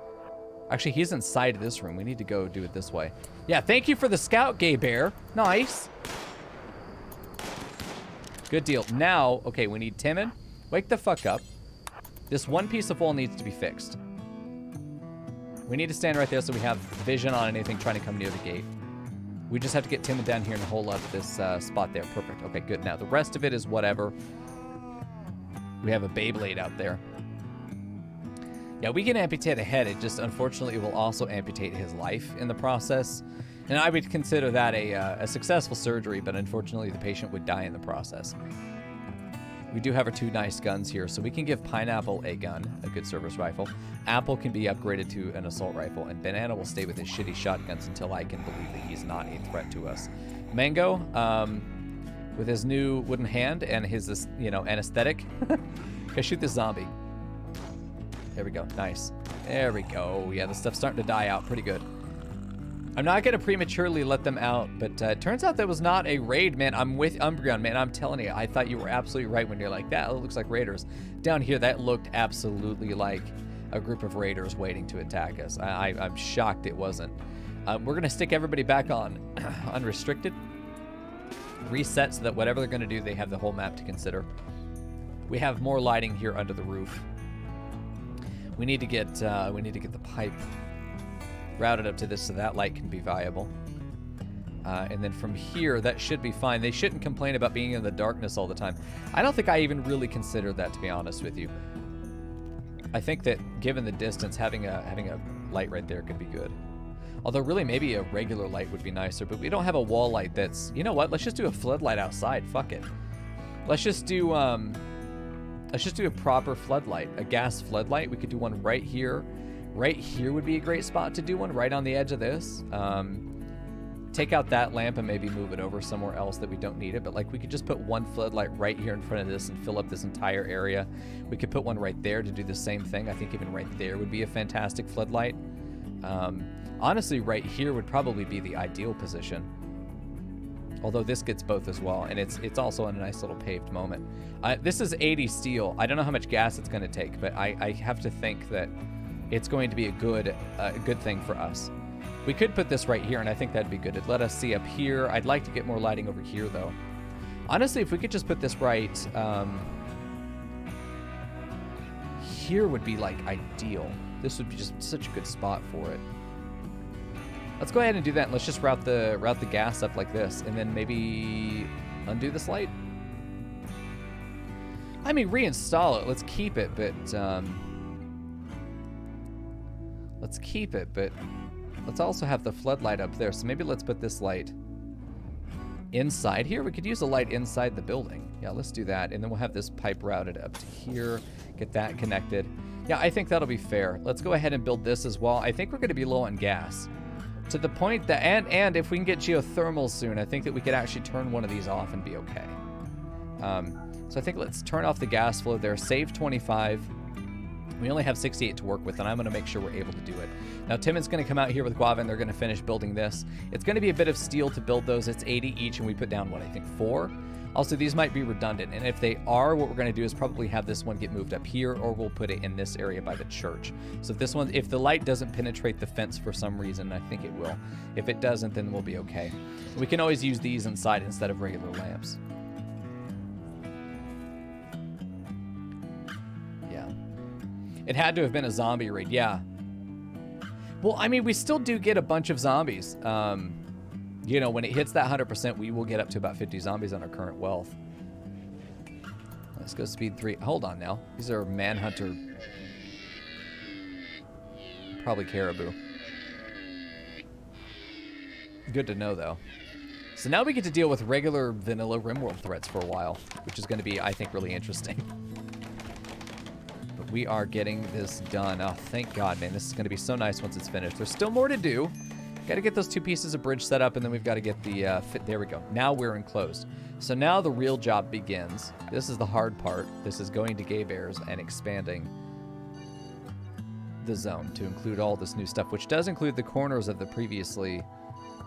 Actually, he's inside this room. We need to go do it this way. Yeah, thank you for the scout, gay bear. Nice. Good deal. Now, okay, we need Timon. Wake the fuck up. This one piece of wall needs to be fixed. We need to stand right there so we have vision on anything trying to come near the gate. We just have to get Timon down here and hole up this spot there. Perfect. Okay, good. Now, the rest of it is whatever. We have a Beyblade out there. Yeah, we can amputate a head. It just, unfortunately, will also amputate his life in the process. And I would consider that a successful surgery, but unfortunately, the patient would die in the process. We do have our 2 nice guns here, so we can give Pineapple a gun, a good service rifle. Apple can be upgraded to an assault rifle, and Banana will stay with his shitty shotguns until I can believe that he's not a threat to us. Mango, with his new wooden hand and his, anesthetic, can shoot this zombie. There we go. Nice. There we go. Yeah, the stuff's starting to die out pretty good. I'm not going to prematurely let them out, but it turns out that was not a raid, man. I'm with Umbreon, man. I'm telling you, I thought you were absolutely right when you're like, that looks like raiders. Down here, that looked absolutely like a group of raiders waiting to attack us. I'm shocked it wasn't. We're going to stick everybody back on unrestricted. Reset so that whatever they're going to do, they have the whole map to consider. We have more lighting here under the roof. We need to get the pipe routed up to this so that light can be viable. And then from here, that should be fine. They shouldn't complain about being in the darkness all the time. I don't think I even really considered that, to be honest with you. I think that given the distance, having a light right there could be good. Although really maybe a regular light would be nicer, but we don't have a wall light that's, you know what? Let's just do a floodlight outside. Fuck it. Let's just do a proper floodlight, a gas floodlight. We could do one right here. Right here would be a great spot to do one, right on the edge of this. Take out that lamp and maybe move it over somewhere else that we don't need it. But like we could just put one floodlight right here in front of this and fill up this entire area. We could put one right there to do the same thing. I think even right there would be a fantastic floodlight. Honestly, right here would probably be the ideal position. Although this gets both as well, and it's also in a nice little paved moment. This is 80 steel. I don't know how much gas it's going to take, but I have to think that it's going to be a good thing for us. We could put this right here, and I think that'd be good. It'd let us see up here. I'd like to get more lighting over here, though. Honestly, if we could just put this right here would be, like, ideal. This would be just such a good spot for it. Let's go ahead and do that, and let's just route the gas up like this, and then maybe undo this light. I mean, reinstall it. Let's keep it, but let's also have the floodlight up there. So maybe let's put this light inside here. We could use a light inside the building. Yeah, let's do that. And then we'll have this pipe routed up to here. Get that connected. Yeah, I think that'll be fair. Let's go ahead and build this as well. I think we're going to be low on gas. To the point that, and if we can get geothermal soon, I think that we could actually turn one of these off and be okay. So I think let's turn off the gas flow there. Save 25. We only have 68 to work with, and I'm going to make sure we're able to do it. Now, Timon's going to come out here with Guava, and they're going to finish building this. It's going to be a bit of steel to build those. It's 80 each, and we put down, what, I think 4? Also, these might be redundant, and if they are, what we're going to do is probably have this one get moved up here, or we'll put it in this area by the church. So if the light doesn't penetrate the fence for some reason, I think it will. If it doesn't, then we'll be okay. We can always use these inside instead of regular lamps. It had to have been a zombie raid, yeah. Well, I mean, we still do get a bunch of zombies. You know, when it hits that 100%, we will get up to about 50 zombies on our current wealth. Let's go speed 3. Hold on now. These are manhunter. Probably caribou. Good to know, though. So now we get to deal with regular vanilla RimWorld threats for a while, which is going to be, I think, really interesting. We are getting this done. Oh, thank God, man. This is going to be so nice once it's finished. There's still more to do. Got to get those 2 pieces of bridge set up, and then we've got to get the fit. There we go. Now we're enclosed. So now the real job begins. This is the hard part. This is going to Gay Bears and expanding the zone to include all this new stuff, which does include the corners of the previously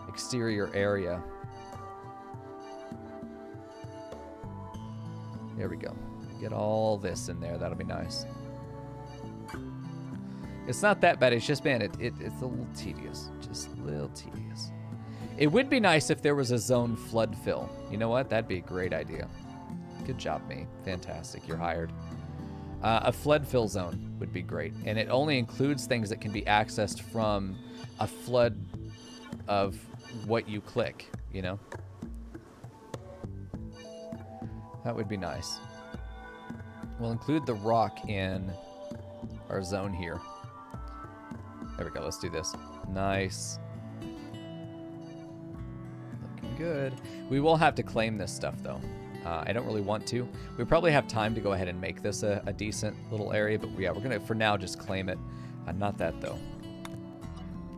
exterior area. There we go. Get all this in there. That'll be nice. It's not that bad. It's just, man, it's a little tedious. Just a little tedious. It would be nice if there was a zone flood fill. You know what? That'd be a great idea. Good job, me. Fantastic. You're hired. A flood fill zone would be great. And it only includes things that can be accessed from a flood of what you click, you know? That would be nice. We'll include the rock in our zone here. There we go. Let's do this. Nice. Looking good. We will have to claim this stuff, though. I don't really want to. We probably have time to go ahead and make this a decent little area, but yeah, we're going to, for now, just claim it. Not that, though.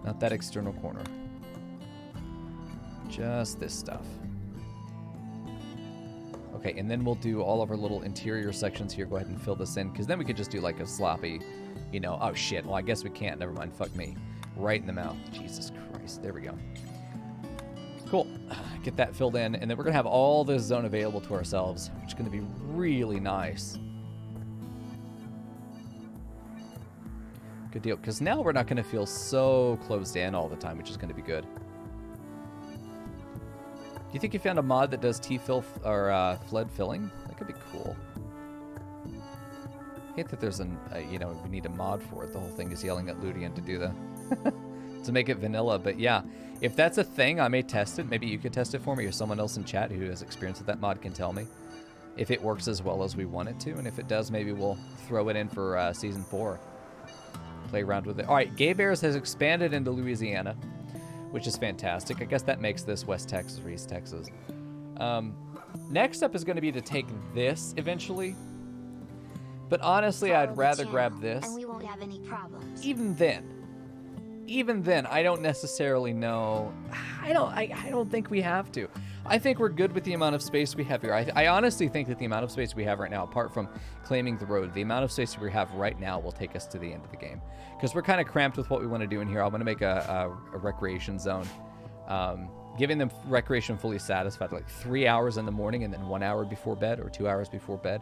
Not that external corner. Just this stuff. Okay, and then we'll do all of our little interior sections here. Go ahead and fill this in, because then we could just do like a sloppy, you know, oh shit, well I guess we can't, never mind, fuck me. Right in the mouth, Jesus Christ, there we go. Cool, get that filled in, and then we're gonna have all this zone available to ourselves, which is gonna be really nice. Good deal, because now we're not gonna feel so closed in all the time, which is gonna be good. Do you think you found a mod that does T-fill or flood filling? That could be cool. I hate that there's you know, we need a mod for it. The whole thing is yelling at Ludian to do the, to make it vanilla. But yeah, if that's a thing, I may test it. Maybe you could test it for me, or someone else in chat who has experience with that mod can tell me if it works as well as we want it to. And if it does, maybe we'll throw it in for Season 4. Play around with it. All right, Gay Bears has expanded into Louisiana, which is fantastic. I guess that makes this West Texas or East Texas. Next up is going to be to take this eventually. But honestly, I'd rather grab this. And we won't have any problems. Even then, I don't necessarily know. I don't think we have to. I think we're good with the amount of space we have here. I honestly think that the amount of space we have right now, apart from claiming the road, the amount of space we have right now will take us to the end of the game. Because we're kind of cramped with what we want to do in here. I want to make a recreation zone. Giving them recreation fully satisfied, like 3 hours in the morning and then 1 hour before bed or 2 hours before bed,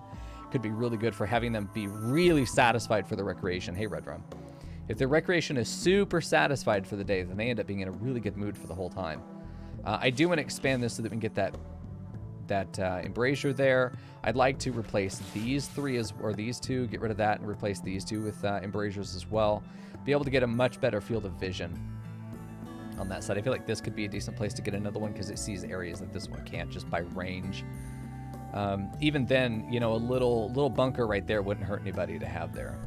could be really good for having them be really satisfied for the recreation. Hey, Red Rum. If the recreation is super satisfied for the day, then they end up being in a really good mood for the whole time. I do want to expand this so that we can get that embrasure there. I'd like to replace these three or these two, get rid of that and replace these two with embrasures as well. Be able to get a much better field of vision on that side. I feel like this could be a decent place to get another one because it sees areas that this one can't just by range. Even then, you know, a little bunker right there wouldn't hurt anybody to have there.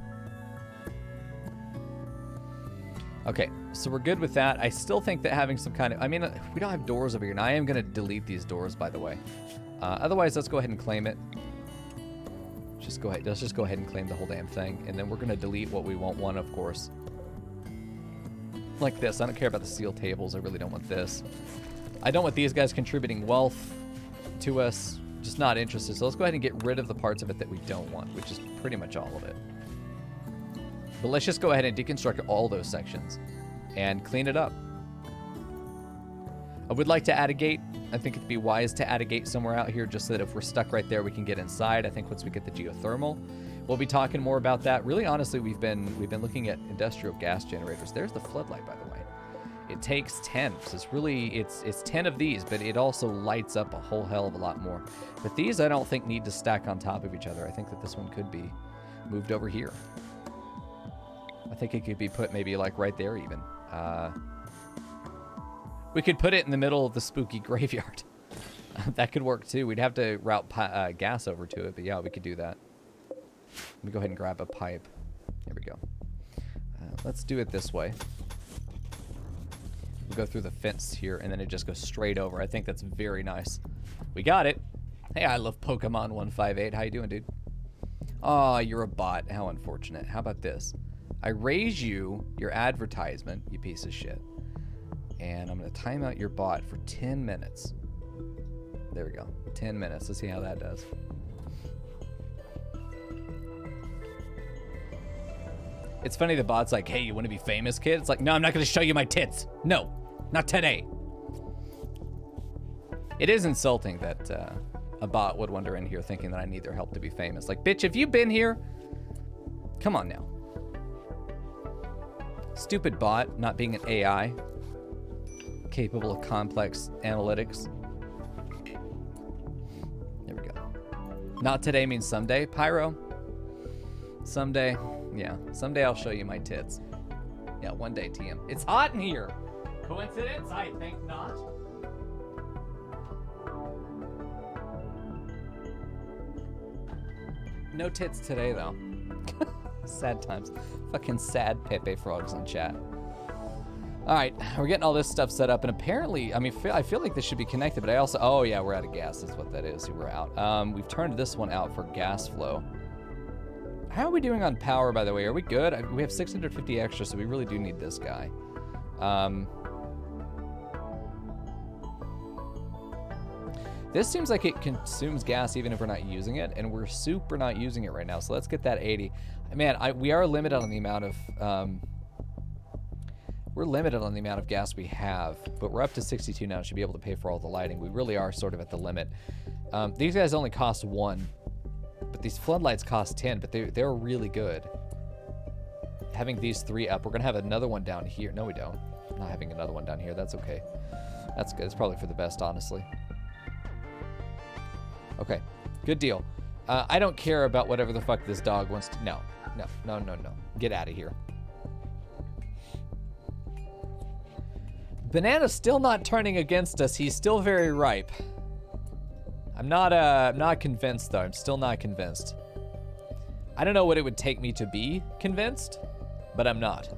Okay, so we're good with that. I still think that having some kind of, I mean, we don't have doors over here, and I am going to delete these doors, by the way. Otherwise, let's go ahead and claim it. Let's just go ahead and claim the whole damn thing, and then we're going to delete what we won't want, of course. Like this. I don't care about the steel tables. I really don't want this. I don't want these guys contributing wealth to us. Just not interested. So let's go ahead and get rid of the parts of it that we don't want, which is pretty much all of it. But let's just go ahead and deconstruct all those sections and clean it up. I would like to add a gate. I think it'd be wise to add a gate somewhere out here just so that if we're stuck right there, we can get inside. I think once we get the geothermal, we'll be talking more about that. Really, honestly, we've been looking at industrial gas generators. There's the floodlight, by the way. It takes 10, so it's really, it's 10 of these, but it also lights up a whole hell of a lot more. But these I don't think need to stack on top of each other. I think that this one could be moved over here. I think it could be put maybe like right there even. We could put it in the middle of the spooky graveyard. That could work too. We'd have to route gas over to it, but yeah, we could do that. Let me go ahead and grab a pipe. There we go. Let's do it this way. We'll go through the fence here, and then it just goes straight over. I think that's very nice. We got it. Hey, I love Pokemon 158. How you doing, dude? Oh, you're a bot. How unfortunate. How about this? I raise you your advertisement, you piece of shit. And I'm going to time out your bot for 10 minutes. There we go. 10 minutes. Let's see how that does. It's funny the bot's like, hey, you want to be famous, kid? It's like, no, I'm not going to show you my tits. No, not today. It is insulting that a bot would wander in here thinking that I need their help to be famous. Like, bitch, have you been here? Come on now. Stupid bot, not being an AI. Capable of complex analytics. There we go. Not today means someday. Pyro. Someday, yeah, someday I'll show you my tits. Yeah, one day, TM. It's hot in here. Coincidence? I think not. No tits today, though. Sad times. Fucking sad Pepe Frogs in chat. All right, we're getting all this stuff set up, and apparently, I mean, I feel like this should be connected, but I also, oh yeah, we're out of gas. That's what that is. We're out. We've turned this one out for gas flow. How are we doing on power, by the way? Are we good? We have 650 extra, so we really do need this guy. This seems like it consumes gas even if we're not using it, and we're super not using it right now, so let's get that 80. Man, we are limited on the amount of, we're limited on the amount of gas we have, but we're up to 62 now. Should be able to pay for all the lighting. We really are sort of at the limit. These guys only cost 1, but these floodlights cost 10, but they're really good. Having these 3 up, we're gonna have another one down here. No, we don't. Not having another one down here. That's okay. That's good. It's probably for the best, honestly. Okay, good deal. I don't care about whatever the fuck this dog wants to. No. Get out of here. Banana's still not turning against us. He's still very ripe. I'm not convinced though. I'm still not convinced. I don't know what it would take me to be convinced, but I'm not.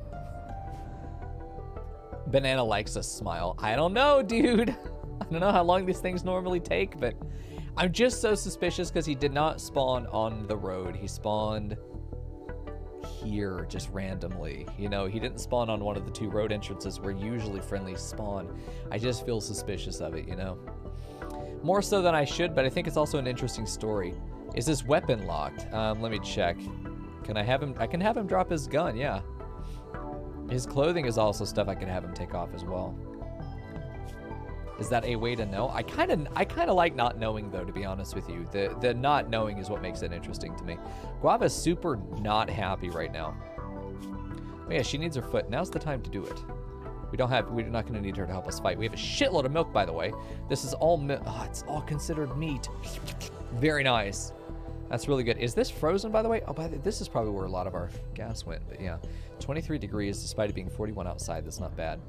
Banana likes a smile. I don't know, dude. I don't know how long these things normally take, but I'm just so suspicious because he did not spawn on the road. He spawned here just randomly. You know, he didn't spawn on one of the 2 road entrances where usually friendlies spawn. I just feel suspicious of it, you know? More so than I should, but I think it's also an interesting story. Is this weapon locked? Let me check. Can I have him? I can have him drop his gun, yeah. His clothing is also stuff I can have him take off as well. Is that a way to know? I kind of like not knowing though, to be honest with you. The not knowing is what makes it interesting to me. Guava's super not happy right now. Oh yeah, she needs her foot. Now's the time to do it. We're not going to need her to help us fight. We have a shitload of milk, by the way. This is all it's all considered meat. Very nice. That's really good. Is this frozen, by the way? Oh, this is probably where a lot of our gas went. But yeah, 23 degrees despite it being 41 outside. That's not bad.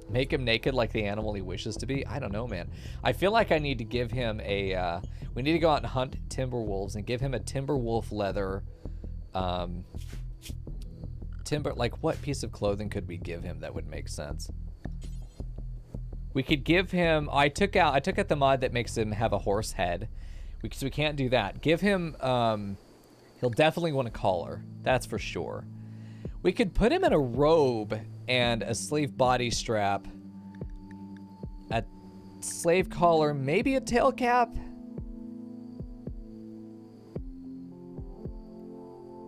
Make him naked like the animal he wishes to be? I don't know, man. I feel like I need to give him a... we need to go out and hunt timber wolves and give him a timber wolf leather... like what piece of clothing could we give him that would make sense? We could give him... I took out the mod that makes him have a horse head. So we can't do that. Give him... he'll definitely want a collar. That's for sure. We could put him in a robe and a slave body strap, a slave collar, maybe a tail cap.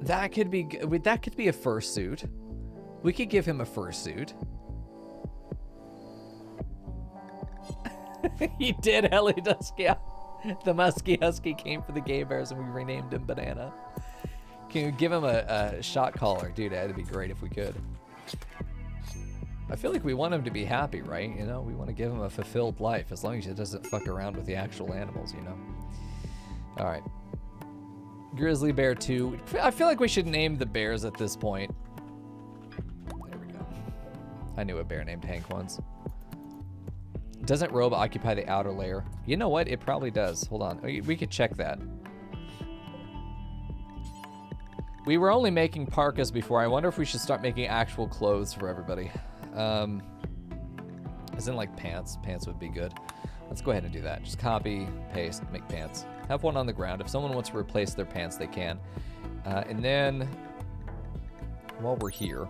That could be a fursuit. We could give him a fursuit. He did, Ellie Dusky. The Muskie Husky came for the gay bears and we renamed him Banana. Can you give him a shot collar? Dude, that'd be great if we could. I feel like we want him to be happy, right? You know, we want to give him a fulfilled life as long as he doesn't fuck around with the actual animals, you know? All right. Grizzly Bear 2. I feel like we should name the bears at this point. There we go. I knew a bear named Hank once. Doesn't robe occupy the outer layer? You know what? It probably does. Hold on. We could check that. We were only making parkas before. I wonder if we should start making actual clothes for everybody. As in like pants. Pants would be good. Let's go ahead and do that. Just copy, paste, make pants. Have one on the ground. If someone wants to replace their pants, they can. And then, while we're here,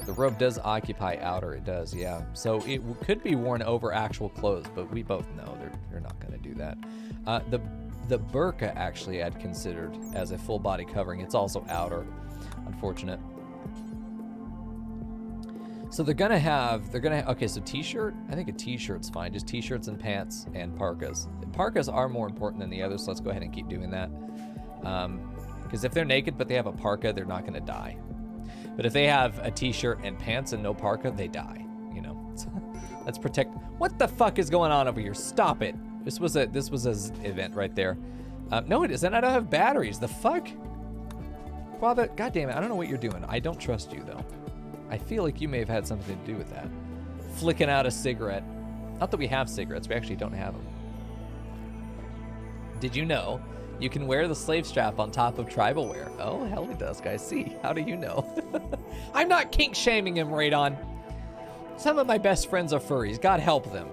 the robe does occupy outer. It does, yeah. So it could be worn over actual clothes, but we both know they're not going to do that. The burqa actually I'd considered as a full body covering. It's also outer. Unfortunate. So okay, so t-shirt, I think a t-shirt's fine. Just t-shirts and pants and parkas. Parkas are more important than the others, so let's go ahead and keep doing that. Because if they're naked but they have a parka, they're not gonna die. But if they have a t-shirt and pants and no parka, they die, you know. Let's protect. What the fuck is going on over here? Stop it. This was a event right there. No, it isn't. I don't have batteries. The fuck? Father, God damn it. I don't know what you're doing. I don't trust you, though. I feel like you may have had something to do with that. Flicking out a cigarette. Not that we have cigarettes. We actually don't have them. Did you know you can wear the slave strap on top of tribal wear? Oh, hell he does, guys. See, how do you know? I'm not kink shaming him, Radon. Some of my best friends are furries. God help them.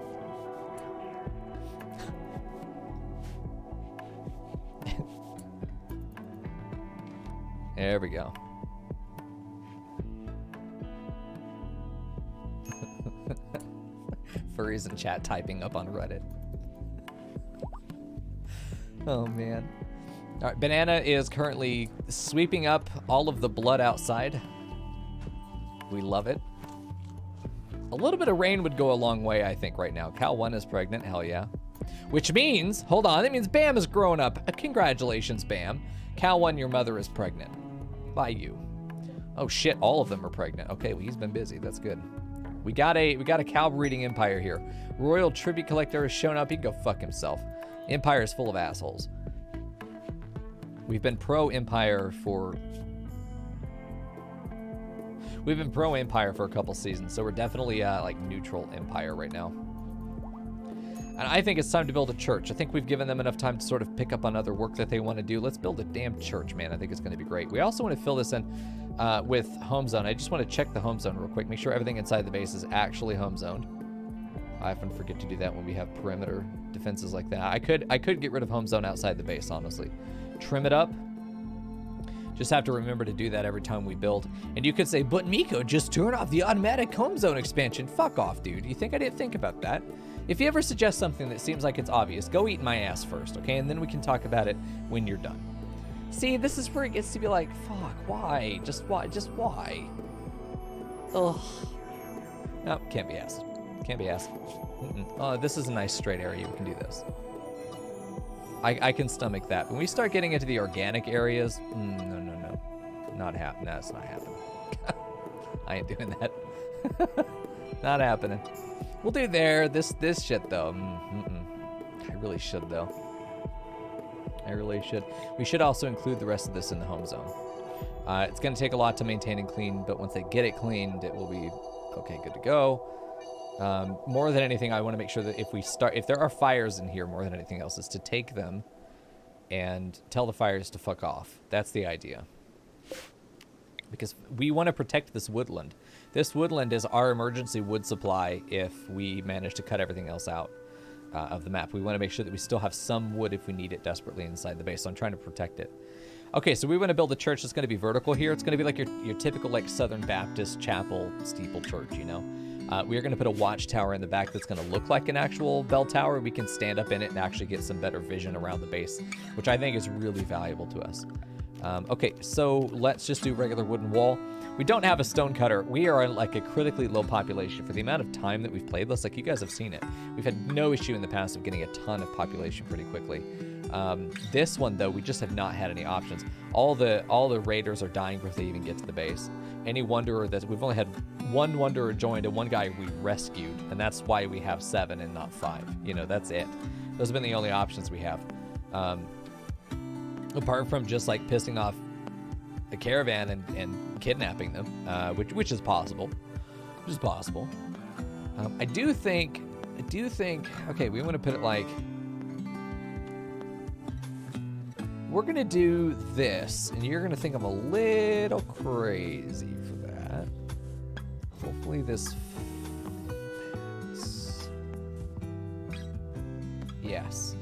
There we go. Furries in chat typing up on Reddit. Oh, man. All right, Banana is currently sweeping up all of the blood outside. We love it. A little bit of rain would go a long way, I think, right now. Cal 1 is pregnant. Hell yeah. Which means, hold on, that means Bam is grown up. Congratulations, Bam. Cal 1, your mother is pregnant. By you. Oh, shit, all of them are pregnant. Okay, well, he's been busy. That's good. We got a cow breeding empire here. Royal tribute collector has shown up. He can go fuck himself. Empire is full of assholes. We've been pro-empire for a couple seasons, so we're definitely like neutral empire right now. And I think it's time to build a church. I think we've given them enough time to sort of pick up on other work that they want to do. Let's build a damn church, man. I think it's going to be great. We also want to fill this in with home zone. I just want to check the home zone real quick. Make sure everything inside the base is actually home zoned. I often forget to do that when we have perimeter defenses like that. I could get rid of home zone outside the base, honestly. Trim it up. Just have to remember to do that every time we build. And you could say, but Miko, just turn off the automatic home zone expansion. Fuck off, dude. You think I didn't think about that? If you ever suggest something that seems like it's obvious, go eat my ass first, okay? And then we can talk about it when you're done. See, this is where it gets to be like, fuck, why? Just why? Just why? Ugh. No, can't be asked. Can't be asked. Oh, this is a nice straight area. We can do this. I can stomach that. When we start getting into the organic areas, no. Not happening. That's not happening. I ain't doing that. Not happening. We'll do there. This shit, though. I really should, though. I really should. We should also include the rest of this in the home zone. It's going to take a lot to maintain and clean, but once they get it cleaned, it will be okay, good to go. More than anything, I want to make sure that if there are fires in here, more than anything else, is to take them and tell the fires to fuck off. That's the idea. Because we want to protect this woodland. This woodland is our emergency wood supply if we manage to cut everything else out of the map. We want to make sure that we still have some wood if we need it desperately inside the base, so I'm trying to protect it. Okay, so we want to build a church that's going to be vertical here. It's going to be like your typical like Southern Baptist chapel steeple church, you know? We are going to put a watchtower in the back that's going to look like an actual bell tower. We can stand up in it and actually get some better vision around the base, which I think is really valuable to us. Okay, so let's just do regular wooden wall. We don't have a stone cutter. We are like a critically low population for the amount of time that we've played this. Like, you guys have seen it. We've had no issue in the past of getting a ton of population pretty quickly. This one, though, we just have not had any options. All the raiders are dying before they even get to the base. Any wanderer that we've only had one wanderer joined and one guy we rescued, and that's why we have 7 and not 5. You know, that's it. Those have been the only options we have. Apart from just like pissing off the caravan and kidnapping them, which is possible. I do think, okay, we want to put it like, we're going to do this, and you're going to think I'm a little crazy for that. Hopefully this fits. Yes.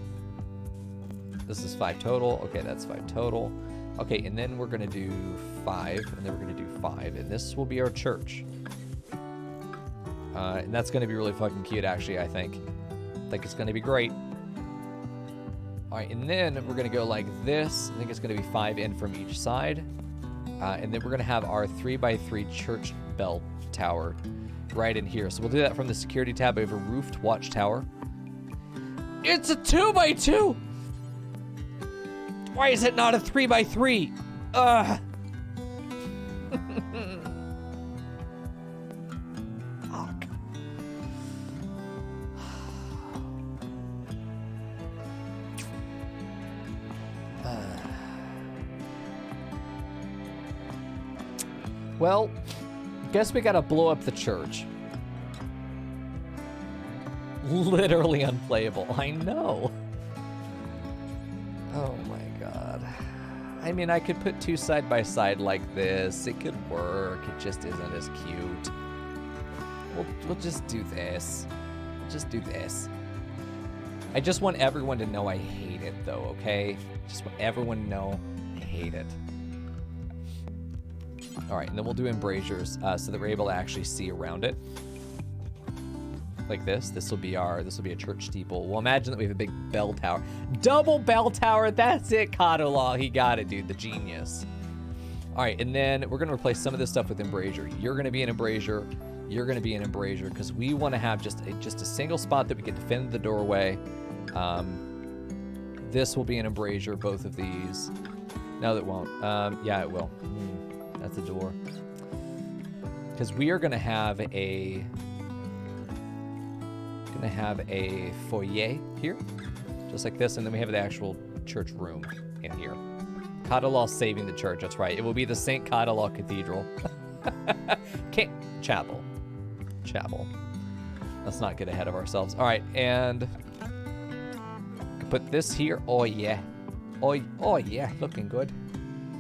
This is 5 total. Okay, that's 5 total. Okay, and then we're going to do 5, and then we're going to do 5, and this will be our church. And that's going to be really fucking cute, actually, I think. I think it's going to be great. All right, and then we're going to go like this. I think it's going to be 5 in from each side. And then we're going to have our 3x3 church bell tower right in here. So we'll do that from the security tab. We have a roofed watchtower. It's a 2x2! Why is it not a 3x3? Ugh. Fuck. Well, guess we gotta blow up the church. Literally unplayable. I know. Oh my god. I mean, I could put two side by side like this. It could work. It just isn't as cute. We'll just do this. We'll just do this. I just want everyone to know I hate it, though, okay? Just want everyone to know I hate it. All right, and then we'll do embrasures so that we're able to actually see around it. Like this. This will be a church steeple. Well, imagine that we have a big bell tower. Double bell tower. That's it, Kadolaw. He got it, dude. The genius. All right, and then we're gonna replace some of this stuff with embrasure. You're gonna be an embrasure. You're gonna be an embrasure because we want to have just a single spot that we can defend the doorway. This will be an embrasure. Both of these. No, that won't. Yeah, it will. That's a door. Because we are gonna have a foyer here, just like this, and then we have the actual church room in here. Kadolaw saving the church. That's right. It will be the St. Kadolaw Cathedral. Chapel. Let's not get ahead of ourselves. All right, and put this here. Oh yeah. Oh yeah, looking good.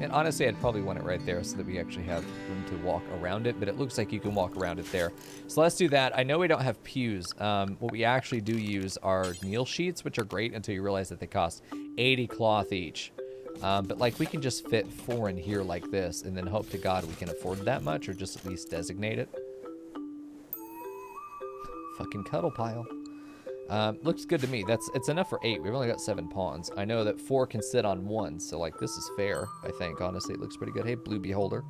And honestly, I'd probably want it right there so that we actually have room to walk around it, but it looks like you can walk around it there. So let's do that. I know we don't have pews. What we actually do use are kneel sheets, which are great until you realize that they cost 80 cloth each. But like we can just fit 4 in here like this and then hope to God we can afford that much or just at least designate it. Fucking cuddle pile. Looks good to me. It's enough for 8. We've only got 7 pawns. I know that 4 can sit on 1, so like this is fair, I think. Honestly, it looks pretty good. Hey, Blue Beholder.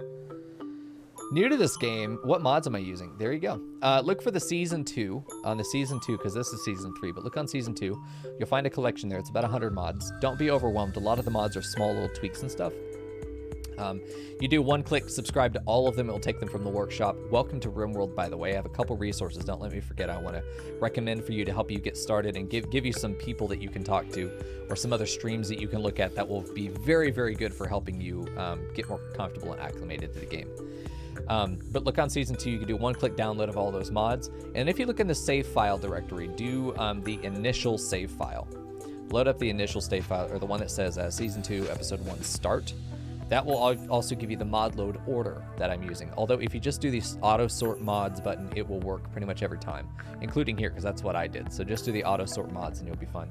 New to this game, what mods am I using? There you go. Look for the Season 2 on the Season 2, because this is Season 3, but look on Season 2. You'll find a collection there. It's about 100 mods. Don't be overwhelmed. A lot of the mods are small little tweaks and stuff. You do one click, subscribe to all of them. It will take them from the workshop. Welcome to RimWorld, by the way. I have a couple resources. Don't let me forget. I want to recommend for you to help you get started and give you some people that you can talk to or some other streams that you can look at that will be very, very good for helping you get more comfortable and acclimated to the game. But look on Season 2. You can do one click download of all those mods. And if you look in the save file directory, do the initial save file. Load up the initial save file, or the one that says Season 2, Episode 1 Start. That will also give you the mod load order that I'm using. Although if you just do the auto sort mods button, it will work pretty much every time, including here, because that's what I did. So just do the auto sort mods and you'll be fine.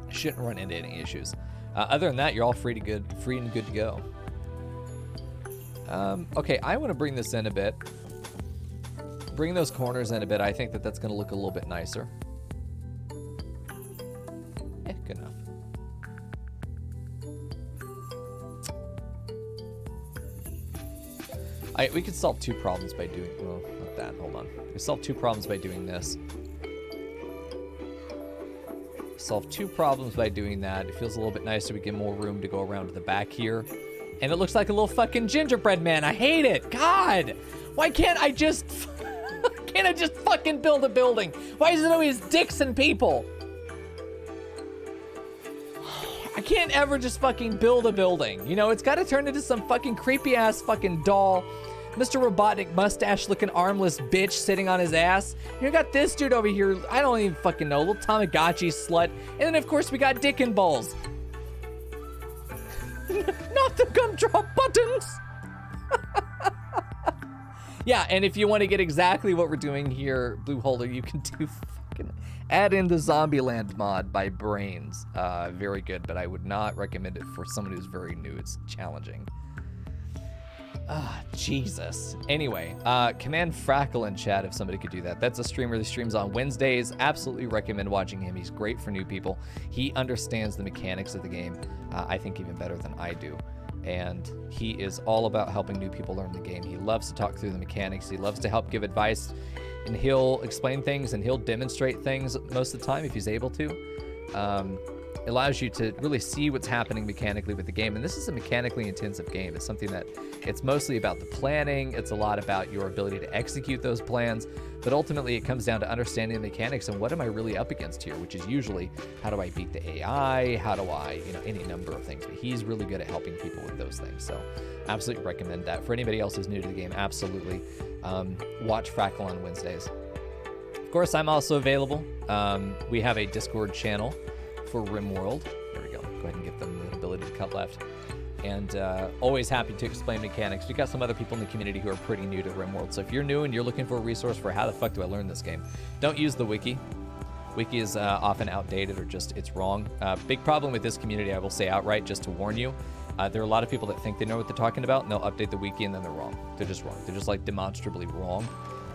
Shouldn't run into any issues. Other than that, you're all free and good to go. Okay, I want to bring this in a bit. Bring those corners in a bit. I think that's going to look a little bit nicer. Good enough. We could solve 2 problems by doing, well, not that, hold on. We solve 2 problems by doing this. Solve 2 problems by doing that. It feels a little bit nicer. We get more room to go around to the back here. And it looks like a little fucking gingerbread man. I hate it. God, why can't I just fucking build a building? Why is it always dicks and people? I can't ever just fucking build a building. You know, it's got to turn into some fucking creepy ass fucking doll. Mr. Robotnik mustache looking armless bitch sitting on his ass. You got this dude over here. I don't even fucking know. Little Tamagotchi slut. And then of course we got dick and balls. Not the gumdrop buttons. Yeah, and if you want to get exactly what we're doing here, Blue Holder, you can do fucking add in the Zombieland mod by Brains. Very good, but I would not recommend it for someone who's very new. It's challenging. Jesus. Anyway, Command Frackle in chat if somebody could do that. That's a streamer that streams on Wednesdays. Absolutely recommend watching him. He's great for new people. He understands the mechanics of the game, I think even better than I do. And he is all about helping new people learn the game. He loves to talk through the mechanics. He loves to help give advice, and he'll explain things and he'll demonstrate things most of the time if he's able to. allows you to really see what's happening mechanically with the game. And this is a mechanically intensive game. It's something that it's mostly about the planning. It's a lot about your ability to execute those plans. But ultimately, it comes down to understanding the mechanics and what am I really up against here, which is usually how do I beat the AI? How do I, any number of things. But he's really good at helping people with those things. So absolutely recommend that. For anybody else who's new to the game, absolutely watch Frackle on Wednesdays. Of course, I'm also available. We have a Discord channel for RimWorld. There we go. Go ahead and give them the ability to cut left. And always happy to explain mechanics. We've got some other people in the community who are pretty new to RimWorld. So if you're new and you're looking for a resource for how the fuck do I learn this game, don't use the wiki. Wiki is often outdated or just it's wrong. Big problem with this community, I will say outright, just to warn you. There are a lot of people that think they know what they're talking about, and they'll update the wiki, and then they're wrong. They're just wrong. They're just like demonstrably wrong.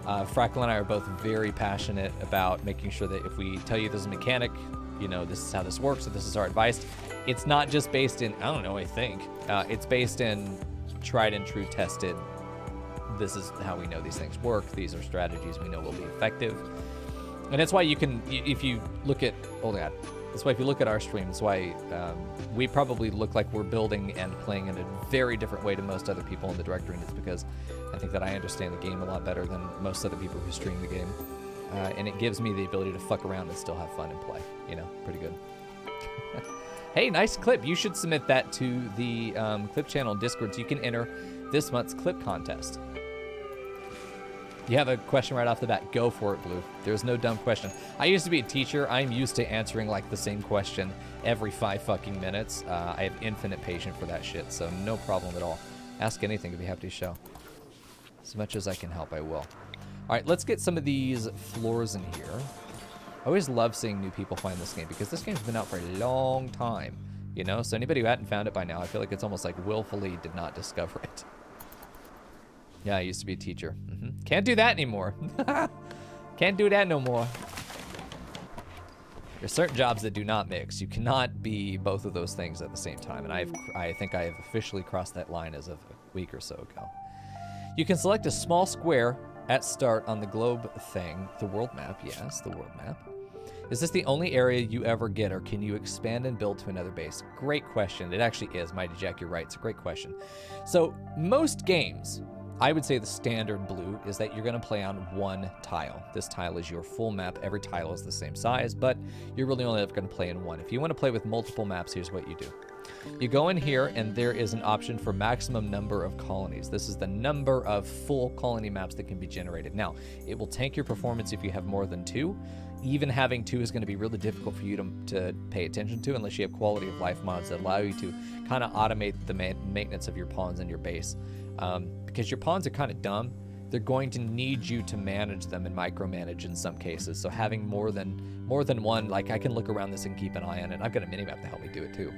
Frackle and I are both very passionate about making sure that if we tell you there's a mechanic, this is how this works, so this is our advice. It's not just based in, I don't know, I think. It's based in tried and true tested. This is how we know these things work. These are strategies we know will be effective. And that's why you can, if you look at, that's why if you look at our stream, that's why we probably look like we're building and playing in a very different way to most other people in the directory. And it's because I think that I understand the game a lot better than most other people who stream the game. And it gives me the ability to fuck around and still have fun and play. Pretty good. Hey, nice clip. You should submit that to the clip channel in Discord so you can enter this month's clip contest. You have a question right off the bat. Go for it, Blue. There's no dumb question. I used to be a teacher. I'm used to answering like the same question every 5 fucking minutes. I have infinite patience for that shit, so no problem at all. Ask anything to be happy to show. As much as I can help, I will. All right, let's get some of these floors in here. I always love seeing new people find this game because this game's been out for a long time, So anybody who hadn't found it by now, I feel like it's almost like willfully did not discover it. Yeah, I used to be a teacher. Can't do that anymore. Can't do that no more. There's certain jobs that do not mix. You cannot be both of those things at the same time. And I think I have officially crossed that line as of a week or so ago. You can select a small square at start on the globe thing. The world map, yes, the world map. Is this the only area you ever get, or can you expand and build to another base? Great question. It actually is. Mighty Jack, you're right. It's a great question. So most games, I would say the standard Blue is that you're going to play on one tile. This tile is your full map. Every tile is the same size, but you're really only ever going to play in one. If you want to play with multiple maps, here's what you do. You go in here, and there is an option for maximum number of colonies. This is the number of full colony maps that can be generated. Now, it will tank your performance if you have more than 2. Even having 2 is going to be really difficult for you to pay attention to unless you have quality of life mods that allow you to kind of automate the maintenance of your pawns and your base. Because your pawns are kind of dumb. They're going to need you to manage them and micromanage in some cases. So having more than one, like I can look around this and keep an eye on it. I've got a minimap to help me do it too.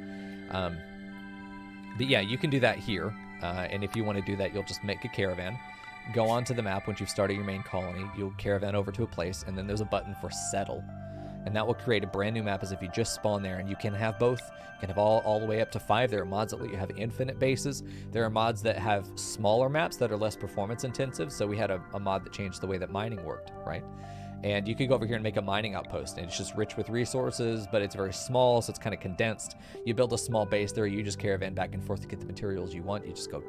But yeah, you can do that here. And if you want to do that, you'll just make a caravan. Go onto the map once you've started your main colony. You'll caravan over to a place, and then there's a button for settle. And that will create a brand new map as if you just spawn there, and you can have both. You can have all the way up to 5. There are mods that let you have infinite bases. There are mods that have smaller maps that are less performance intensive. So we had a mod that changed the way that mining worked, right? And you could go over here and make a mining outpost, and it's just rich with resources, but it's very small, so it's kind of condensed. You build a small base there, you just caravan back and forth to get the materials you want. You just go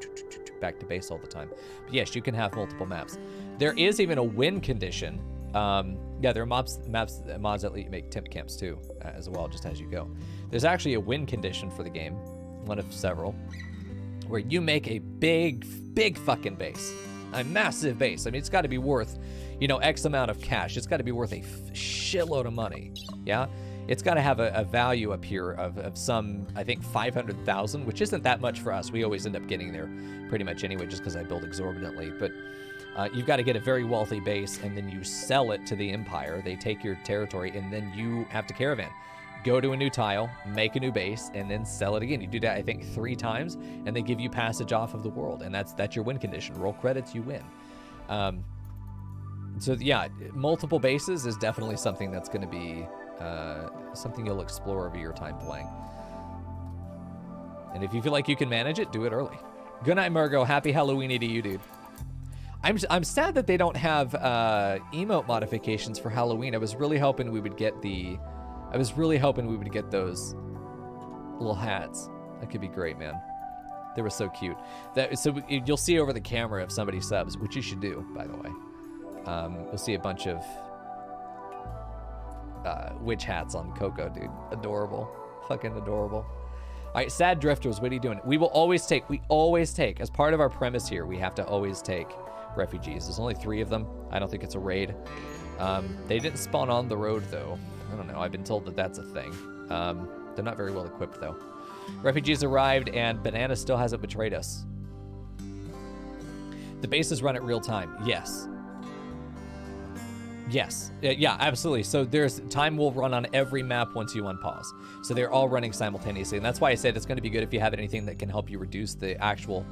back to base all the time. But yes, you can have multiple maps. There is even a win condition. Yeah, there are mods that let you make temp camps too, as well, just as you go. There's actually a win condition for the game, one of several, where you make a big fucking base. A massive base. I mean, it's got to be worth, X amount of cash. It's got to be worth a shitload of money. Yeah? It's got to have a value up here of some, I think, 500,000, which isn't that much for us. We always end up getting there pretty much anyway, just because I build exorbitantly. But you've got to get a very wealthy base, and then you sell it to the Empire. They take your territory, and then you have to caravan. Go to a new tile, make a new base, and then sell it again. You do that, I think, 3 times, and they give you passage off of the world, and that's your win condition. Roll credits, you win. So yeah, multiple bases is definitely something that's going to be something you'll explore over your time playing. And if you feel like you can manage it, do it early. Good night, Murgo. Happy Halloweeny to you, dude. I'm sad that they don't have emote modifications for Halloween. I was really hoping we would get those Little hats. That could be great, man. They were so cute. So you'll see over the camera if somebody subs, which you should do, by the way. You'll see a bunch of witch hats on Coco, dude. Adorable. Fucking adorable. All right, Sad Drifters, what are you doing? We always take, as part of our premise here, we have to always take refugees. There's only 3 of them. I don't think it's a raid. They didn't spawn on the road, though. I don't know. I've been told that that's a thing. They're not very well equipped, though. Refugees arrived, and Banana still hasn't betrayed us. The bases run at real time. Yes. Yes. Yeah, absolutely. So time will run on every map once you unpause. So they're all running simultaneously. And that's why I said it's going to be good if you have anything that can help you reduce the actual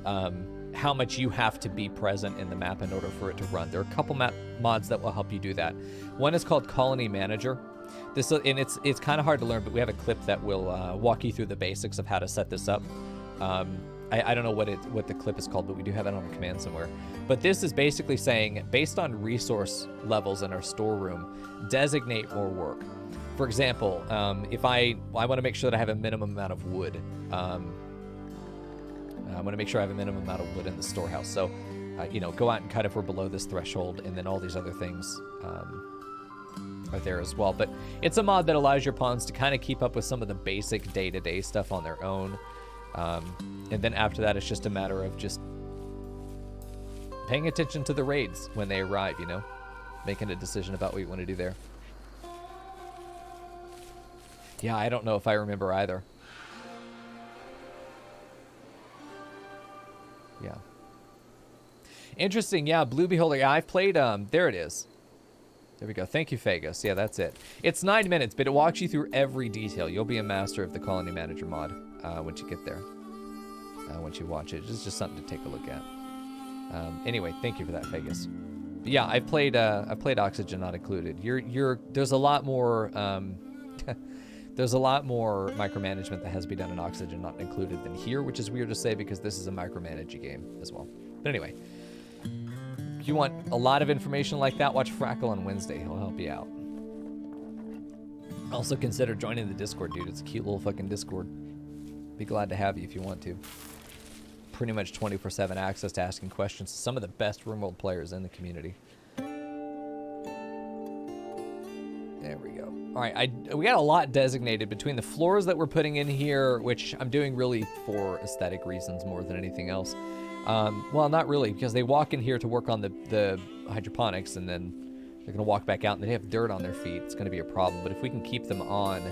how much you have to be present in the map in order for it to run. There are a couple map mods that will help you do that. One is called Colony Manager. And it's kind of hard to learn, but we have a clip that will walk you through the basics of how to set this up. I don't know what the clip is called, but we do have it on a command somewhere. But this is basically saying, based on resource levels in our storeroom, designate more work. For example, if I want to make sure that I have a minimum amount of wood. I want to make sure I have a minimum amount of wood in the storehouse. So, go out and cut if we're below this threshold, and then all these other things are there as well. But it's a mod that allows your pawns to kind of keep up with some of the basic day-to-day stuff on their own. And then after that, it's just a matter of just paying attention to the raids when they arrive, making a decision about what you want to do there. Yeah, I don't know if I remember either. Yeah. Interesting. Yeah, Blue Beholder. Yeah, I've played, there it is. There we go. Thank you, Fagus. Yeah, that's it. It's 9 minutes, but it walks you through every detail. You'll be a master of the Colony Manager mod once you get there. Once you watch it. It's just something to take a look at. Anyway, thank you for that, Fagus. But yeah, I've played Oxygen Not Included. There's a lot more there's a lot more micromanagement that has to be done in Oxygen Not Included than here, which is weird to say because this is a micromanaging game as well. But anyway, if you want a lot of information like that, watch Frackle on Wednesday. He'll help you out. Also consider joining the Discord, dude. It's a cute little fucking Discord. Be glad to have you if you want to. Pretty much 24/7 access to asking questions to some of the best RimWorld players in the community. There we go. All right, we got a lot designated between the floors that we're putting in here, which I'm doing really for aesthetic reasons more than anything else. Well, not really, because they walk in here to work on the hydroponics, and then they're going to walk back out, and they have dirt on their feet. It's going to be a problem. But if we can keep them on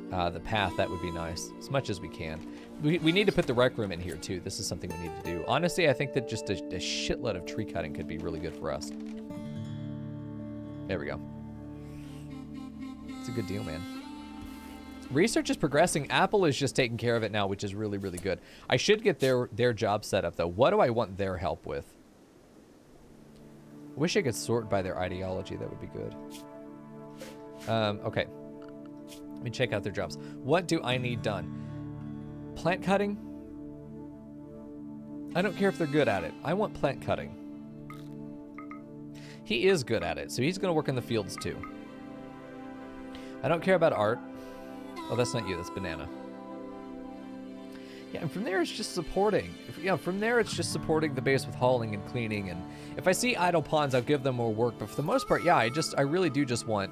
the path, that would be nice, as much as we can. We need to put the rec room in here, too. This is something we need to do. Honestly, I think that just a shitload of tree cutting could be really good for us. There we go. It's a good deal, man. Research is progressing. Apple is just taking care of it now, which is really, really good. I should get their job set up, though. What do I want their help with? I wish I could sort by their ideology. That would be good. Okay. Let me check out their jobs. What do I need done? Plant cutting? I don't care if they're good at it. I want plant cutting. He is good at it, so he's going to work in the fields, too. I don't care about art. Oh, that's not you. That's Banana. Yeah, and from there, it's just supporting. From there, it's just supporting the base with hauling and cleaning. And if I see idle pawns, I'll give them more work. But for the most part, yeah, I really do just want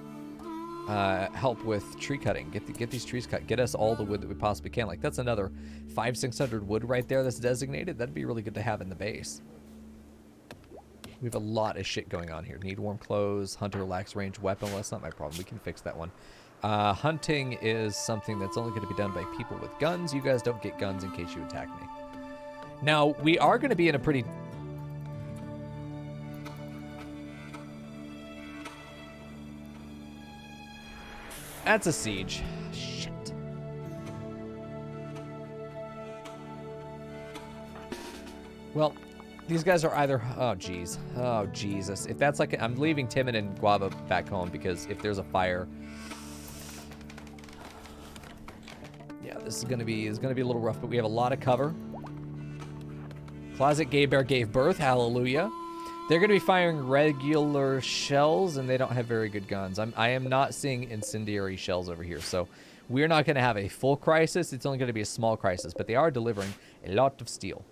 help with tree cutting. Get these trees cut. Get us all the wood that we possibly can. Like, that's another 500-600 wood right there that's designated. That'd be really good to have in the base. We have a lot of shit going on here. Need warm clothes, hunter relax range weapon. Well, that's not my problem. We can fix that one. Hunting is something that's only going to be done by people with guns. You guys don't get guns in case you attack me. Now, we are going to be in a pretty... That's a siege. Shit. Well, these guys are either... Oh, jeez. Oh, Jesus. If that's like... I'm leaving Timon and Guava back home because if there's a fire... Yeah, this is gonna be a little rough, but we have a lot of cover. Closet Gay Bear gave birth, hallelujah. They're gonna be firing regular shells, and they don't have very good guns. I am not seeing incendiary shells over here, so We're not going to have a full crisis. It's only going to be a small crisis, but they are delivering a lot of steel.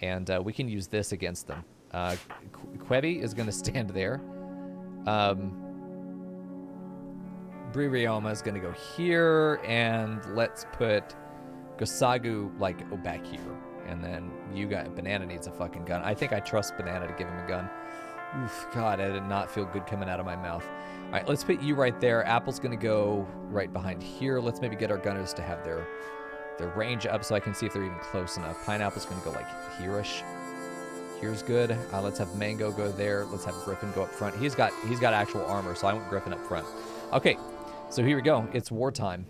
And we can use this against them. Quebi is going to stand there. Bririoma is going to go here, and let's put Gosagu, like, back here. And then you got... Banana needs a fucking gun. I think I trust Banana to give him a gun. Oof, God, I did not feel good coming out of my mouth. All right, let's put you right there. Apple's going to go right behind here. Let's maybe get our gunners to have their range up so I can see if they're even close enough. Pineapple's going to go, like, here-ish. Here's good. Let's have Mango go there. Let's have Griffin go up front. He's got actual armor, so I want Griffin up front. Okay, so here we go. It's wartime.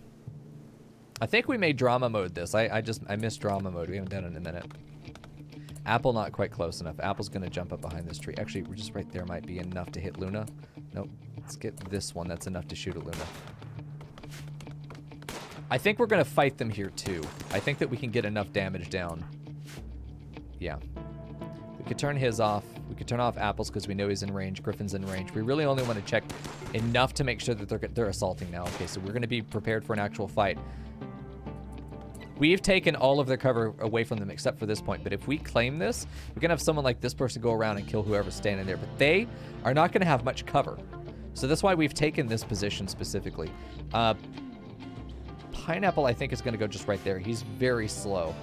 I think we made drama mode this. I missed drama mode. We haven't done it in a minute. Apple not quite close enough. Apple's going to jump up behind this tree. Actually, we're just right there might be enough to hit Luna. Nope. Let's get this one. That's enough to shoot at Luna. I think we're going to fight them here, too. I think that we can get enough damage down. Yeah. We could turn his off. We could turn off Apple's because we know he's in range. Griffin's in range. We really only want to check enough to make sure that they're assaulting now. Okay, so we're going to be prepared for an actual fight. We've taken all of their cover away from them except for this point. But if we claim this, we can have someone like this person go around and kill whoever's standing there. But they are not going to have much cover. So that's why we've taken this position specifically. Pineapple, I think, is going to go just right there. He's very slow.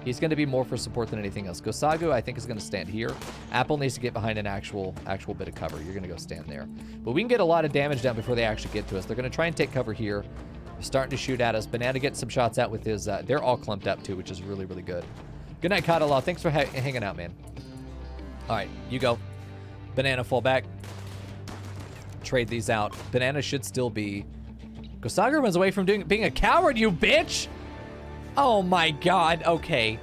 He's going to be more for support than anything else. Gosagu, I think, is going to stand here. Apple needs to get behind an actual bit of cover. You're going to go stand there. But we can get a lot of damage down before they actually get to us. They're going to try and take cover here. They're starting to shoot at us. Banana gets some shots out with his... they're all clumped up, too, which is really, really good. Good night, Kadalaw. Thanks for hanging out, man. All right, you go. Banana, fall back. Trade these out. Banana should still be... Gosagu runs away from being a coward, you bitch! Oh my god, okay.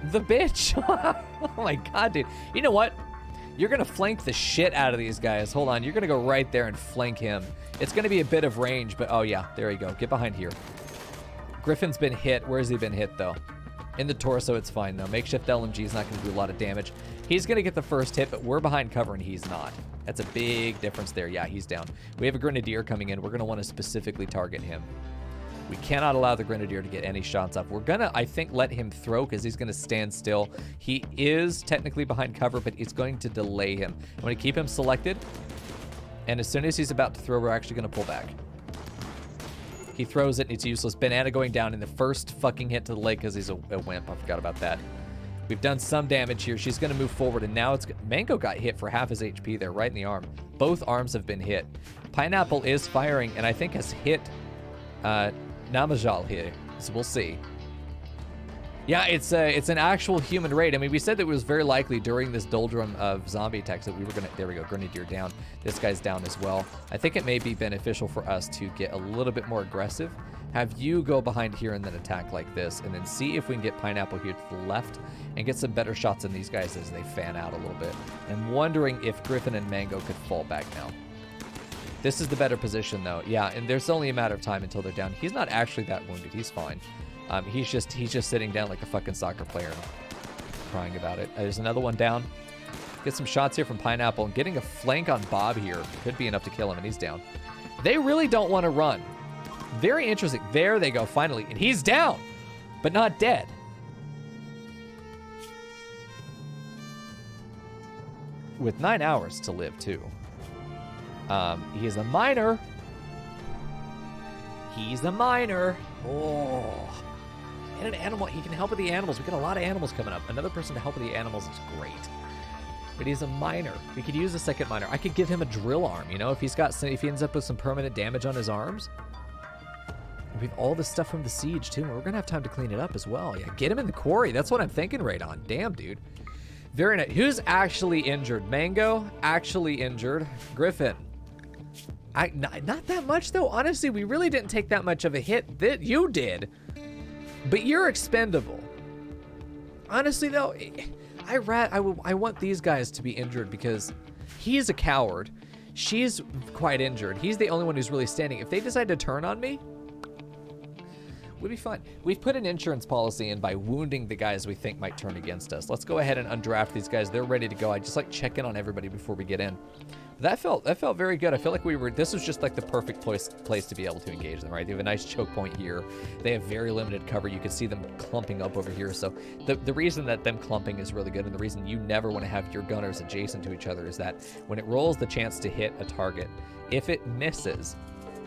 The bitch. Oh my god, dude. You know what? You're gonna flank the shit out of these guys. Hold on, you're gonna go right there and flank him. It's gonna be a bit of range, but oh yeah, there you go. Get behind here. Griffin's been hit. Where has he been hit, though? In the torso, it's fine, though. Makeshift LMG is not gonna do a lot of damage. He's gonna get the first hit, but we're behind cover and he's not. That's a big difference there. Yeah, he's down. We have a Grenadier coming in. We're gonna want to specifically target him. We cannot allow the Grenadier to get any shots up. We're gonna, I think, let him throw because he's gonna stand still. He is technically behind cover, but it's going to delay him. I'm gonna keep him selected, and as soon as he's about to throw, we're actually gonna pull back. He throws it, and it's useless. Banana going down in the first fucking hit to the leg because he's a wimp. I forgot about that. We've done some damage here. She's gonna move forward, and now it's... Mango got hit for half his HP there, right in the arm. Both arms have been hit. Pineapple is firing, and I think has hit... Namajal here, so we'll see. Yeah, it's an actual human raid. I mean, we said that it was very likely during this doldrum of zombie attacks that we were gonna... There we go, Grenadier down. This guy's down as well. I think it may be beneficial for us to get a little bit more aggressive. Have you go behind here and then attack like this, and then see if we can get Pineapple here to the left and get some better shots on these guys as they fan out a little bit. I'm wondering if Griffin and Mango could fall back now. This is the better position, though. Yeah, and there's only a matter of time until they're down. He's not actually that wounded. He's fine. He's just sitting down like a fucking soccer player, crying about it. There's another one down. Get some shots here from Pineapple, and getting a flank on Bob here could be enough to kill him, and he's down. They really don't want to run. Very interesting. There they go, finally, and he's down, but not dead. With 9 hours to live, too. He is a miner. He's a miner. Oh. And an animal. He can help with the animals. We got a lot of animals coming up. Another person to help with the animals is great. But he's a miner. We could use a second miner. I could give him a drill arm, you know, if if he ends up with some permanent damage on his arms. And we have all this stuff from the siege, too. And we're going to have time to clean it up as well. Yeah, get him in the quarry. That's what I'm thinking right on. Damn, dude. Very nice. Who's actually injured? Mango? Actually injured. Griffin. Not that much, though. Honestly, we really didn't take that much of a hit. That you did. But you're expendable. Honestly, though, I want these guys to be injured because he's a coward. She's quite injured. He's the only one who's really standing. If they decide to turn on me, Would be fun. We've put an insurance policy in by wounding the guys we think might turn against us. Let's go ahead and undraft these guys. They're ready to go. I just like check in on everybody before we get in. That felt very good. I feel like this was just like the perfect place to be able to engage them, right? They have a nice choke point here. They have very limited cover. You can see them clumping up over here. So the reason that them clumping is really good, and the reason you never want to have your gunners adjacent to each other, is that when it rolls the chance to hit a target, if it misses,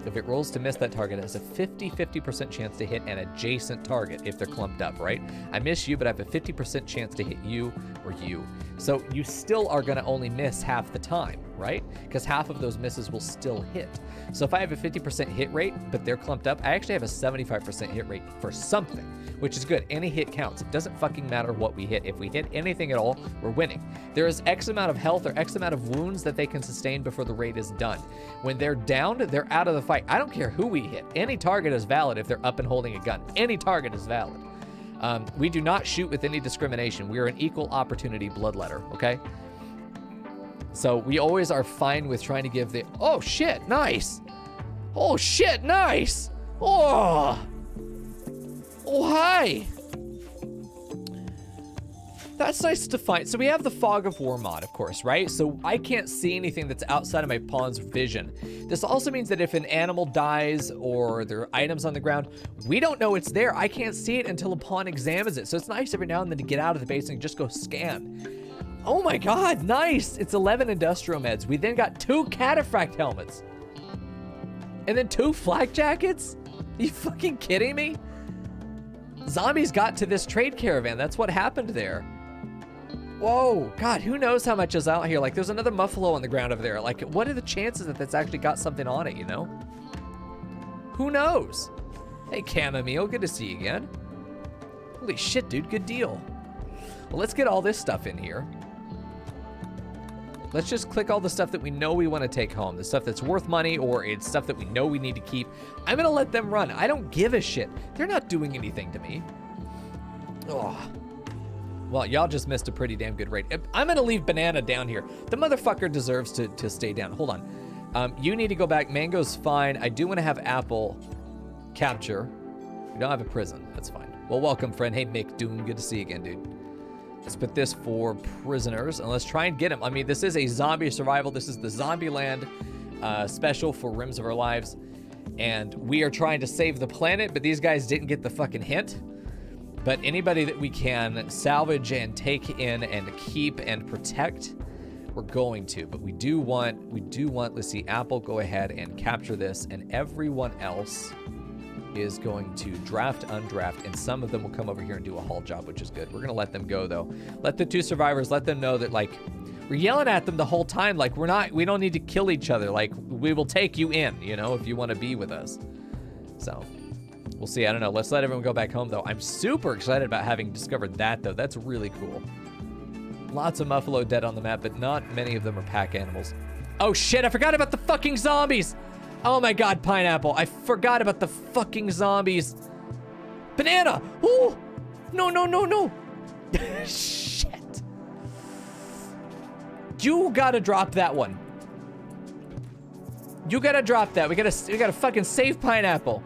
if it rolls to miss that target, it has a 50% chance to hit an adjacent target if they're clumped up, right? I miss you, but I have a 50% chance to hit you or you. So you still are going to only miss half the time, right? Because half of those misses will still hit. So if I have a 50% hit rate, but they're clumped up, I actually have a 75% hit rate for something, which is good. Any hit counts. It doesn't fucking matter what we hit. If we hit anything at all, we're winning. There is X amount of health or X amount of wounds that they can sustain before the raid is done. When they're downed, they're out of the fight. I don't care who we hit. Any target is valid if they're up and holding a gun. Any target is valid. We do not shoot with any discrimination. We are an equal opportunity bloodletter, okay? So we always are fine with trying to give the, oh shit, nice. Oh shit, nice. Oh, hi. That's nice to find. So we have the Fog of War mod, of course, right? So I can't see anything that's outside of my pawn's vision. This also means that if an animal dies or there are items on the ground, we don't know it's there. I can't see it until a pawn examines it. So it's nice every now and then to get out of the base and just go scan. Oh my God, nice. It's 11 industrial meds. We then got 2 cataphract helmets. And then 2 flak jackets? Are you fucking kidding me? Zombies got to this trade caravan. That's what happened there. Whoa, God, who knows how much is out here? Like, there's another muffalo on the ground over there. Like, what are the chances that that's actually got something on it, you know? Who knows? Hey, Chamomile, good to see you again. Holy shit, dude, good deal. Well, let's get all this stuff in here. Let's just click all the stuff that we know we want to take home. The stuff that's worth money, or it's stuff that we know we need to keep. I'm going to let them run. I don't give a shit. They're not doing anything to me. Oh. Well, y'all just missed a pretty damn good raid. I'm going to leave Banana down here. The motherfucker deserves to stay down. Hold on. You need to go back. Mango's fine. I do want to have Apple capture. We don't have a prison. That's fine. Well, welcome, friend. Hey, Mick Doom. Good to see you again, dude. Let's put this for prisoners, and let's try and get him. I mean, this is a zombie survival. This is the Zombieland special for Rims of Our Lives, and we are trying to save the planet, but these guys didn't get the fucking hint. But anybody that we can salvage and take in and keep and protect, we're going to. But we do want, let's see, Apple, go ahead and capture this, and everyone else is going to draft, undraft, and some of them will come over here and do a haul job, which is good. We're gonna let them go though. Let the 2 survivors, let them know that, like, we're yelling at them the whole time, like we don't need to kill each other. Like, we will take you in, you know, if you want to be with us. So we'll see. I don't know. Let's let everyone go back home though. I'm super excited about having discovered that though. That's really cool. Lots of muffalo dead on the map, but not many of them are pack animals. Oh shit, I forgot about the fucking zombies. Oh my God, Pineapple. I forgot about the fucking zombies. Banana! Oh! No, no, no, no! Shit. You gotta drop that one. You gotta drop that. We gotta fucking save Pineapple.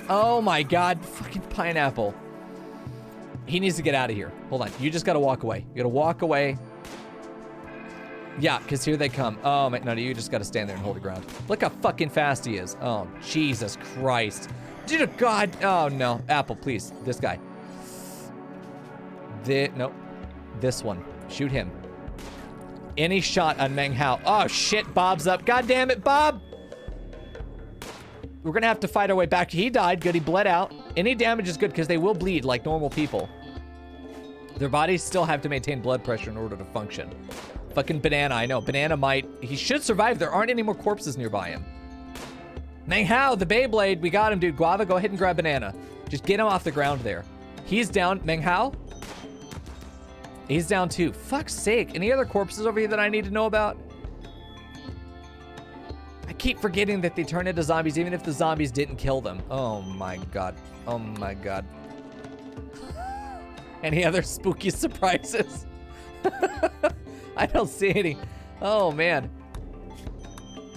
Oh my God, fucking Pineapple. He needs to get out of here. Hold on, you just gotta walk away. You gotta walk away. Yeah, because here they come. Oh, my, no, you just got to stand there and hold the ground. Look how fucking fast he is. Oh, Jesus Christ. God. Oh, no. Apple, please. This guy. Nope. This one. Shoot him. Any shot on Meng Hao. Oh, shit. Bob's up. God damn it, Bob. We're going to have to fight our way back. He died. Good. He bled out. Any damage is good because they will bleed like normal people. Their bodies still have to maintain blood pressure in order to function. Fucking Banana, I know. Banana he should survive. There aren't any more corpses nearby him. Meng Hao, the Beyblade. We got him, dude. Guava, go ahead and grab Banana. Just get him off the ground there. He's down. Meng Hao? He's down too. Fuck's sake. Any other corpses over here that I need to know about? I keep forgetting that they turn into zombies even if the zombies didn't kill them. Oh my God. Oh my God. Any other spooky surprises? I don't see any. Oh, man.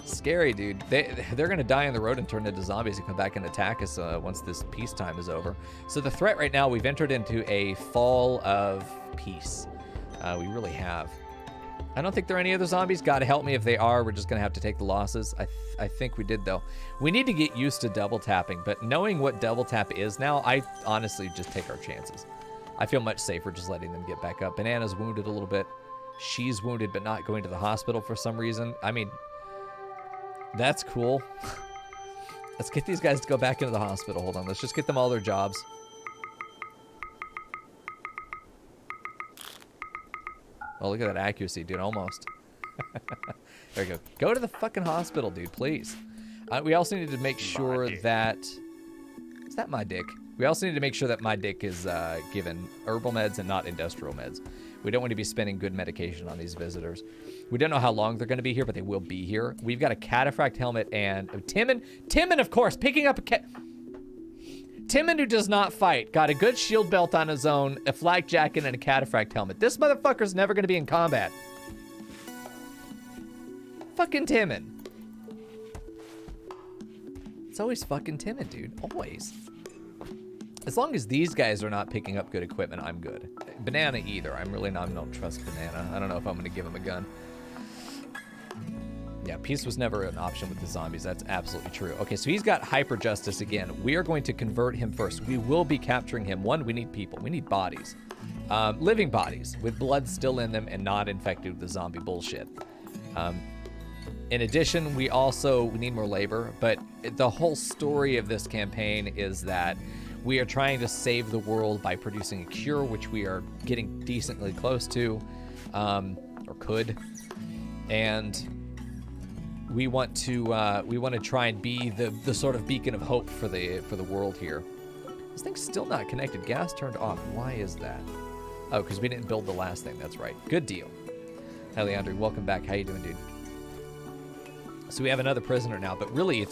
Scary, dude. They're going to die on the road and turn into zombies and come back and attack us once this peacetime is over. So the threat right now, we've entered into a fall of peace. We really have. I don't think there are any other zombies. God help me if they are. We're just going to have to take the losses. I think we did, though. We need to get used to double tapping, but knowing what double tap is now, I honestly just take our chances. I feel much safer just letting them get back up. Banana's wounded a little bit. She's wounded but not going to the hospital for some reason. I mean, that's cool. Let's get these guys to go back into the hospital. Hold on. Let's just get them all their jobs. Oh, look at that accuracy, dude. Almost. There we go. Go to the fucking hospital, dude, please. We also need to make sure that... Is that my dick? We also need to make sure that my dick is given herbal meds and not industrial meds. We don't want to be spending good medication on these visitors. We don't know how long they're going to be here, but they will be here. We've got a cataphract helmet and... Timon, of course, picking up a cat... Timon, who does not fight, got a good shield belt on his own, a flak jacket, and a cataphract helmet. This motherfucker's never going to be in combat. Fucking Timon. It's always fucking Timon, dude. Always. As long as these guys are not picking up good equipment, I'm good. Banana either. I don't trust Banana. I don't know if I'm going to give him a gun. Yeah, peace was never an option with the zombies. That's absolutely true. Okay, so he's got hyper justice again. We are going to convert him first. We will be capturing him. One, we need people. We need bodies. Living bodies with blood still in them and not infected with the zombie bullshit. In addition, we need more labor, but the whole story of this campaign is that we are trying to save the world by producing a cure, which we are getting decently close to, or could. And we want to try and be the sort of beacon of hope for the world here. This thing's still not connected. Gas turned off. Why is that? Oh, because we didn't build the last thing. That's right. Good deal. Hi, Leandro. Welcome back. How you doing, dude? So we have another prisoner now, but really,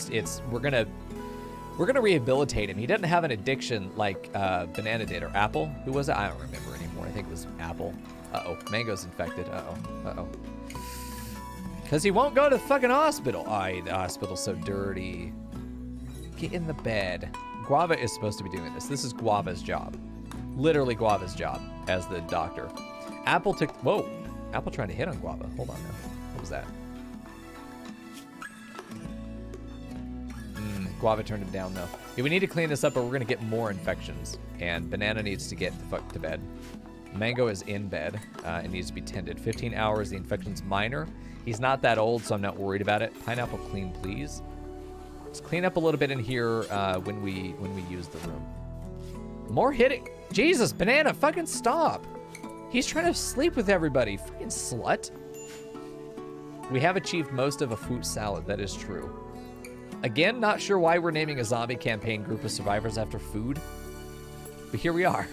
we're gonna rehabilitate him. He doesn't have an addiction like Banana did, or Apple. Who was it? I don't remember anymore. I think it was Apple. Uh-oh. Mango's infected. Uh-oh. Uh-oh. Because he won't go to the fucking hospital. Oh, the hospital's so dirty. Get in the bed. Guava is supposed to be doing this. This is Guava's job. Literally Guava's job as the doctor. Apple took... Whoa. Apple trying to hit on Guava. Hold on now. What was that? Guava turned him down, though. Yeah, we need to clean this up, or we're going to get more infections. And Banana needs to get the fuck to bed. Mango is in bed and needs to be tended. 15 hours. The infection's minor. He's not that old, so I'm not worried about it. Pineapple clean, please. Let's clean up a little bit in here when we use the room. More hitting. Jesus, Banana, fucking stop. He's trying to sleep with everybody. Fucking slut. We have achieved most of a fruit salad. That is true. Again, not sure why we're naming a zombie campaign group of survivors after food. But here we are.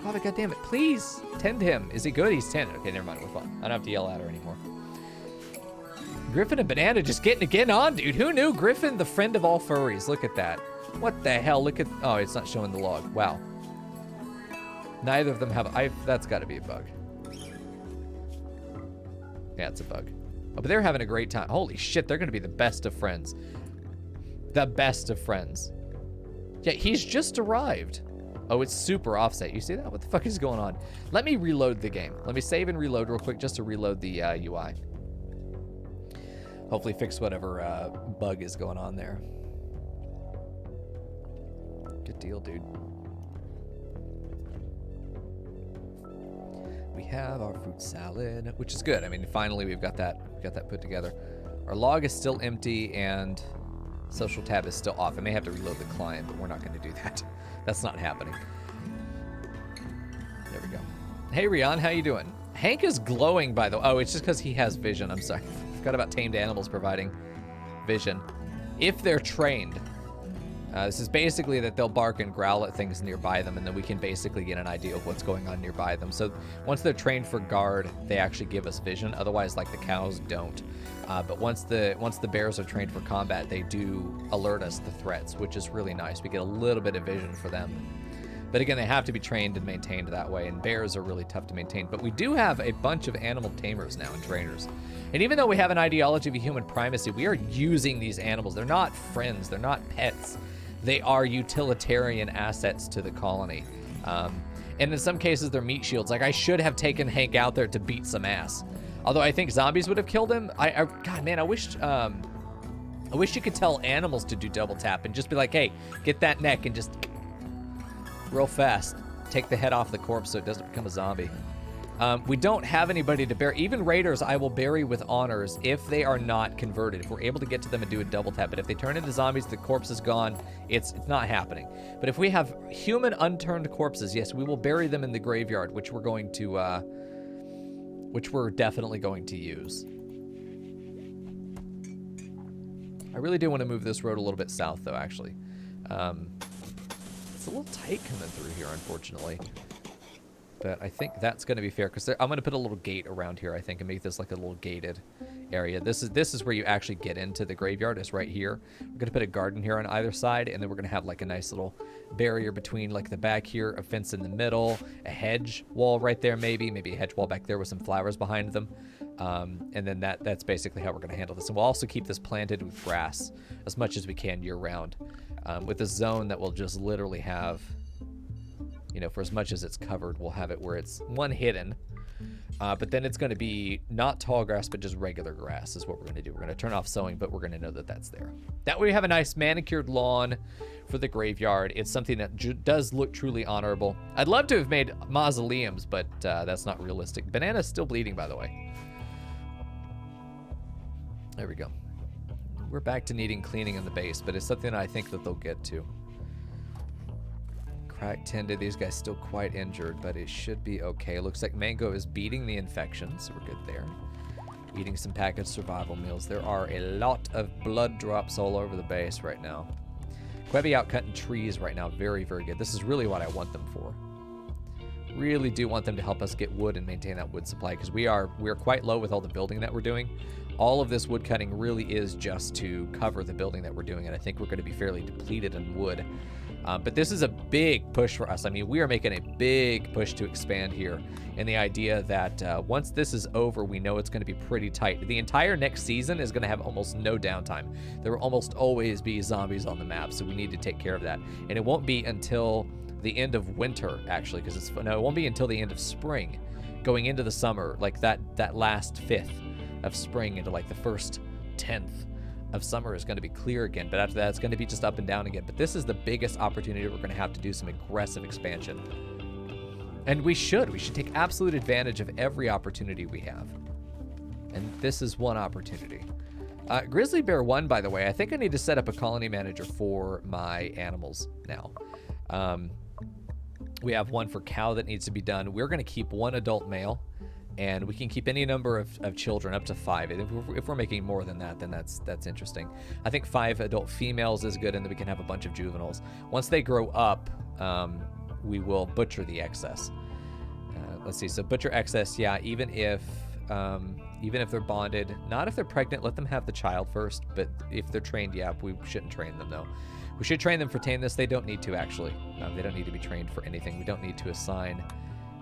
Oh, goddammit. Please tend him. Is he good? He's tended. Okay, never mind. We're fine. I don't have to yell at her anymore. Griffin and Banana just getting on, dude. Who knew? Griffin, the friend of all furries. Look at that. What the hell? Look at... Oh, it's not showing the log. Wow. Neither of them have... That's got to be a bug. Yeah, it's a bug. Oh, but they're having a great time. Holy shit, they're going to be the best of friends. The best of friends. Yeah, he's just arrived. Oh, it's super offset. You see that? What the fuck is going on? Let me reload the game. Let me save and reload real quick just to reload the UI. Hopefully fix whatever bug is going on there. Good deal, dude. We have our fruit salad, which is good. I mean, finally we've got that put together. Our log is still empty and social tab is still off. I may have to reload the client, but we're not going to do that. That's not happening. There we go. Hey, Rian, how you doing? Hank is glowing, by the way. Oh, it's just because he has vision. I'm sorry. Forgot about tamed animals providing vision. If they're trained. This is basically that they'll bark and growl at things nearby them, and then we can basically get an idea of what's going on nearby them. So once they're trained for guard, they actually give us vision. Otherwise, like the cows, don't. But once the bears are trained for combat, they do alert us to threats, which is really nice. We get a little bit of vision for them. But again, they have to be trained and maintained that way, and bears are really tough to maintain. But we do have a bunch of animal tamers now and trainers. And even though we have an ideology of human primacy, we are using these animals. They're not friends. They're not pets. They are utilitarian assets to the colony. And in some cases, they're meat shields. Like, I should have taken Hank out there to beat some ass. Although I think zombies would have killed him. God, man, I wish you could tell animals to do double tap and just be like, hey, get that neck and just real fast take the head off the corpse so it doesn't become a zombie. We don't have anybody to bury. Even raiders, I will bury with honors if they are not converted. If we're able to get to them and do a double tap. But if they turn into zombies, the corpse is gone. It's not happening. But if we have human unturned corpses, yes, we will bury them in the graveyard, which we're going to, which we're definitely going to use. I really do want to move this road a little bit south, though, actually. It's a little tight coming through here, unfortunately. But I think that's going to be fair, because I'm going to put a little gate around here, I think, and make this like a little gated area. This is where you actually get into the graveyard, is right here. We're going to put a garden here on either side, and then we're going to have like a nice little barrier between like the back here, a fence in the middle, a hedge wall right there maybe a hedge wall back there with some flowers behind them. And then that's basically how we're going to handle this. And we'll also keep this planted with grass as much as we can year round, with a zone that will just literally have, you know, for as much as it's covered, we'll have it where it's one hidden, but then it's going to be not tall grass, but just regular grass is what we're going to do. We're going to turn off sowing, but we're going to know that that's there. That way we have a nice manicured lawn for the graveyard. It's something that does look truly honorable. I'd love to have made mausoleums, but that's not realistic. Banana's still bleeding, by the way. There we go. We're back to needing cleaning in the base, but it's something I think that they'll get to. Crack tended. These guys still quite injured, but it should be okay. Looks like Mango is beating the infection, so we're good there. Eating some packaged survival meals. There are a lot of blood drops all over the base right now. Quebby out cutting trees right now. Very, very good. This is really what I want them for. Really do want them to help us get wood and maintain that wood supply, because we're quite low with all the building that we're doing. All of this wood cutting really is just to cover the building that we're doing, and I think we're going to be fairly depleted in wood. But this is a big push for us. I mean, we are making a big push to expand here. And the idea that once this is over, we know it's going to be pretty tight. The entire next season is going to have almost no downtime. There will almost always be zombies on the map, so we need to take care of that. And it won't be until the end of winter, actually, because it won't be until the end of spring, going into the summer, like that last fifth of spring into like the first 10th of summer is going to be clear again. But after that, it's going to be just up and down again. But this is the biggest opportunity we're going to have to do some aggressive expansion. And we should take absolute advantage of every opportunity we have. And this is one opportunity. Grizzly Bear 1, by the way, I think I need to set up a colony manager for my animals now. We have one for cow that needs to be done. We're going to keep one adult male, and we can keep any number of children up to 5. If we're making more than that, then that's interesting. I think 5 adult females is good, and then we can have a bunch of juveniles. Once they grow up, we will butcher the excess. Let's see. So butcher excess, yeah. Even if they're bonded, not if they're pregnant, let them have the child first. But if they're trained, yeah, we shouldn't train them though. We should train them for tameness. They don't need to actually. They don't need to be trained for anything. We don't need to assign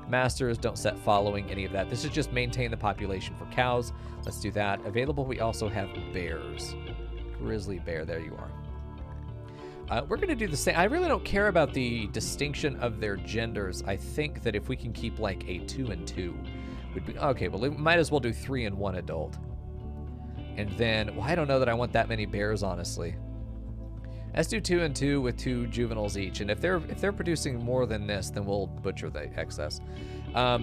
masters. Don't set following, any of that. This is just maintain the population for cows. Let's do that. Available, we also have bears. Grizzly bear, there you are. We're going to do the same. I really don't care about the distinction of their genders. I think that if we can keep like a 2 and 2, would be okay. Well, we might as well do 3 and 1 adult. And then, well, I don't know that I want that many bears, honestly. Let's do 2 and 2 with 2 juveniles each. And if they're producing more than this, then we'll butcher the excess. Not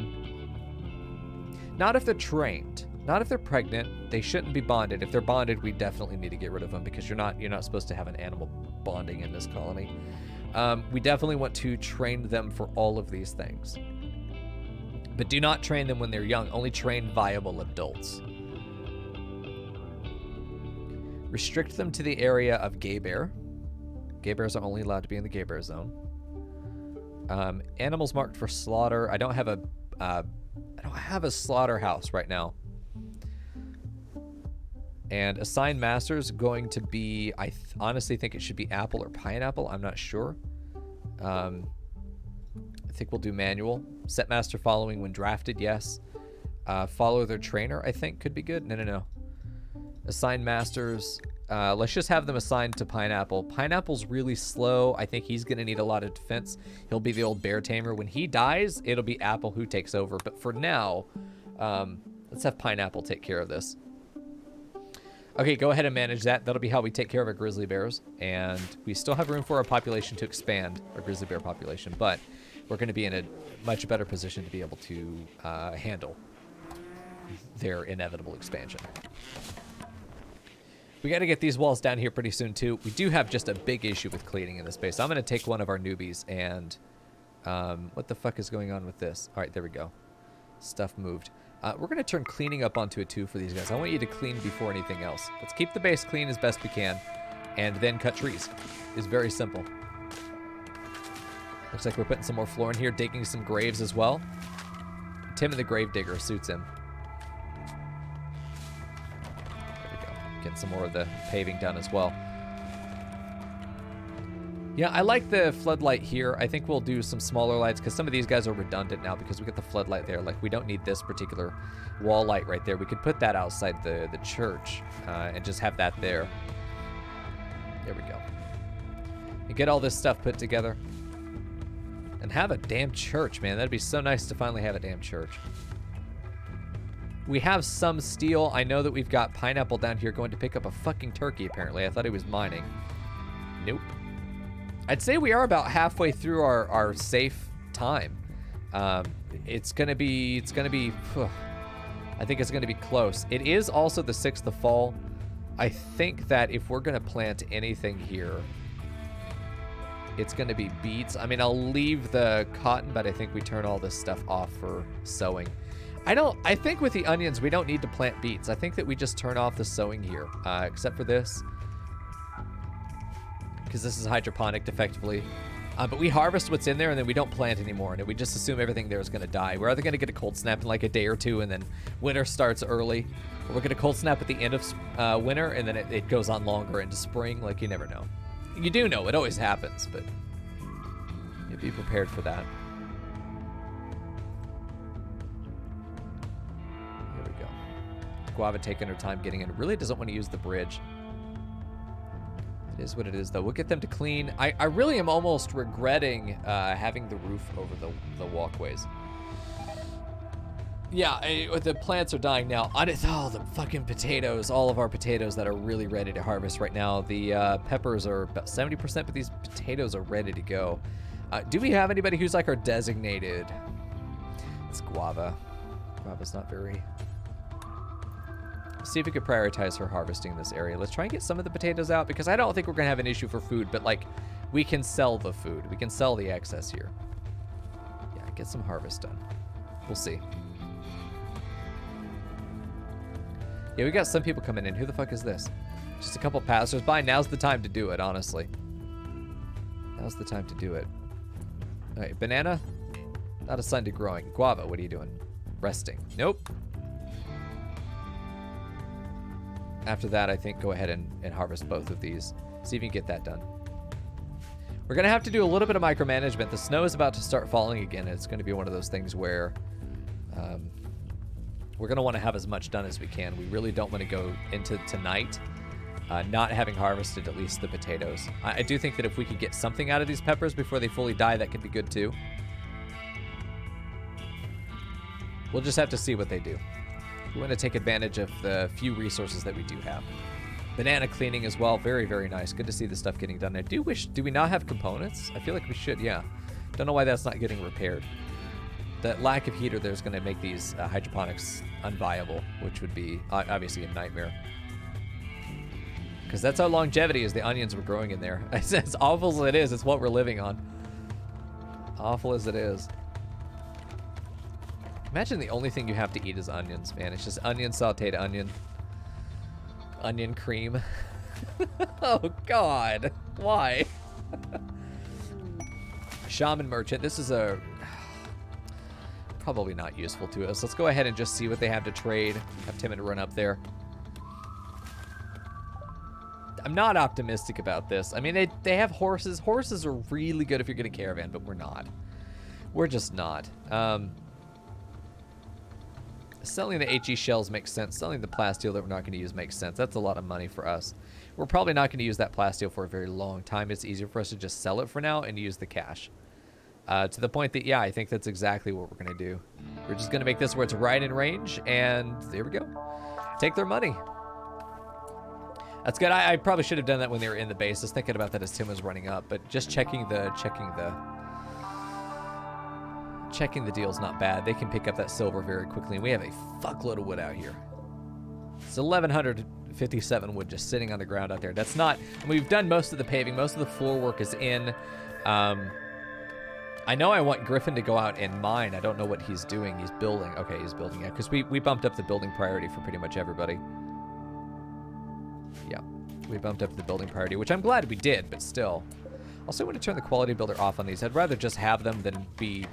if they're trained. Not if they're pregnant. They shouldn't be bonded. If they're bonded, we definitely need to get rid of them, because you're not supposed to have an animal bonding in this colony. We definitely want to train them for all of these things. But do not train them when they're young. Only train viable adults. Restrict them to the area of gay bear. Gay bears are only allowed to be in the gay bear zone. Animals marked for slaughter. I don't have a slaughterhouse right now. And assigned masters going to be, I honestly think it should be apple or pineapple. I'm not sure. think we'll do manual. Set master following when drafted, yes. Follow their trainer, I think, could be good. No. Assign masters. Let's just have them assigned to Pineapple. Pineapple's really slow. I think he's going to need a lot of defense. He'll be the old bear tamer. When he dies, it'll be Apple who takes over. But for now, let's have Pineapple take care of this. Okay, go ahead and manage that. That'll be how we take care of our grizzly bears. And we still have room for our population to expand, our grizzly bear population. But we're going to be in a much better position to be able to handle their inevitable expansion. We got to get these walls down here pretty soon, too. We do have just a big issue with cleaning in this space. I'm going to take one of our newbies and... what the fuck is going on with this? All right, there we go. Stuff moved. We're going to turn cleaning up onto a 2 for these guys. I want you to clean before anything else. Let's keep the base clean as best we can, and then cut trees. It's very simple. Looks like we're putting some more floor in here, digging some graves as well. Tim and the Grave Digger suits him. There we go. Getting some more of the paving done as well. Yeah, I like the floodlight here. I think we'll do some smaller lights because some of these guys are redundant now because we got the floodlight there. Like, we don't need this particular wall light right there. We could put that outside the church and just have that there. There we go. And get all this stuff put together. And have a damn church, man. That'd be so nice to finally have a damn church. We have some steel. I know that we've got Pineapple down here going to pick up a fucking turkey, apparently. I thought he was mining. Nope. I'd say we are about halfway through our safe time. It's gonna be, I think it's gonna be close. It is also the 6th of fall. I think that if we're gonna plant anything here, it's gonna be beets. I mean, I'll leave the cotton, but I think we turn all this stuff off for sowing. I think with the onions, we don't need to plant beets. I think that we just turn off the sowing here, except for this. Because this is hydroponic effectively. But we harvest what's in there and then we don't plant anymore. And we just assume everything there is going to die. We're either going to get a cold snap in like a day or 2 and then winter starts early. Or we're going to cold snap at the end of winter and then it goes on longer into spring. Like, you never know. You do know. It always happens, but you be prepared for that. Here we go. Guava taking her time getting in. Really doesn't want to use the bridge. It is what it is, though. We'll get them to clean. I really am almost regretting having the roof over the walkways. Yeah, the plants are dying now. Oh, the fucking potatoes. All of our potatoes that are really ready to harvest right now. The peppers are about 70%, but these potatoes are ready to go. Do we have anybody who's like our designated? It's Guava. Guava's not very... See if we could prioritize her harvesting in this area. Let's try and get some of the potatoes out because I don't think we're going to have an issue for food, but like we can sell the food. We can sell the excess here. Yeah, get some harvest done. We'll see. Yeah, we got some people coming in. Who the fuck is this? Just a couple passers-by. Now's the time to do it, honestly. Now's the time to do it. All right, banana. Not a Sunday growing. Guava, what are you doing? Resting. Nope. After that, I think go ahead and harvest both of these. See if you can get that done. We're going to have to do a little bit of micromanagement. The snow is about to start falling again. It's going to be one of those things where we're going to want to have as much done as we can. We really don't want to go into tonight not having harvested at least the potatoes. I do think that if we could get something out of these peppers before they fully die, that could be good too. We'll just have to see what they do. We want to take advantage of the few resources that we do have. Banana cleaning as well. Very, very nice. Good to see the stuff getting done. I do wish... Do we not have components? I feel like we should, yeah. Don't know why that's not getting repaired. The lack of heater there is going to make these hydroponics unviable, which would be obviously a nightmare. Because that's how longevity is. The onions were growing in there. As awful as it is, it's what we're living on. Awful as it is. Imagine the only thing you have to eat is onions, man. It's just onion, sauteed onion. Onion cream. Oh, God. Why? Shaman merchant. This is a... probably not useful to us. Let's go ahead and just see what they have to trade. Have Timon run up there. I'm not optimistic about this. I mean, they have horses. Horses are really good if you're getting caravan, but we're not. We're just not. Selling the HE shells makes sense. Selling the plasteel that we're not going to use makes sense. That's a lot of money for us. We're probably not going to use that plasteel for a very long time. It's easier for us to just sell it for now and use the cash. To the point that, yeah, I think that's exactly what we're going to do. We're just going to make this where it's right in range, and there we go. Take their money. That's good. I probably should have done that when they were in the base. I was thinking about that as Tim was running up, but just checking the deal's not bad. They can pick up that silver very quickly, and we have a fuckload of wood out here. It's 1,157 wood just sitting on the ground out there. That's not... I mean, we've done most of the paving. Most of the floor work is in. I know I want Griffin to go out and mine. I don't know what he's doing. He's building. Okay, he's building. Yeah, because we bumped up the building priority for pretty much everybody. Yeah, we bumped up the building priority, which I'm glad we did, but still. Also, I want to turn the quality builder off on these. I'd rather just have them than be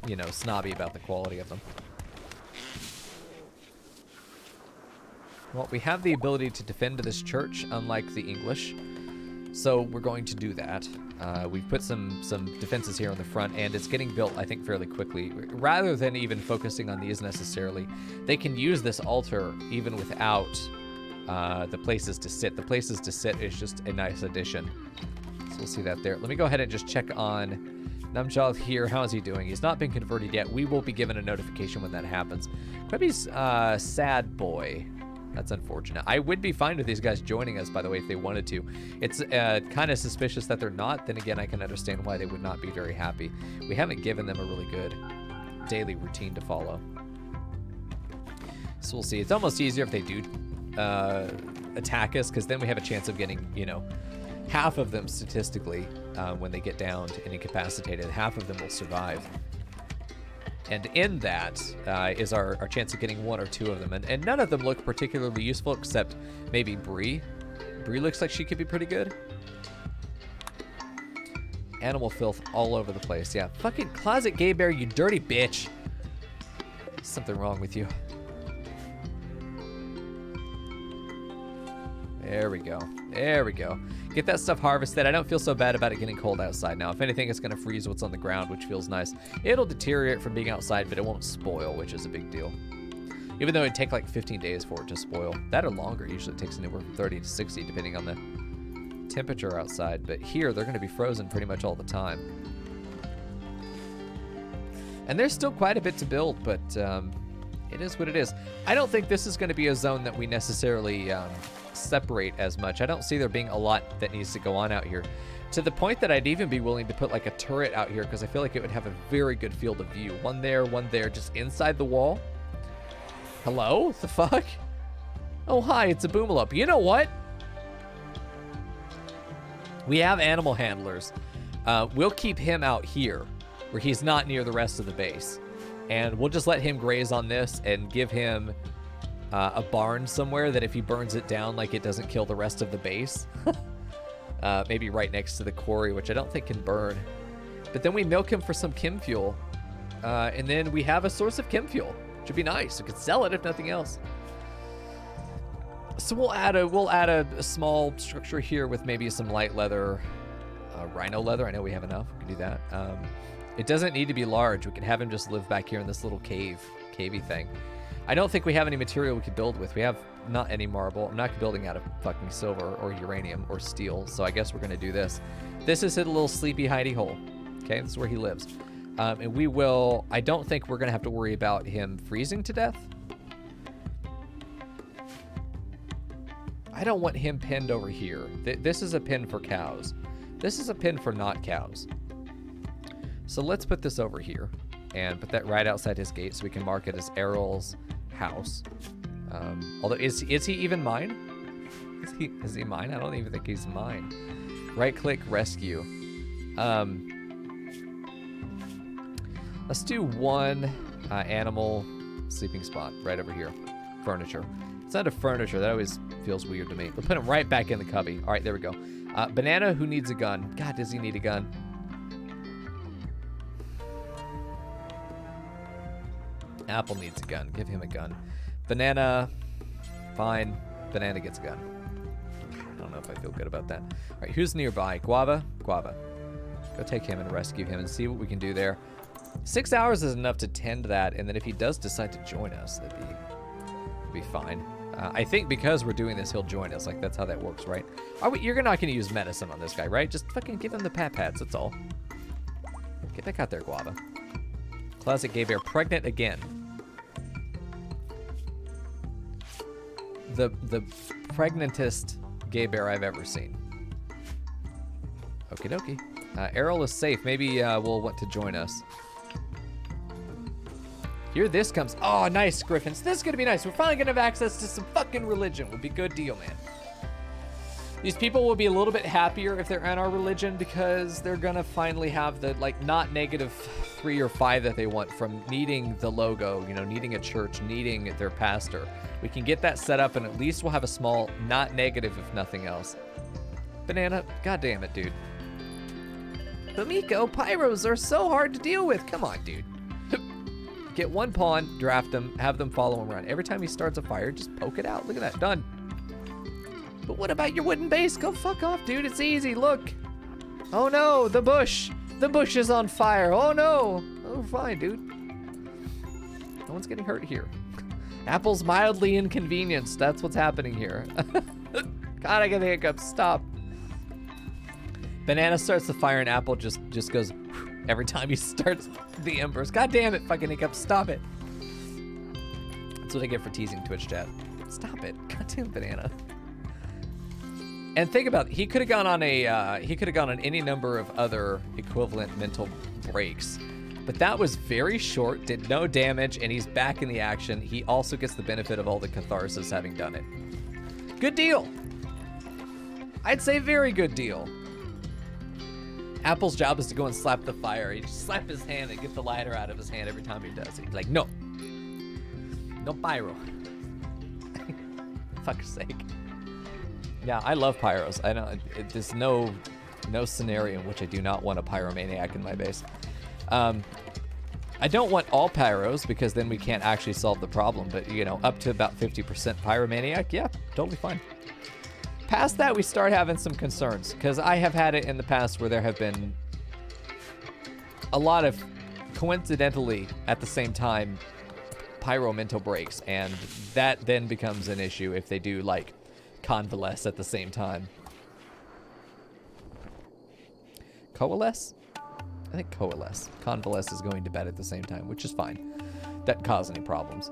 you know, snobby about the quality of them. Well, we have the ability to defend this church, unlike the English. So we're going to do that. We've put some defenses here on the front, and it's getting built, I think, fairly quickly. Rather than even focusing on these necessarily, they can use this altar even without the places to sit. The places to sit is just a nice addition. So we'll see that there. Let me go ahead and just check on Numjaw here. How is he doing? He's not been converted yet. We will be given a notification when that happens. Queby's sad boy. That's unfortunate. I would be fine with these guys joining us, by the way, if they wanted to. It's kind of suspicious that they're not. Then again, I can understand why they would not be very happy. We haven't given them a really good daily routine to follow. So we'll see. It's almost easier if they do attack us, because then we have a chance of getting, you know, half of them statistically when they get downed and incapacitated. Half of them will survive. And in that is our chance of getting one or two of them. And none of them look particularly useful except maybe Bree. Bree looks like she could be pretty good. Animal filth all over the place. Yeah, fucking closet gay bear, you dirty bitch. Something wrong with you. There we go. There we go. Get that stuff harvested. I don't feel so bad about it getting cold outside now. If anything, it's going to freeze what's on the ground, which feels nice. It'll deteriorate from being outside, but it won't spoil, which is a big deal. Even though it'd take like 15 days for it to spoil. That or longer. Usually it takes anywhere from 30 to 60, depending on the temperature outside. But here, they're going to be frozen pretty much all the time. And there's still quite a bit to build, but it is what it is. I don't think this is going to be a zone that we necessarily... separate as much. I don't see there being a lot that needs to go on out here, to the point that I'd even be willing to put like a turret out here, because I feel like it would have a very good field of view. One there, just inside the wall. Hello? What the fuck? Oh, hi, it's a Boomalop. You know what? We have animal handlers. We'll keep him out here, where he's not near the rest of the base. And we'll just let him graze on this and give him a barn somewhere that if he burns it down, like, it doesn't kill the rest of the base. Maybe right next to the quarry, which I don't think can burn. But then we milk him for some chem fuel. And then we have a source of chem fuel, which would be nice. We could sell it if nothing else. So we'll add a small structure here with maybe some light leather, rhino leather. I know we have enough. We can do that. It doesn't need to be large. We can have him just live back here in this little cavey thing. I don't think we have any material we could build with. We have not any marble. I'm not building out of fucking silver or uranium or steel, so I guess we're going to do this. This is his little sleepy hidey hole. Okay, this is where he lives. And we will... I don't think we're going to have to worry about him freezing to death. I don't want him pinned over here. This is a pin for cows. This is a pin for not cows. So let's put this over here and put that right outside his gate so we can mark it as Errol's house. Although, is he even mine? Is he mine? I don't even think he's mine. Right click, rescue. Let's do one animal sleeping spot right over here. Furniture. It's not a furniture. That always feels weird to me. We'll put him right back in the cubby. All right, there we go. Banana, who needs a gun? God, does he need a gun? Apple needs a gun. Give him a gun. Banana, fine. Banana gets a gun. I don't know if I feel good about that. All right, who's nearby? Guava? Guava. Go take him and rescue him and see what we can do there. 6 hours is enough to tend that, and then if he does decide to join us, that'd be fine. I think because we're doing this, he'll join us. Like, that's how that works, right? You're not going to use medicine on this guy, right? Just fucking give him the pat-pats, that's all. Get back out there, Guava. Classic gay bear, pregnant again. The pregnantest gay bear I've ever seen. Okie dokie. Errol is safe. Maybe we'll want to join us. Here this comes. Oh, nice, Griffins. This is going to be nice. We're finally going to have access to some fucking religion. Would be a good deal, man. These people will be a little bit happier if they're in our religion because they're going to finally have the, like, not -3 or 5 that they want from needing the logo, you know, needing a church, needing their pastor. We can get that set up and at least we'll have a small not negative if nothing else. Banana, god damn it, dude. But Miko, pyros are so hard to deal with. Come on, dude. Get one pawn, draft them, have them follow him around. Every time he starts a fire, just poke it out. Look at that, done. But what about your wooden base? Go fuck off, dude. It's easy, look. Oh no, the bush. The bush is on fire. Oh no. Oh, fine, dude. No one's getting hurt here. Apple's mildly inconvenienced. That's what's happening here. God, I get the hiccups. Stop. Banana starts the fire and Apple just goes every time he starts the embers. God damn it, fucking hiccups. Stop it. That's what I get for teasing Twitch chat. Stop it. Goddamn Banana. And think about it. He could have gone on any number of other equivalent mental breaks. But that was very short, did no damage, and he's back in the action. He also gets the benefit of all the catharsis having done it. Good deal. I'd say very good deal. Apple's job is to go and slap the fire. He just slap his hand and get the lighter out of his hand every time he does it. He's like, no. No pyro. Fuck's sake. Yeah, I love pyros. I know there's no scenario in which I do not want a pyromaniac in my base. I don't want all pyros because then we can't actually solve the problem, but you know, up to about 50% pyromaniac, yeah, totally fine. Past that, we start having some concerns because I have had it in the past where there have been a lot of coincidentally at the same time pyro mental breaks, and that then becomes an issue if they do like convalesce at the same time. Coalesce? I think coalesce. Convalesce is going to bed at the same time, which is fine. Doesn't cause any problems.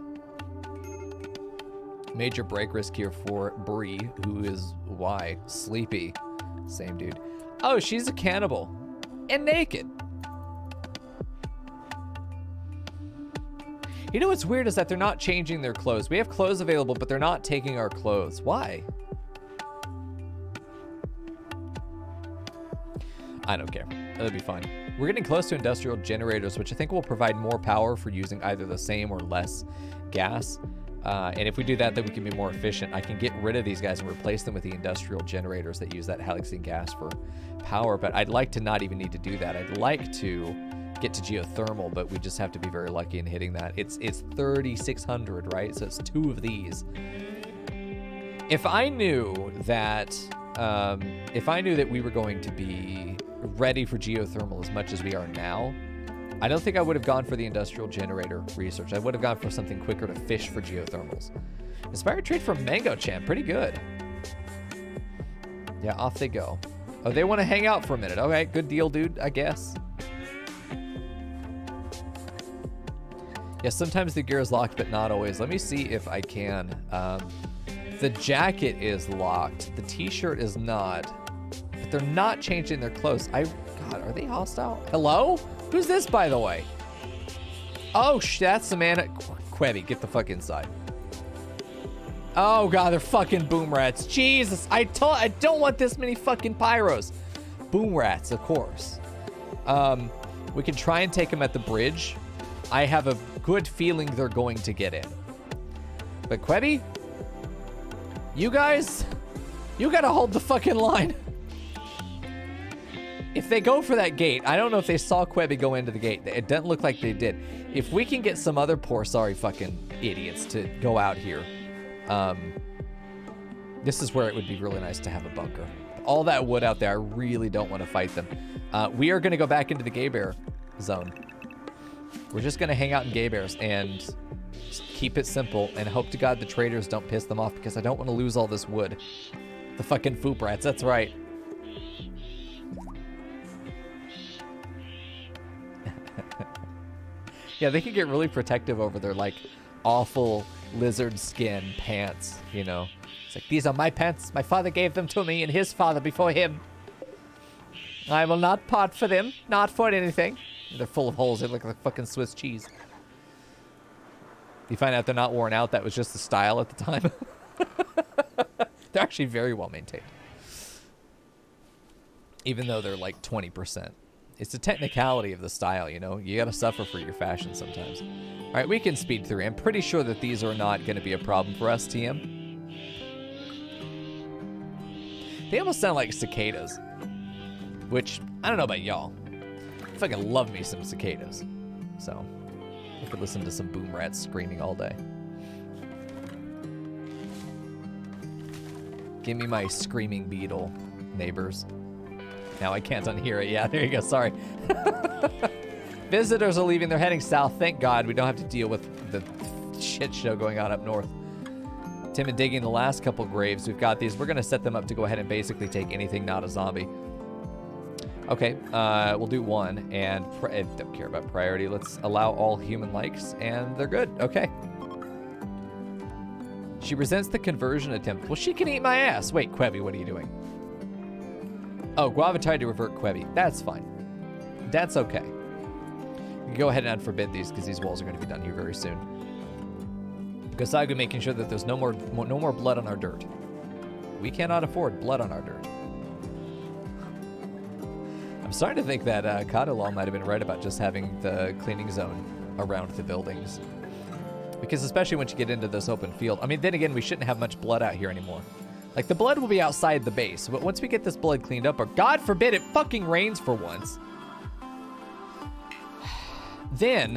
Major break risk here for Bree, who is why? Sleepy. Same dude. Oh, she's a cannibal. And naked. You know what's weird is that they're not changing their clothes. We have clothes available, but they're not taking our clothes. Why? I don't care. That'll be fine. We're getting close to industrial generators, which I think will provide more power for using either the same or less gas. And if we do that, then we can be more efficient. I can get rid of these guys and replace them with the industrial generators that use that halixene gas for power. But I'd like to not even need to do that. I'd like to get to geothermal, but we just have to be very lucky in hitting that. It's 3,600, right? So it's 2 of these. If I knew that we were going to be ready for geothermal as much as we are now, I don't think I would have gone for the industrial generator research. I would have gone for something quicker to fish for geothermals. Inspired trade from Mango Champ, pretty good. Yeah, off they go. Oh, they want to hang out for a minute. Okay, good deal, dude, I guess. Yeah, sometimes the gear is locked, but not always. Let me see if I can. The jacket is locked. The t-shirt is not. But they're not changing their clothes. God, are they hostile? Hello? Who's this, by the way? Oh, that's the man. Quebby, get the fuck inside. Oh, God, they're fucking boom rats. Jesus, I don't want this many fucking pyros. Boom rats, of course. We can try and take them at the bridge. I have a good feeling they're going to get in. But Quebby, you guys, you gotta hold the fucking line. If they go for that gate, I don't know if they saw Quebby go into the gate. It doesn't look like they did. If we can get some other poor, sorry fucking idiots to go out here, this is where it would be really nice to have a bunker. All that wood out there, I really don't want to fight them. We are going to go back into the gay bear zone. We're just going to hang out in Gay Bears and just keep it simple and hope to God the traders don't piss them off because I don't want to lose all this wood. The fucking foop rats, that's right. Yeah, they can get really protective over their, like, awful lizard skin pants, you know. It's like, these are my pants. My father gave them to me and his father before him. I will not part for them. Not for anything. They're full of holes. They look like fucking Swiss cheese. You find out they're not worn out. That was just the style at the time. They're actually very well maintained. Even though they're like 20%. It's a technicality of the style, you know? You gotta suffer for your fashion sometimes. All right, we can speed through. I'm pretty sure that these are not gonna be a problem for us, TM. They almost sound like cicadas. Which, I don't know about y'all. I fucking love me some cicadas. So, I could listen to some boom rats screaming all day. Give me my screaming beetle, neighbors. Now I can't unhear it. Yeah, there you go. Sorry. Visitors are leaving. They're heading south. Thank God we don't have to deal with the shit show going on up north. Tim and digging the last couple graves. We've got these. We're going to set them up to go ahead and basically take anything not a zombie. Okay, we'll do one. And I don't care about priority. Let's allow all human likes, and they're good. Okay. She resents the conversion attempt. Well, she can eat my ass. Wait, Quebby, what are you doing? Oh, Guava tried to revert Quebby. That's fine. That's okay. We can go ahead and unforbid these because these walls are going to be done here very soon. Gosagu making sure that there's no more blood on our dirt. We cannot afford blood on our dirt. I'm starting to think that Kadalaw might have been right about just having the cleaning zone around the buildings. Because especially once you get into this open field. I mean, then again, we shouldn't have much blood out here anymore. Like, the blood will be outside the base. But once we get this blood cleaned up, or God forbid it fucking rains for once. Then,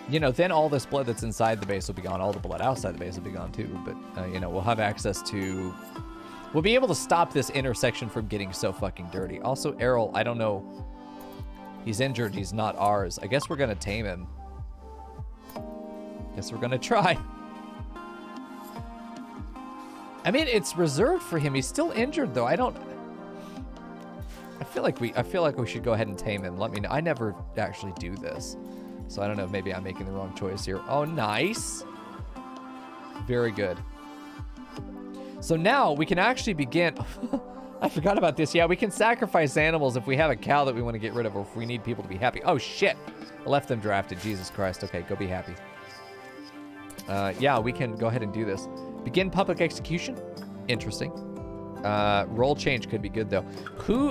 you know, then all this blood that's inside the base will be gone. All the blood outside the base will be gone too. But, you know, we'll have access to... We'll be able to stop this intersection from getting so fucking dirty. Also, Errol, I don't know. He's injured. He's not ours. I guess we're going to tame him. Guess we're going to try. I mean, it's reserved for him. He's still injured, though. I feel like we should go ahead and tame him. Let me know. I never actually do this. So I don't know. Maybe I'm making the wrong choice here. Oh, nice. Very good. So now we can actually begin. I forgot about this. Yeah, we can sacrifice animals if we have a cow that we want to get rid of or if we need people to be happy. Oh, shit. I left them drafted. Jesus Christ. Okay, go be happy. Yeah, we can go ahead and do this. Begin public execution. Interesting. Role change could be good, though.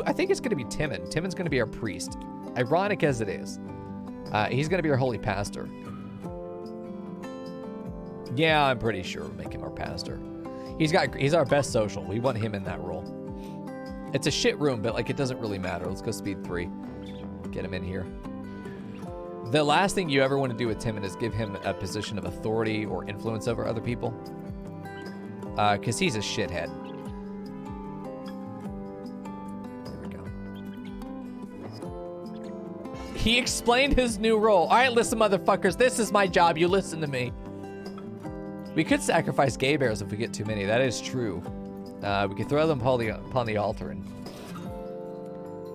I think it's going to be Timon. Timon's going to be our priest. Ironic as it is. He's going to be our holy pastor. Yeah, I'm pretty sure we'll make him our pastor. He's our best social. We want him in that role. It's a shit room, but like it doesn't really matter. Let's go speed 3. Get him in here. The last thing you ever want to do with Timon is give him a position of authority or influence over other people. Because he's a shithead. There we go. He explained his new role. All right, listen, motherfuckers. This is my job. You listen to me. We could sacrifice gay bears if we get too many. That is true. We could throw them upon the altar and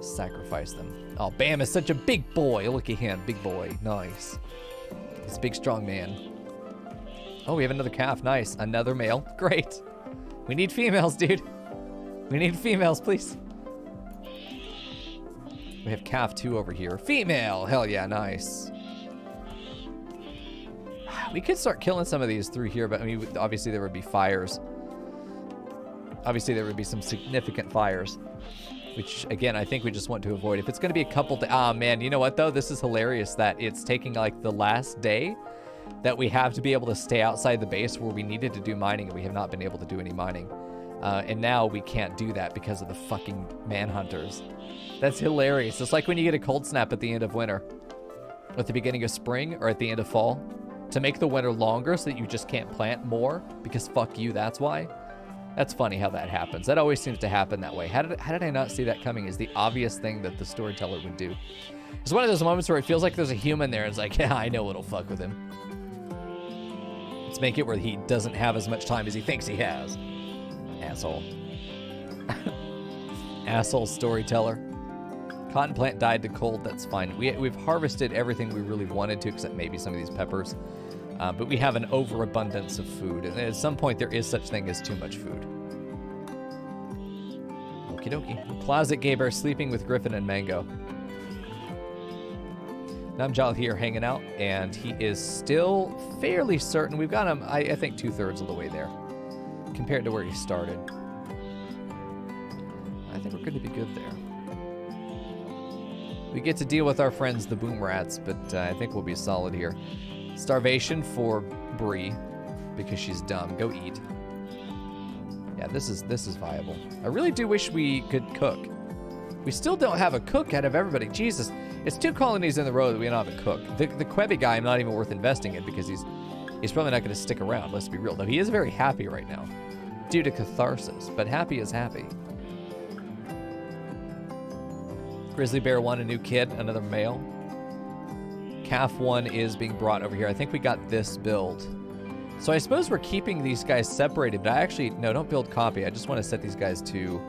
sacrifice them. Oh, Bam is such a big boy. Look at him. Big boy. Nice. He's a big, strong man. Oh, we have another calf. Nice. Another male. Great. We need females, dude. We need females, please. We have calf 2 over here. Female. Hell yeah. Nice. We could start killing some of these through here, but I mean, obviously there would be fires. Obviously there would be some significant fires, which again, I think we just want to avoid. If it's going to be a couple man, you know what though? This is hilarious that it's taking like the last day that we have to be able to stay outside the base where we needed to do mining and we have not been able to do any mining. And now we can't do that because of the fucking manhunters. That's hilarious. It's like when you get a cold snap at the end of winter, at the beginning of spring, or at the end of fall. To make the winter longer so that you just can't plant more because fuck you, that's why. That's funny how that happens. That always seems to happen that way. How did I not see that coming is the obvious thing that the storyteller would do. It's one of those moments where it feels like there's a human there. It's like, yeah, I know what'll fuck with him. Let's make it where he doesn't have as much time as he thinks he has. Asshole. Asshole storyteller. Cotton plant died to cold. That's fine. We've harvested everything we really wanted to, except maybe some of these peppers. But we have an overabundance of food. And at some point, there is such thing as too much food. Okie dokie. Closet Gaber sleeping with Griffin and Mango. Namjal here hanging out, and he is still fairly certain. We've got him, I think, 2/3 of the way there compared to where he started. I think we're going to be good there. We get to deal with our friends, the boom rats, but I think we'll be solid here. Starvation for Bree because she's dumb. Go eat. Yeah, this is viable. I really do wish we could cook. We still don't have a cook out of everybody. Jesus, it's 2 colonies in the row that we don't have a cook. The Quebi guy, I'm not even worth investing in because he's probably not going to stick around. Let's be real, though. He is very happy right now due to catharsis, but happy is happy. Grizzly Bear 1, a new kid, another male. Calf 1 is being brought over here. I think we got this build. So I suppose we're keeping these guys separated, but I actually, no, don't build copy. I just want to set these guys to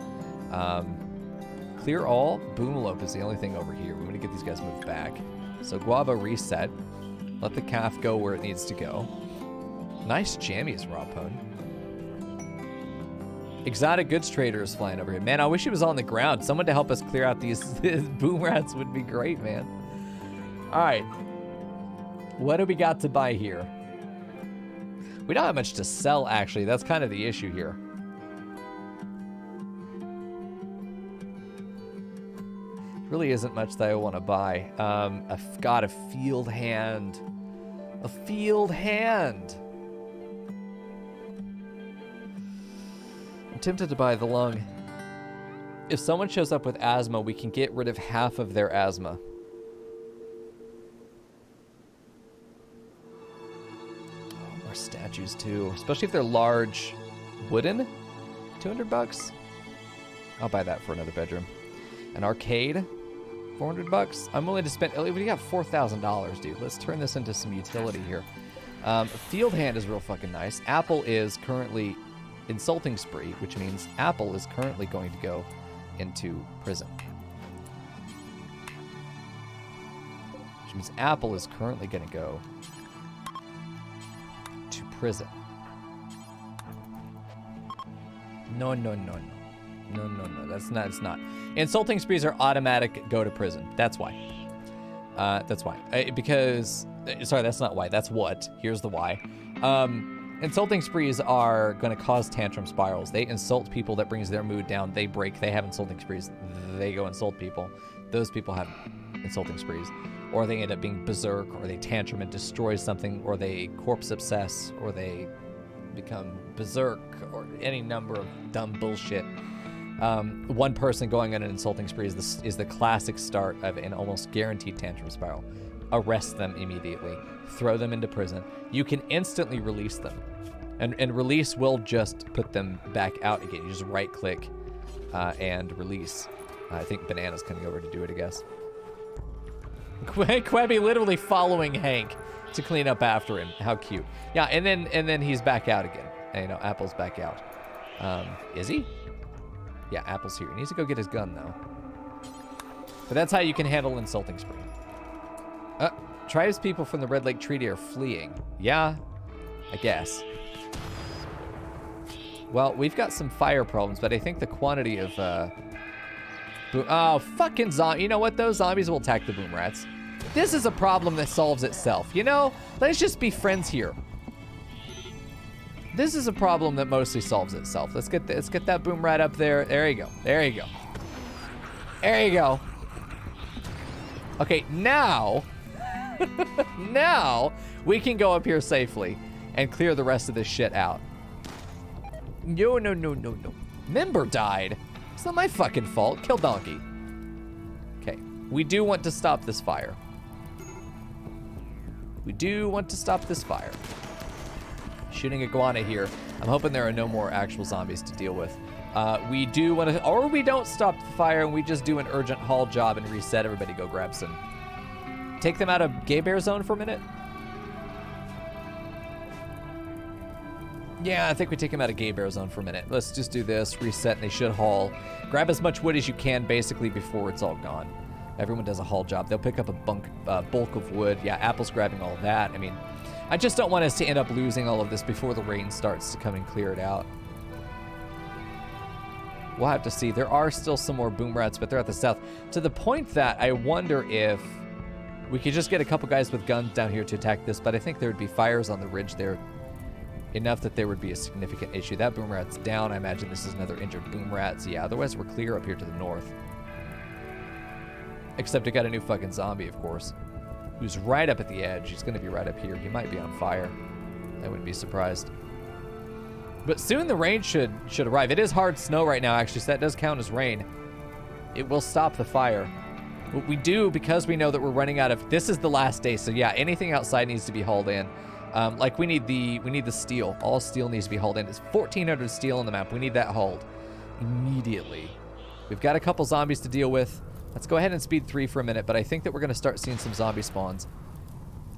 clear all. Boomalope is the only thing over here. We want to get these guys moved back. So Guava reset. Let the calf go where it needs to go. Nice jammies, Raw Pwn. Exotic goods trader is flying over here. Man, I wish he was on the ground. Someone to help us clear out these boom rats would be great, man. All right. What do we got to buy here? We don't have much to sell, actually. That's kind of the issue here. Really isn't much that I want to buy. I've got a field hand. A field hand. I'm tempted to buy the lung. If someone shows up with asthma, we can get rid of half of their asthma. Oh, more statues too, especially if they're large. Wooden? $200? I'll buy that for another bedroom. An arcade? $400? I'm willing to spend. We got $4,000, dude. Let's turn this into some utility here. Field hand is real fucking nice. Apple is currently insulting spree, which means Apple is currently going to go into prison. Which means Apple is currently going to go to prison. No. That's not. It's not. Insulting sprees are automatic. Go to prison. That's why. That's why. Because sorry, that's not why. That's what. Here's the why. Insulting sprees are going to cause tantrum spirals. They insult people. That brings their mood down. They break. They have insulting sprees. They go insult people. Those people have insulting sprees, or they end up being berserk, or they tantrum and destroy something, or they corpse obsess, or they become berserk, or any number of dumb bullshit. One person going on an insulting spree is the classic start of an almost guaranteed tantrum spiral. Arrest them immediately. Throw them into prison. You can instantly release them. And release will just put them back out again. You just right-click and release. I think Banana's coming over to do it, I guess. Quebby literally following Hank to clean up after him. How cute. Yeah, and then he's back out again. And, you know, Apple's back out. Is he? Yeah, Apple's here. He needs to go get his gun, though. But that's how you can handle insulting spree. Tribespeople from the Red Lake Treaty are fleeing. Yeah, I guess. Well, we've got some fire problems, but I think the quantity of, oh, fucking zombie. You know what, though? Zombies will attack the boom rats. This is a problem that solves itself. You know, let's just be friends here. This is a problem that mostly solves itself. Let's get that boom rat up there. There you go. There you go. There you go. Okay, now, now we can go up here safely and clear the rest of this shit out. No. Member died. It's not my fucking fault. Kill donkey. Okay, we do want to stop this fire. We do want to stop this fire. Shooting iguana here. I'm hoping there are no more actual zombies to deal with. We do want to, or we don't stop the fire and we just do an urgent haul job and reset. Everybody go grab some. Take them out of gay bear zone for a minute. Yeah, I think we take them out of gay bear zone for a minute. Let's just do this, reset, and they should haul. Grab as much wood as you can basically before it's all gone. Everyone does a haul job. They'll pick up a bulk of wood. Yeah, Apple's grabbing all of that. I mean, I just don't want us to end up losing all of this before the rain starts to come and clear it out. We'll have to see. There are still some more boom rats, but they're at the south. To the point that I wonder if we could just get a couple guys with guns down here to attack this, but I think there would be fires on the ridge there enough that there would be a significant issue. That boom rat's down. I imagine this is another injured boom rat. So yeah, otherwise we're clear up here to the north. Except I got a new fucking zombie, of course, who's right up at the edge. He's going to be right up here. He might be on fire. I wouldn't be surprised. But soon the rain should arrive. It is hard snow right now, actually, so that does count as rain. It will stop the fire. What we do, because we know that we're running out of... This is the last day, so yeah, anything outside needs to be hauled in. Like we need the steel. All steel needs to be hauled in. It's 1,400 steel on the map. We need that hauled immediately. We've got a couple zombies to deal with. Let's go ahead and speed 3 for a minute, but I think that we're going to start seeing some zombie spawns.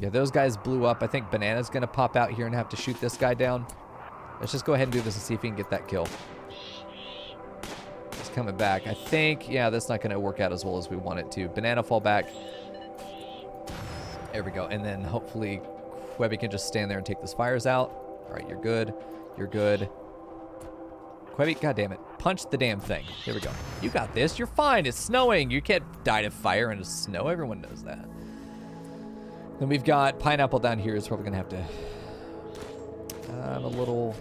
Yeah, those guys blew up. I think Banana's going to pop out here and have to shoot this guy down. Let's just go ahead and do this and see if we can get that kill. He's coming back. I think, yeah, that's not going to work out as well as we want it to. Banana fall back. There we go. And then hopefully Webby can just stand there and take those fires out. All right, you're good. You're good. Quebby, goddammit. Punch the damn thing. There we go. You got this. You're fine. It's snowing. You can't die to fire in the snow. Everyone knows that. Then we've got Pineapple down here. Is probably going to have to... I'm a little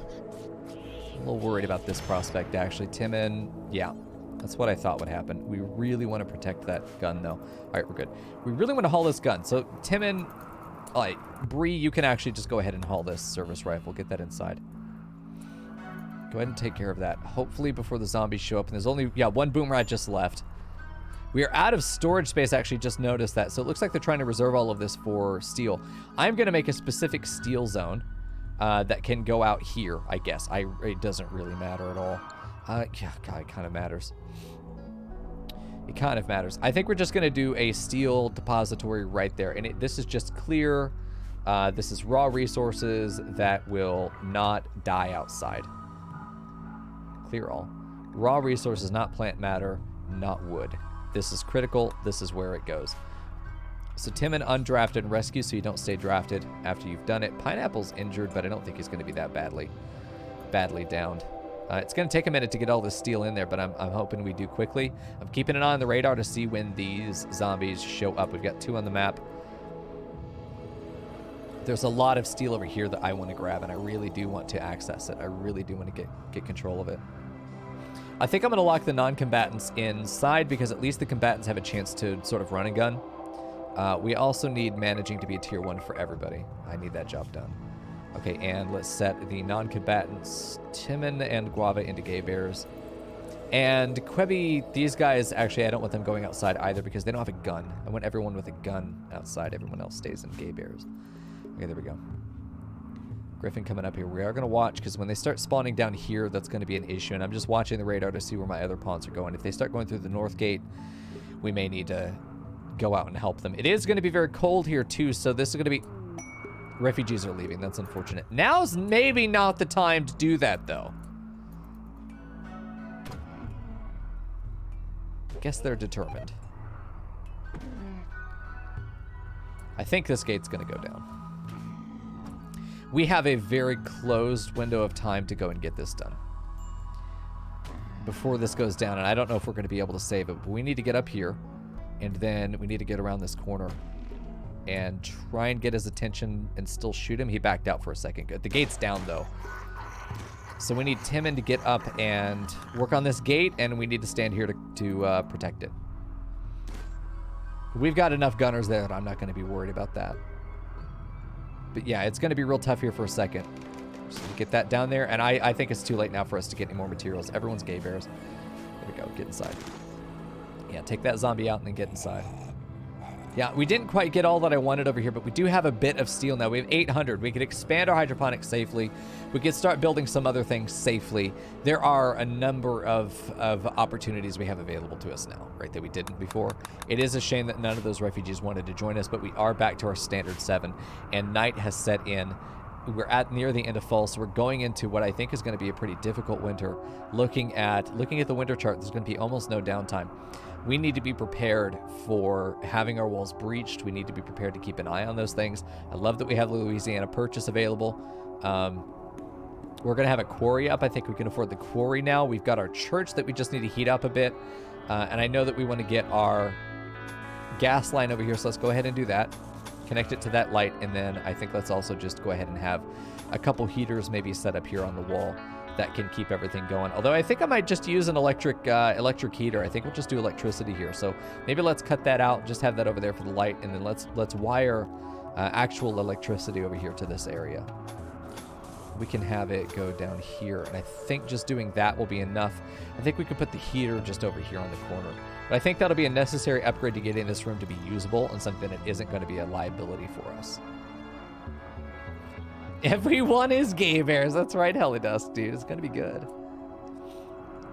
worried about this prospect, actually. Timon, yeah. That's what I thought would happen. We really want to protect that gun, though. All right, we're good. We really want to haul this gun. So, Timon, all right, Bree, you can actually just go ahead and haul this service rifle. Get that inside. Go ahead and take care of that. Hopefully before the zombies show up. And there's only, yeah, one boom rat just left. We are out of storage space, actually, just noticed that. So it looks like they're trying to reserve all of this for steel. I'm going to make a specific steel zone that can go out here, I guess. It doesn't really matter at all. Yeah, God, it kind of matters. It kind of matters. I think we're just going to do a steel depository right there. And this is just clear. This is raw resources that will not die outside. Clear all. Raw resources, not plant matter, not wood. This is critical. This is where it goes. So Timon undrafted and rescue so you don't stay drafted after you've done it. Pineapple's injured, but I don't think he's going to be that badly downed. It's going to take a minute to get all this steel in there, but I'm hoping we do quickly. I'm keeping an eye on the radar to see when these zombies show up. We've got 2 on the map. There's a lot of steel over here that I want to grab, and I really do want to access it. I really do want to get control of it. I think I'm going to lock the non-combatants inside because at least the combatants have a chance to sort of run and gun. We also need managing to be a tier 1 for everybody. I need that job done. Okay, and let's set the non-combatants, Timon and Guava, into gay bears. And Quebby, these guys, actually, I don't want them going outside either because they don't have a gun. I want everyone with a gun outside. Everyone else stays in gay bears. Okay, there we go. Griffin coming up here. We are going to watch because when they start spawning down here, that's going to be an issue. And I'm just watching the radar to see where my other pawns are going. If they start going through the north gate, we may need to go out and help them. It is going to be very cold here, too, so this is going to be... Refugees are leaving. That's unfortunate. Now's maybe not the time to do that, though. Guess they're determined. I think this gate's going to go down. We have a very closed window of time to go and get this done before this goes down, and I don't know if we're going to be able to save it, but we need to get up here, and then we need to get around this corner and try and get his attention and still shoot him. He backed out for a second. Good. The gate's down, though. So we need Timon to get up and work on this gate, and we need to stand here to protect it. We've got enough gunners there that I'm not going to be worried about that. But yeah, it's going to be real tough here for a second. So we get that down there, and I think it's too late now for us to get any more materials. Everyone's gay bears. There we go. Get inside. Yeah, take that zombie out and then get inside. Yeah, we didn't quite get all that I wanted over here, but we do have a bit of steel now. We have 800. We could expand our hydroponics safely. We could start building some other things safely. There are a number of opportunities we have available to us now, right, that we didn't before. It is a shame that none of those refugees wanted to join us, but we are back to our standard 7, and night has set in. We're at near the end of fall, so we're going into what I think is going to be a pretty difficult winter. Looking at the winter chart, there's going to be almost no downtime. We need to be prepared for having our walls breached. We need to be prepared to keep an eye on those things. I love that we have the Louisiana Purchase available. We're going to have a quarry up. I think we can afford the quarry now. We've got our church that we just need to heat up a bit. And I know that we want to get our gas line over here, so let's go ahead and do that. Connect it to that light, and then I think let's also just go ahead and have a couple heaters maybe set up here on the wall that can keep everything going. Although I think I might just use an electric heater. I think we'll just do electricity here. So maybe let's cut that out, just have that over there for the light, and then let's wire actual electricity over here to this area. We can have it go down here, and I think just doing that will be enough. I think we could put the heater just over here on the corner. But I think that'll be a necessary upgrade to getting this room to be usable and something that isn't going to be a liability for us. Everyone is gay bears. That's right, Helidust, dude. It's going to be good.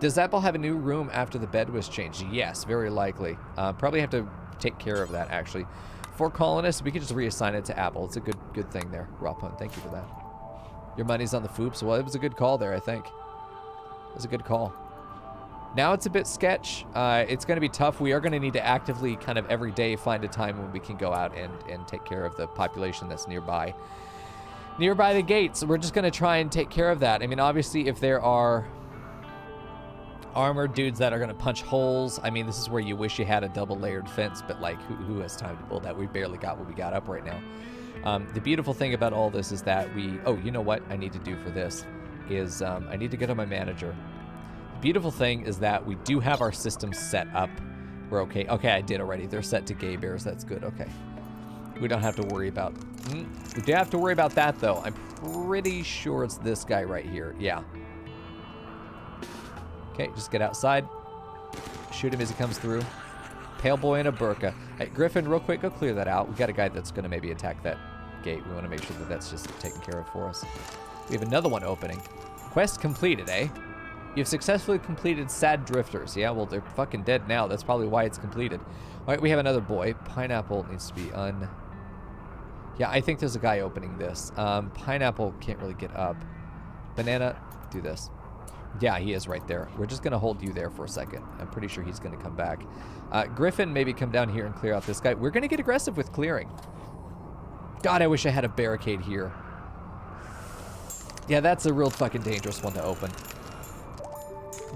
Does Apple have a new room after the bed was changed? Yes, very likely. Probably have to take care of that, actually. For colonists, we could just reassign it to Apple. It's a good thing there, Rapun. Thank you for that. Your money's on the Foops. Well, it was a good call there, I think. It was a good call. Now it's a bit sketch. It's going to be tough. We are going to need to actively kind of every day find a time when we can go out and take care of the population that's nearby. Nearby the gates. We're just going to try and take care of that. I mean, obviously, if there are armored dudes that are going to punch holes, I mean, this is where you wish you had a double-layered fence, but, like, who has time to build that? We barely got what we got up right now. The beautiful thing about all this is that oh, you know what I need to do for this is I need to go to my manager. The beautiful thing is that we do have our systems set up. We're okay. Okay, I did already. They're set to gay bears. That's good. Okay. We don't have to worry about... We do have to worry about that, though. I'm pretty sure it's this guy right here. Yeah. Okay, just get outside. Shoot him as he comes through. Pale boy in a burqa. Hey, Griffin, real quick, go clear that out. We got a guy that's going to maybe attack that gate. We want to make sure that that's just taken care of for us. We have another one opening. Quest completed, eh? You've successfully completed Sad Drifters. Yeah, well, they're fucking dead now. That's probably why it's completed. All right, we have another boy. Pineapple needs to be Yeah, I think there's a guy opening this. Pineapple can't really get up. Banana, do this. Yeah, he is right there. We're just going to hold you there for a second. I'm pretty sure he's going to come back. Griffin, maybe come down here and clear out this guy. We're going to get aggressive with clearing. God, I wish I had a barricade here. Yeah, that's a real fucking dangerous one to open.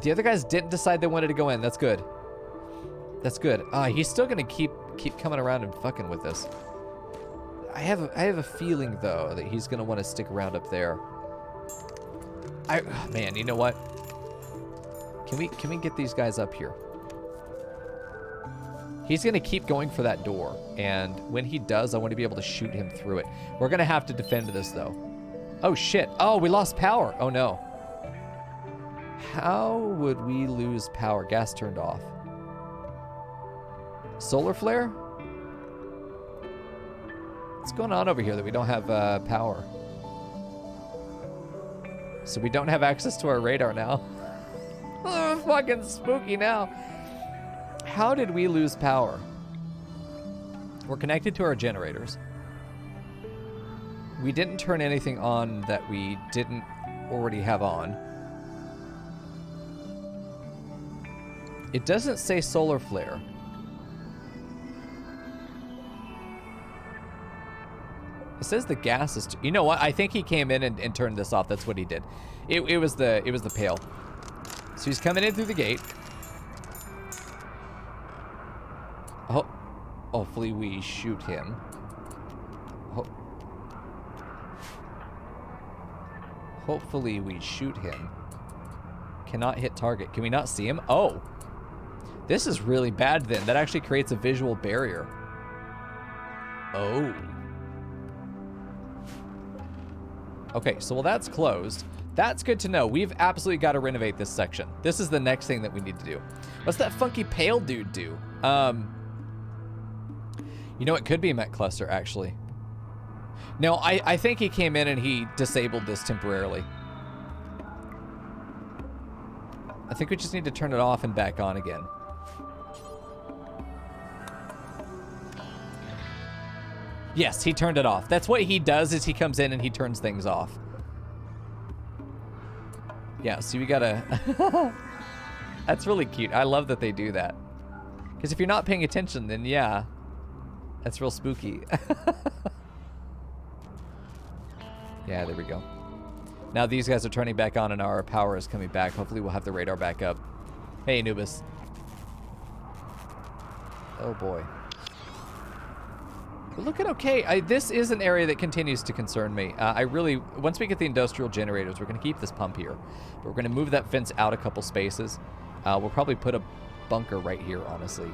The other guys didn't decide they wanted to go in. That's good. That's good. He's still going to keep coming around and fucking with this. I have a feeling, though, that he's going to want to stick around up there. Man, you know what? Can we get these guys up here? He's going to keep going for that door, and when he does, I want to be able to shoot him through it. We're going to have to defend this, though. Oh, shit. Oh, we lost power. Oh, no. How would we lose power? Gas turned off. Solar flare? What's going on over here that we don't have power? So we don't have access to our radar now. Oh, fucking spooky now. How did we lose power? We're connected to our generators. We didn't turn anything on that we didn't already have on. It doesn't say solar flare. It says the gas is... You know what? I think he came in and turned this off. That's what he did. It was the pail. So he's coming in through the gate. Oh, hopefully we shoot him. Hopefully we shoot him. Cannot hit target. Can we not see him? Oh. This is really bad then. That actually creates a visual barrier. Oh. Okay, so well, that's closed. That's good to know. We've absolutely got to renovate this section. This is the next thing that we need to do. What's that funky pale dude do? You know, it could be a Met Cluster, actually. No, I think he came in and he disabled this temporarily. I think we just need to turn it off and back on again. Yes, he turned it off. That's what he does, is he comes in and he turns things off. Yeah, so we gotta... That's really cute. I love that they do that. Because if you're not paying attention, then yeah, that's real spooky. Yeah, there we go. Now these guys are turning back on and our power is coming back. Hopefully we'll have the radar back up. Hey, Anubis. Oh boy. We're looking okay. This is an area that continues to concern me. Once we get the industrial generators, we're going to keep this pump here. But we're going to move that fence out a couple spaces. We'll probably put a bunker right here, honestly.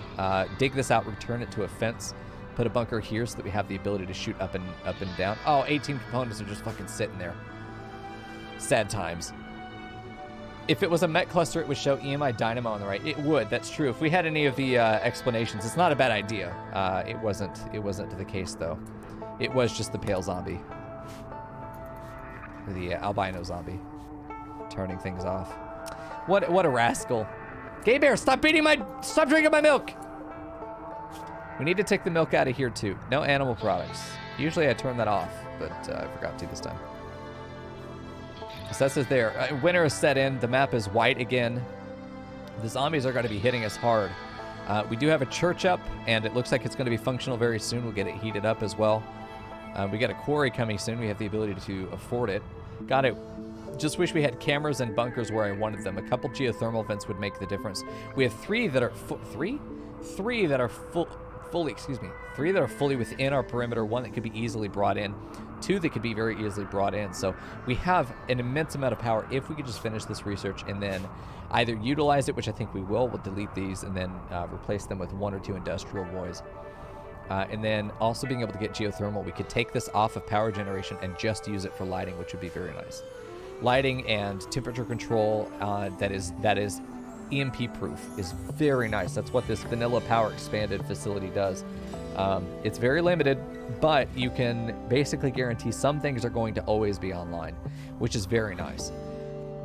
Dig this out, return it to a fence. Put a bunker here so that we have the ability to shoot up and down. Oh, 18 components are just fucking sitting there. Sad times. If it was a Met Cluster, it would show EMI Dynamo on the right. It would, that's true. If we had any of the explanations, it's not a bad idea. It wasn't the case, though. It was just the pale zombie. The albino zombie. Turning things off. What a rascal. Gay Bear, stop drinking my milk! We need to take the milk out of here, too. No animal products. Usually I turn that off, but I forgot to this time. So that says there. Winter is set in. The map is white again. The zombies are going to be hitting us hard. We do have a church up, and it looks like it's going to be functional very soon. We'll get it heated up as well. We got a quarry coming soon. We have the ability to afford it. Got it. Just wish we had cameras and bunkers where I wanted them. A couple geothermal vents would make the difference. We have three that are three that are fully within our perimeter. One that could be easily brought in. Two that could be very easily brought in. So we have an immense amount of power if we could just finish this research and then either utilize it, which I think we will. We'll delete these and then replace them with 1 or 2 industrial voids. And then also being able to get geothermal. We could take this off of power generation and just use it for lighting, which would be very nice. Lighting and temperature control that is EMP proof is very nice. That's what this vanilla power expanded facility does. It's very limited, but you can basically guarantee some things are going to always be online, which is very nice.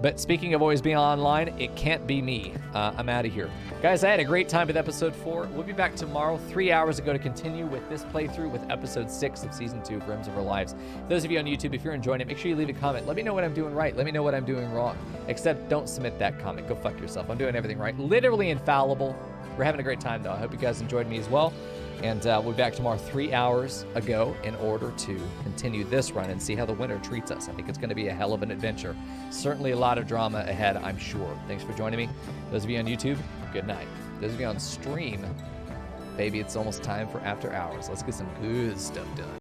But speaking of always being online, it can't be me. I'm out of here. Guys, I had a great time with episode 4. We'll be back tomorrow, 3 hours ago, to continue with this playthrough with episode 6 of season 2 of Rims of Our Lives. Those of you on YouTube, if you're enjoying it, make sure you leave a comment. Let me know what I'm doing right. Let me know what I'm doing wrong. Except don't submit that comment. Go fuck yourself. I'm doing everything right. Literally infallible. We're having a great time, though. I hope you guys enjoyed me as well. And we'll be back tomorrow 3 hours ago in order to continue this run and see how the winter treats us. I think it's going to be a hell of an adventure. Certainly a lot of drama ahead, I'm sure. Thanks for joining me. Those of you on YouTube, good night. Those of you on stream, baby, it's almost time for after hours. Let's get some good stuff done.